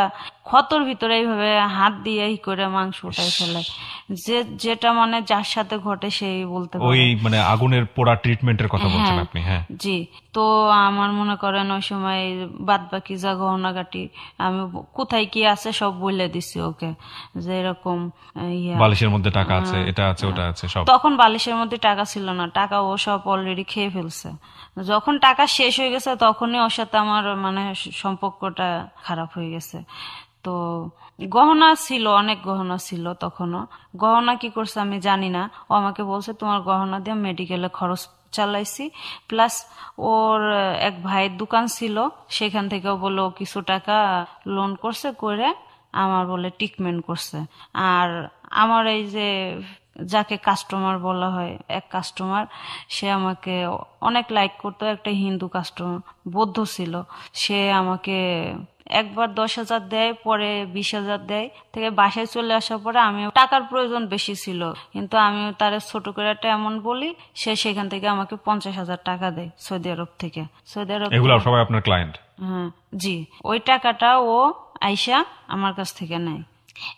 ক্ষতর ভিতরে এইভাবে হাত দিয়ে ই করে মাংস উঠাই ফেলে, যেটা মানে যার সাথে ঘটে সেই বলতে ওই পারে। মানে আগুনের পোড়া ট্রিটমেন্টের কথা বলছেন আপনি? হ্যাঁ জি, তো আমার মনে করেন ওই সময় বাদ বাকি যা গহনাগাটি আমি কোথায় কি আছে সব বলে দিছি ওকে, যে এরকম ইয়া। বালিশের মধ্যে টাকা আছে, এটা আছে, ওটা আছে, সব। তখন বালিশের মধ্যে টাকা ছিল না, টাকা ও সব অলরেডি খেয়ে ফেলছে। যখন টাকা শেষ হয়ে গেছে তখনই ওর সাথে আমার মানে সম্পর্কটা খারাপ হয়ে গেছে। তো গহনা ছিল, অনেক গহনা ছিল তখনও। গহনা কি করছে আমি জানি না, ও আমাকে বলছে তোমার গহনা দিয়ে মেডিকেলে খরচ চালাইছি, প্লাস ওর এক ভাইয়ের দোকান ছিল, সেখান থেকেও বলে ও কিছু টাকা লোন করছে, করে আমার বলে ট্রিটমেন্ট করছে। আর আমার এই যে যাকে কাস্টমার বলা হয়, এক কাস্টমার, সে আমাকে অনেক লাইক করতো, একটা হিন্দু কাস্টমার, বৌদ্ধ ছিল। সে আমাকে একবার 10,000 দেয়, পরে 20,000 দেয়, থেকে বাসায় চলে আসার পরে আমি টাকার প্রয়োজন বেশি ছিল, কিন্তু আমি তার ছোট করে একটা এমন বলি, সে সেখান থেকে আমাকে 50,000 টাকা দেয় সৌদি আরব থেকে। সৌদি আরব এগুলো সবাই আপনার ক্লায়েন্ট? হ্যাঁ, জি, ওই টাকাটা ও আইসা আমার কাছ থেকে নেয়।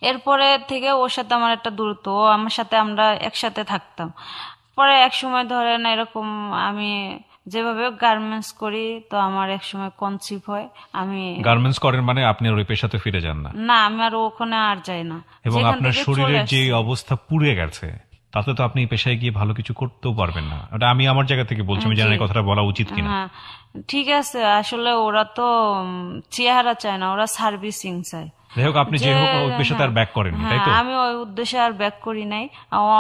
এরপরে থেকে ওর সাথে আমার একটা দূরত্ব, ও আমার সাথে, আমরা একসাথে থাকতাম। পরে এক সময় ধরেন এরকম আমি যেভাবে গার্মেন্টস করি, তো আমার এক সময় কনসিভ হয়। আমি গার্মেন্টস করেন মানে আপনি ওই পেশাতে ফিরে যান না? না, আমি আর ওখানে আর যাই না। এবং যেখান আপনার থেকে শরীরের চলে যে আসছি। অবস্থা পুড়ে গেছে, তাতে তো আপনি এই পেশায় গিয়ে ভালো কিছু করতেও পারবেন না। ওটা আমি আমার জায়গা থেকে বলছি, আমি জানি না এই কথাটা বলা উচিত কিনা। হ্যাঁ, ঠিক আছে, আসলে ওরা তো চেহারা চায় না, ওরা সার্ভিসিং চায়। যাই হোক, আপনি যে হোক ওই পেশাতে আর ব্যাক করেননি, তাই তো? আমি ওই উদ্দেশ্যে আর ব্যাক করি নাই।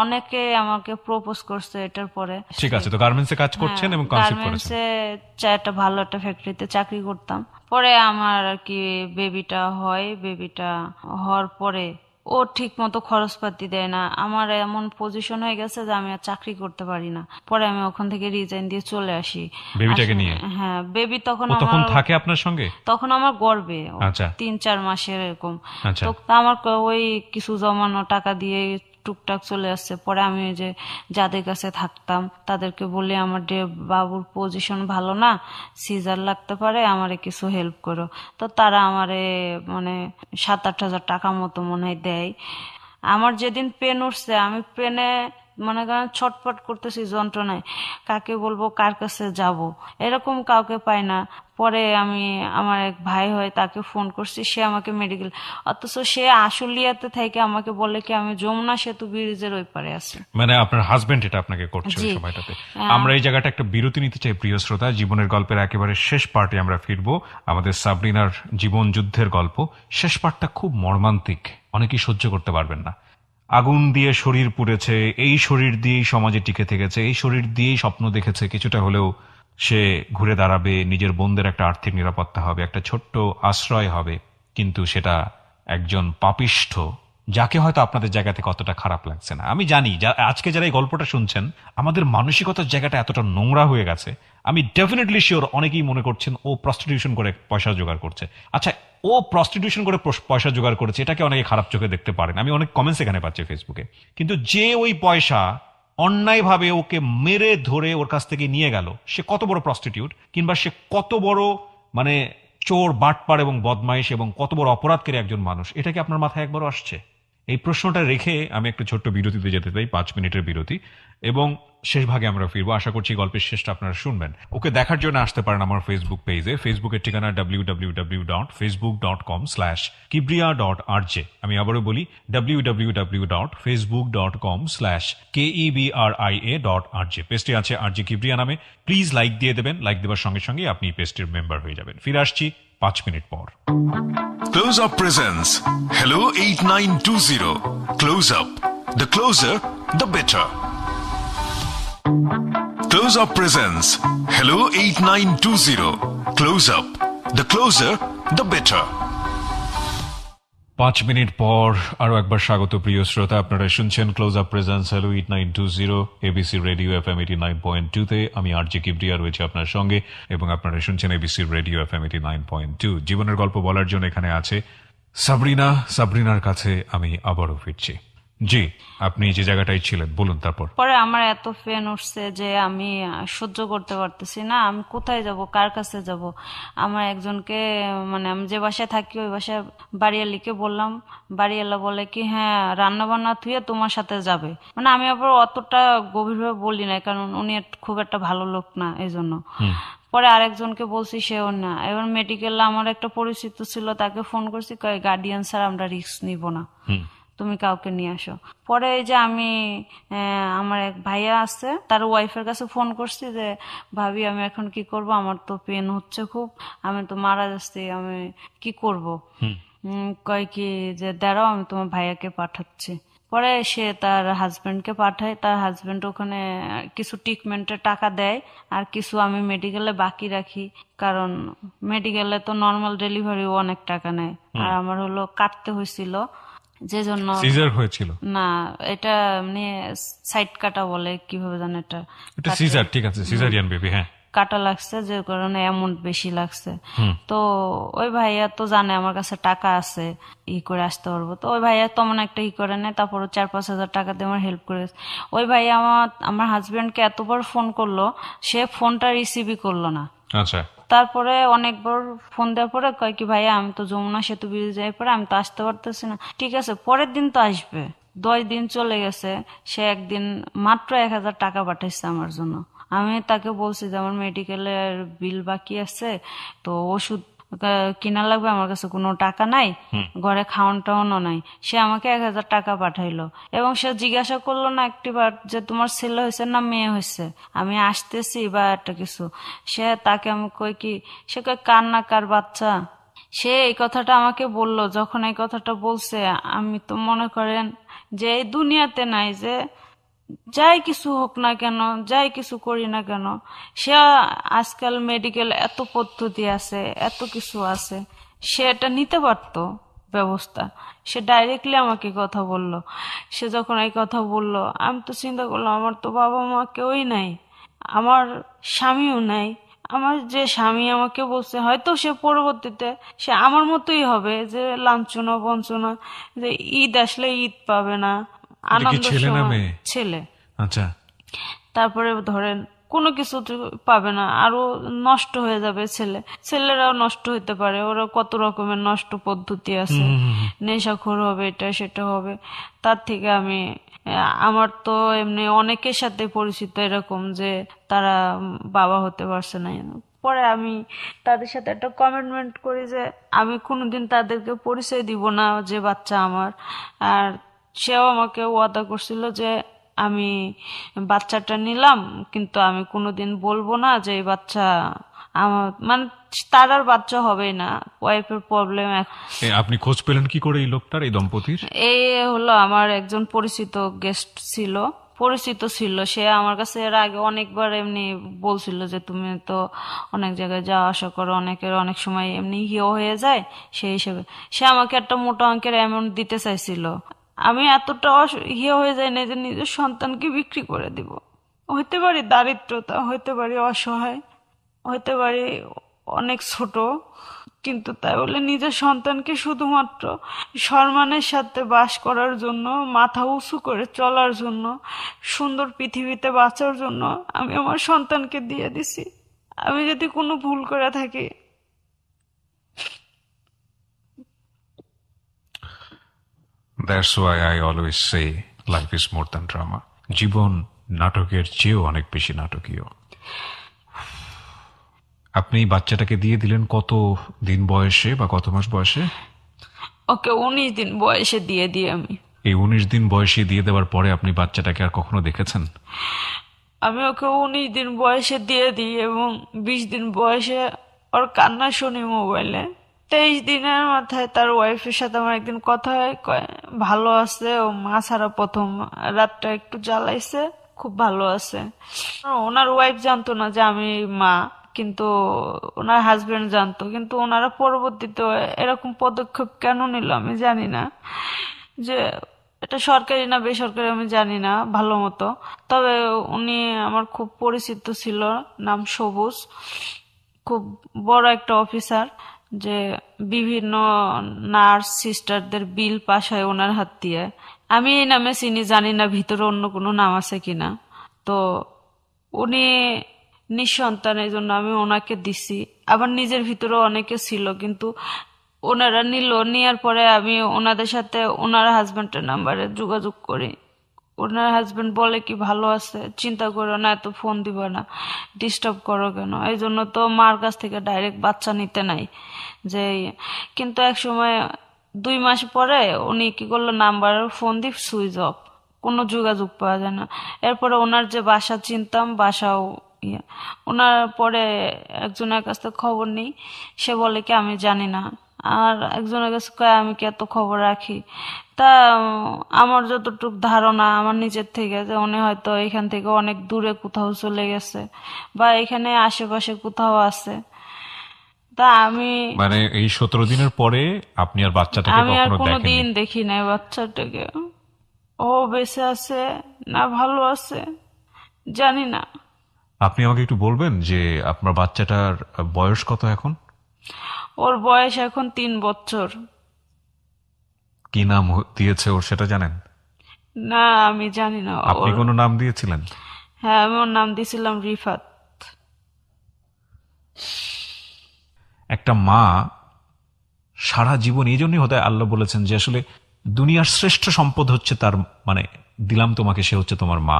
অনেকে আমাকে প্রপোজ করছে এটার পরে। ঠিক আছে, তো গার্মেন্টসে কাজ করছেন এবং কনসিভ করেছেন। গার্মেন্টসে একটা ভালো একটা ফ্যাক্টরিতে চাকরি করতাম। পরে আমার আর কি বেবিটা হয়, বেবিটা হওয়ার পরে ও ঠিক মতো খরচপাতি দেয় না। আমার এমন পজিশন হয়ে গেছে যে আমি আর চাকরি করতে পারি না। পরে আমি ওখান থেকে রিজাইন দিয়ে চলে আসি বেবিটাকে নিয়ে? হ্যাঁ, বেবি তখন ও তখন আমার থাকে আপনার সঙ্গে? তখন আমার গর্বে আচ্ছা 3-4 মাসের এরকম। আচ্ছা। তো আমার ওই কিছু জমানো টাকা দিয়ে টুকটাক চলে আসছে। পরে আমি ওই যে যাদের কাছে থাকতাম তাদেরকে বলি আমার বাবুর পজিশন ভালো না, সিজার লাগতে পারে, আমারে কিছু হেল্প করো। তো তারা আমারে মানে 7-8 হাজার টাকা মতো মনে হয় দেয়। আমার যেদিন পেন উঠছে, আমি পেনে মনে করেন ছটফট করতেছি যন্ত্রণায়, কাকে বলবো, কার কাছে যাব, এরকম কাউকে পাই না। পরে আমি আমার এক ভাই হয় তাকে ফোন করছি, সে আমাকে মেডিকেল, অথচ সে আশুলিয়াতে থেকে আমাকে বলে কি আমি যমুনা সেতু ব্রিজের ওই পারে আছি। মানে আপনার হাজবেন্ড এটা আপনাকে করছে ওই জি। সময়টাতে? আমরা এই জায়গাটা একটা বিরতি নিতে চাই প্রিয় শ্রোতা। জীবনের গল্পের একেবারে শেষ পার্টে আমরা ফিরবো। আমাদের সাবরিনার জীবন যুদ্ধের গল্প শেষ পার্টটা খুব মর্মান্তিক, অনেকেই সহ্য করতে পারবেন না। আগুন দিয়ে শরীর পুড়েছে, এই শরীর দিয়েই সমাজে টিকে থেকেছে, এই শরীর দিয়েই স্বপ্ন দেখেছে কিছুটা হলেও সে ঘুরে দাঁড়াবে, নিজের বোনদের একটা আর্থিক নিরাপত্তা হবে, একটা ছোট্ট আশ্রয় হবে, কিন্তু সেটা একজন পাপিষ্ঠ যাকে হয়তো আপনাদের জায়গা থেকে অতটা খারাপ লাগছে না। আমি জানি আজকে যারা এই গল্পটা শুনছেন, আমাদের মানসিকতার জায়গাটা এতটা নোংরা হয়ে গেছে, আমি ডেফিনেটলি শিওর অনেকেই মনে করছেন ও প্রস্টিটিউশন করে পয়সা জোগাড় করছে। আচ্ছা, ও প্রস্টিটিউশন করে পয়সা জোগাড় করেছে, এটাকে অনেকে খারাপ চোখে দেখতে পারেন, আমি অনেক কমেন্টস এখানে পাচ্ছি ফেসবুকে। কিন্তু যে ওই পয়সা অন্যায়ভাবে ওকে মেরে ধরে ওর কাছ থেকে নিয়ে গেল, সে কত বড় প্রস্টিটিউট, কিংবা সে কত বড় মানে চোর, বাটপার এবং বদমাইশ এবং কত বড় অপরাধকারী একজন মানুষ, এটা কি আপনার মাথায় একবারও আসছে? এই প্রশ্নটা রেখে আমি একটা ছোট্ট বিরতিতে যেতে চাই, 5 মিনিটের বিরতি, এবং শেষ ভাগে আমরা ফিরবো। আশা করছি গল্পের শেষটা আপনারা শুনবেন। ওকে দেখার জন্য আসতে পারেন আমার ফেসবুক পেজে। ফেসবুকের ঠিকানা www.facebook.com/kibriya.rj। আমি আবারও বলি, www.facebook.com/KEBRIA.RJ। পেজটি আছে আরজে কিবরিয়া নামে। প্লিজ লাইক দিয়ে দেবেন। লাইক দেওয়ার সঙ্গে সঙ্গে আপনি পেজটির মেম্বার হয়ে যাবেন। ফিরে আসছি 5 মিনিট পর। Close Up presents Hello 8920. Close Up. The closer, the better. Close Up presents Hello 8920. Close Up. The closer, the better. 5 minute পর আরো একবার স্বাগত প্রিয় শ্রোতা। আপনারা শুনছেন close up presence hello 8920 ABC radio FM 89.2 তে। আমি আরজে কিবরিয়া রয়েছে আপনার সঙ্গে, এবং আপনারা শুনছেন এবিসি রেডিও এফএম 89.2। জীবনের গল্প বলার জন্য এখানে আছে সাবরিনা। সাবরিনার কাছে আমি আবারও ফিরছি। জি, আপনি যে জায়গাটায় ছিলেন বলুন। তারপর পরে আমার এত পেন উঠছে যে আমি সহ্য করতে পারতেছি না। আমি কোথায় যাব, কার কাছে যাব? আমার একজনকে, মানে আমি যে বাসায় থাকি ওই বাসায় বাড়িওয়ালিকে বললাম। বাড়িওয়ালা বলে কি, হ্যাঁ রান্না বান্না থুয়ে তোমার সাথে যাবে। মানে আমি আবার অতটা গভীরভাবে বলি না, কারণ উনি খুব একটা ভালো লোক না, এই জন্য। পরে আরেকজনকে বলছি, সেও না। এবার মেডিকেলে আমার একটা পরিচিত ছিল, তাকে ফোন করছি, কয় গার্ডিয়ান স্যার আমরা রিস্ক নিব না, তুমি কাউকে নিয়ে আসো। পরে এই যে আমি আমার এক ভাইয়া আছে, তার ওয়াইফের কাছে ফোন করছি যে ভাবি আমি এখন কি করব, আমার তো পেন হচ্ছে খুব, আমি তো মারা যাচ্ছি, আমি কি করব? কয় কি যে দাঁড়াও আমি তোমার ভাইয়াকে পাঠাচ্ছি। পরে সে তার হাজবেন্ডকে পাঠায়, তার হাজবেন্ড ওখানে কিছু ট্রিটমেন্টের টাকা দেয়, আর কিছু আমি মেডিকেলে বাকি রাখি, কারণ মেডিকেলে তো নর্মাল ডেলিভারিও অনেক টাকা নেয়, আর আমার হলো কাটতে হয়েছিল, যে জন্য। সিজার হয়েছিল না, এটা এমনি সাইড কাটা বলে, কিভাবে জানো এটা? এটা সিজার, ঠিক আছে, সিজারিয়ান বেবি। হ্যাঁ, কাটা লাগছে, যে কারণে অ্যামাউন্ট বেশি লাগছে। তো ওই ভাইয়া তো জানে আমার কাছে টাকা আছে, করে আসতে পারবো। তো ওই ভাইয়া তেমন একটা করে নেয়, তারপর 4-5 হাজার টাকা দিয়ে আমার হেল্প করে। ওই ভাইয়া আমার হাজবেন্ডকে এতবার ফোন করলো, সে ফোনটা রিসিভই করলো না। আচ্ছা। তারপরে অনেকবার ফোন দেওয়ার পরে কয় কি, ভাইয়া আমি তো যমুনা সেতু ব্রিজে যাই, পরে আমি তো আসতে পারতেছি না। ঠিক আছে, পরের দিন তো আসবে। 10 দিন চলে গেছে, সে একদিন মাত্র 1,000 টাকা পাঠাইছে আমার জন্য। আমি তাকে বলছি যে আমার মেডিকেলের বিল বাকি আছে, তো ওষুধ কিনা লাগবে, আমার কাছে কোনো টাকা নাই, ঘরে খাওয়ান টাওয়ানো নাই। সে আমাকে 1,000 টাকা পাঠাইলো, এবং সে জিজ্ঞাসা করলো না একটিবার যে তোমার ছেলে হয়েছে না মেয়ে হয়েছে, আমি আসতেছি বা একটা কিছু। তাকে আমি কই কি, সে কয় কার না কার বাচ্চা। সে এই কথাটা আমাকে বলল। যখন এই কথাটা বলছে, আমি তো মনে করেন যে এই দুনিয়াতে নাই, যে যাই কিছু হোক না কেন, যাই কিছু করি না কেন, সে আজকাল মেডিকেল এত পদ্ধতি আছে, এত কিছু আছে, সে এটা নিতে পারতো ব্যবস্থা। সে ডাইরেক্টলি আমাকে কথা বলল। সে যখন এই কথা বলল, আমি তো চিন্তা করলাম আমার তো বাবা মা কেউই নাই, আমার স্বামীও নাই। আমার যে স্বামী আমাকে বলছে, হয়তো সে পরবর্তীতে সে আমার মতোই হবে, যে লাঞ্ছনা বঞ্চনা, যে ঈদ আসলে ঈদ পাবে না, আনন্দ ছেলে না মেয়ে? ছেলে। আচ্ছা। তারপরে ধরেন কোনো কিছু পাবে না, আরো নষ্ট হয়ে যাবে ছেলে। ছেলেরাও নষ্ট হইতে পারে, ওরা কত রকমের নষ্ট পদ্ধতি আছে, নেশাখোর হবে, এটা সেটা হবে। তার থেকে আমার তো এমনি অনেকের সাথে পরিচিত এরকম যে তারা বাবা হতে পারছে না। পরে আমি তাদের সাথে একটা কমিটমেন্ট করি যে আমি কোনোদিন তাদেরকে পরিচয় দিব না যে বাচ্চা আমার। আর সেও আমাকে ওয়াদা করছিল যে আমি বাচ্চাটা নিলাম, কিন্তু আমি কোনোদিন বলবো না যে এই বাচ্চা আমার, মানে তার আর বাচ্চা হবেই না, ওয়াইফের প্রবলেম। আপনি খোঁজ পেলেন কি করে এই লোকটার, এই দম্পতির? এই হলো আমার একজন পরিচিত গেস্ট ছিল, পরিচিত ছিল। সে আমার কাছে এর আগে অনেকবার এমনি বলছিল যে তুমি তো অনেক জায়গায় যাওয়া আসা করো, অনেকের অনেক সময় এমনি হয়ে যায়, সেই হিসেবে সে আমাকে একটা মোটা অঙ্কের অ্যামাউন্ট দিতে চাইছিল। আমি এতটা হয়ে যাই না যে নিজের সন্তানকে বিক্রি করে দিব। হইতে পারি দারিদ্রতা, হইতে পারি অসহায়, হইতে পারি অনেক ছোট, কিন্তু তাই বলে নিজের সন্তানকে শুধুমাত্র সম্মানের সাথে বাস করার জন্য, মাথা উঁচু করে চলার জন্য, সুন্দর পৃথিবীতে বাঁচার জন্য আমি আমার সন্তানকে দিয়ে দিছি। আমি যদি কোনো ভুল করে থাকি, that's why I always say life is more than drama. জীবন নাটকের চেয়েও অনেক বেশি নাটকীয়। আপনি বাচ্চাটাকে দিয়ে দিলেন কত দিন বয়সে বা কত মাস বয়সে? ওকে 19 দিন বয়সে দিয়ে দিই আমি। এই 19 দিন বয়সে দিয়ে দেওয়ার পরে আপনি বাচ্চাটাকে আর কখনো দেখেছেন? আমি ওকে 19 দিন বয়সে দিয়ে দিই এবং 20 দিন বয়সে ওর কান্না শুনি মোবাইলে। 23 দিনের মাথায় তার ওয়াইফের সাথে আমার একদিন কথা হয়, কয় ভালো আছে, ও মা ছাড়া প্রথম রাতটা একটু জ্বালাইছে, খুব ভালো আছে। ওনার ওয়াইফ জানতো না যে আমি মা, কিন্তু ওনার হাজবেন্ড জানতো। কিন্তু ওনারা পরবর্তীতে এরকম পদক্ষেপ কেন নিল আমি জানি না, যে এটা সরকারি না বেসরকারি আমি জানি না ভালো মতো। তবে উনি আমার খুব পরিচিত ছিল, নাম সবুজ, খুব বড় একটা অফিসার, যে বিভিন্ন নার্স সিস্টারদের বিল পাস হয় ওনার হাত দিয়ে। আমি এই নামে চিনি, জানি না ভিতরে অন্য কোনো নাম আছে কিনা। তো উনি নিঃসন্তান, এই জন্য আমি ওনাকে দিছি। আবার নিজের ভিতরে অনেকে ছিল, কিন্তু ওনারা নিল। নেওয়ার পরে আমি ওনাদের সাথে ওনার হাজবেন্ডের নাম্বারে যোগাযোগ করি। ওনার হাজবেন্ড বলে কি ভালো আছে, চিন্তা করো না, এত ফোন দিব না, ডিস্টার্ব করো কেন। এই জন্য তো মার কাছ থেকে ডাইরেক্ট বাচ্চা নিতে নাই যে। কিন্তু এক সময় 2 মাস পরে উনি কি করলো, নাম্বার ফোন দিয়ে সুইচ অফ, কোনো যোগাযোগ পাওয়া যায় না। এরপরে ওনার যে বাসা চিনতাম, বাসাও ওনার পরে একজনের কাছ থেকে খবর নেই, সে বলে কি আমি জানি না। আর একজনের কাছে কয় আমি কি এত খবর রাখি। তা আমার যতটুকু ধারণা আমার নিজের থেকে, যে উনি হয়তো এখান থেকে অনেক দূরে কোথাও চলে গেছে বা এখানে আশেপাশে কোথাও আছে। তা আমি মানে এই 17 দিনের পরে আপনি আর বাচ্চাটাকে আমি আর কখনো কোনোদিন দেখেননি? দেখি নাই বাচ্চাটাকে। ও বেঁচে আছে না ভালো আছে জানি না। আপনি আমাকে একটু বলবেন যে আপনার বাচ্চাটার বয়স কত এখন? ওর বয়স এখন 3 বছর। কি নাম দিয়েছে ওর সেটা জানেন? না আমি জানি না আপনি ওর। কোনো নাম দিয়েছিলেন? হ্যাঁ আমি ওর নাম দিয়েছিলাম রিফাত। একটা মা সারা জীবন, এই জন্যই হতে আল্লাহ বলেছেন যে আসলে দুনিয়ার শ্রেষ্ঠ সম্পদ হচ্ছে তার, মানে দিলাম তোমাকে, সে হচ্ছে তোমার মা।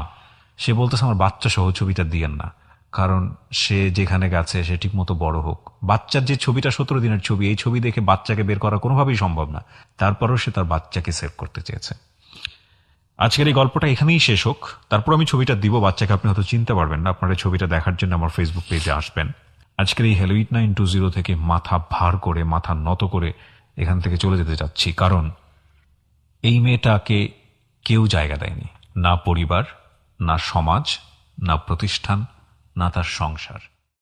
সে বলতেছে আমার বাচ্চা সহ ছবিটা দিয়েন না, কারণ সে যেখানে গেছে সে ঠিক মতো বড় হোক। বাচ্চার যে ছবিটা 17 দিনের ছবি, এই ছবি দেখে বাচ্চাকে বের করা কোনোভাবেই সম্ভব না। তারপরও সে তার বাচ্চাকে সেভ করতে চেয়েছে। আজকের এই গল্পটা এখানেই শেষ হোক। তারপর আমি ছবিটা দিব বাচ্চাকে, আপনি হয়তো চিনতে পারবেন না। আপনারা ছবিটা দেখার জন্য আমার ফেসবুক পেজে আসবেন। আজকের এই হ্যালো 8920 থেকে মাথা ভার করে, মাথা নত করে এখান থেকে চলে যেতে চাচ্ছি, কারণ এই মেয়েটাকে কেউ জায়গা দেয়নি, না পরিবার, না সমাজ, না প্রতিষ্ঠান, না তার সংসার।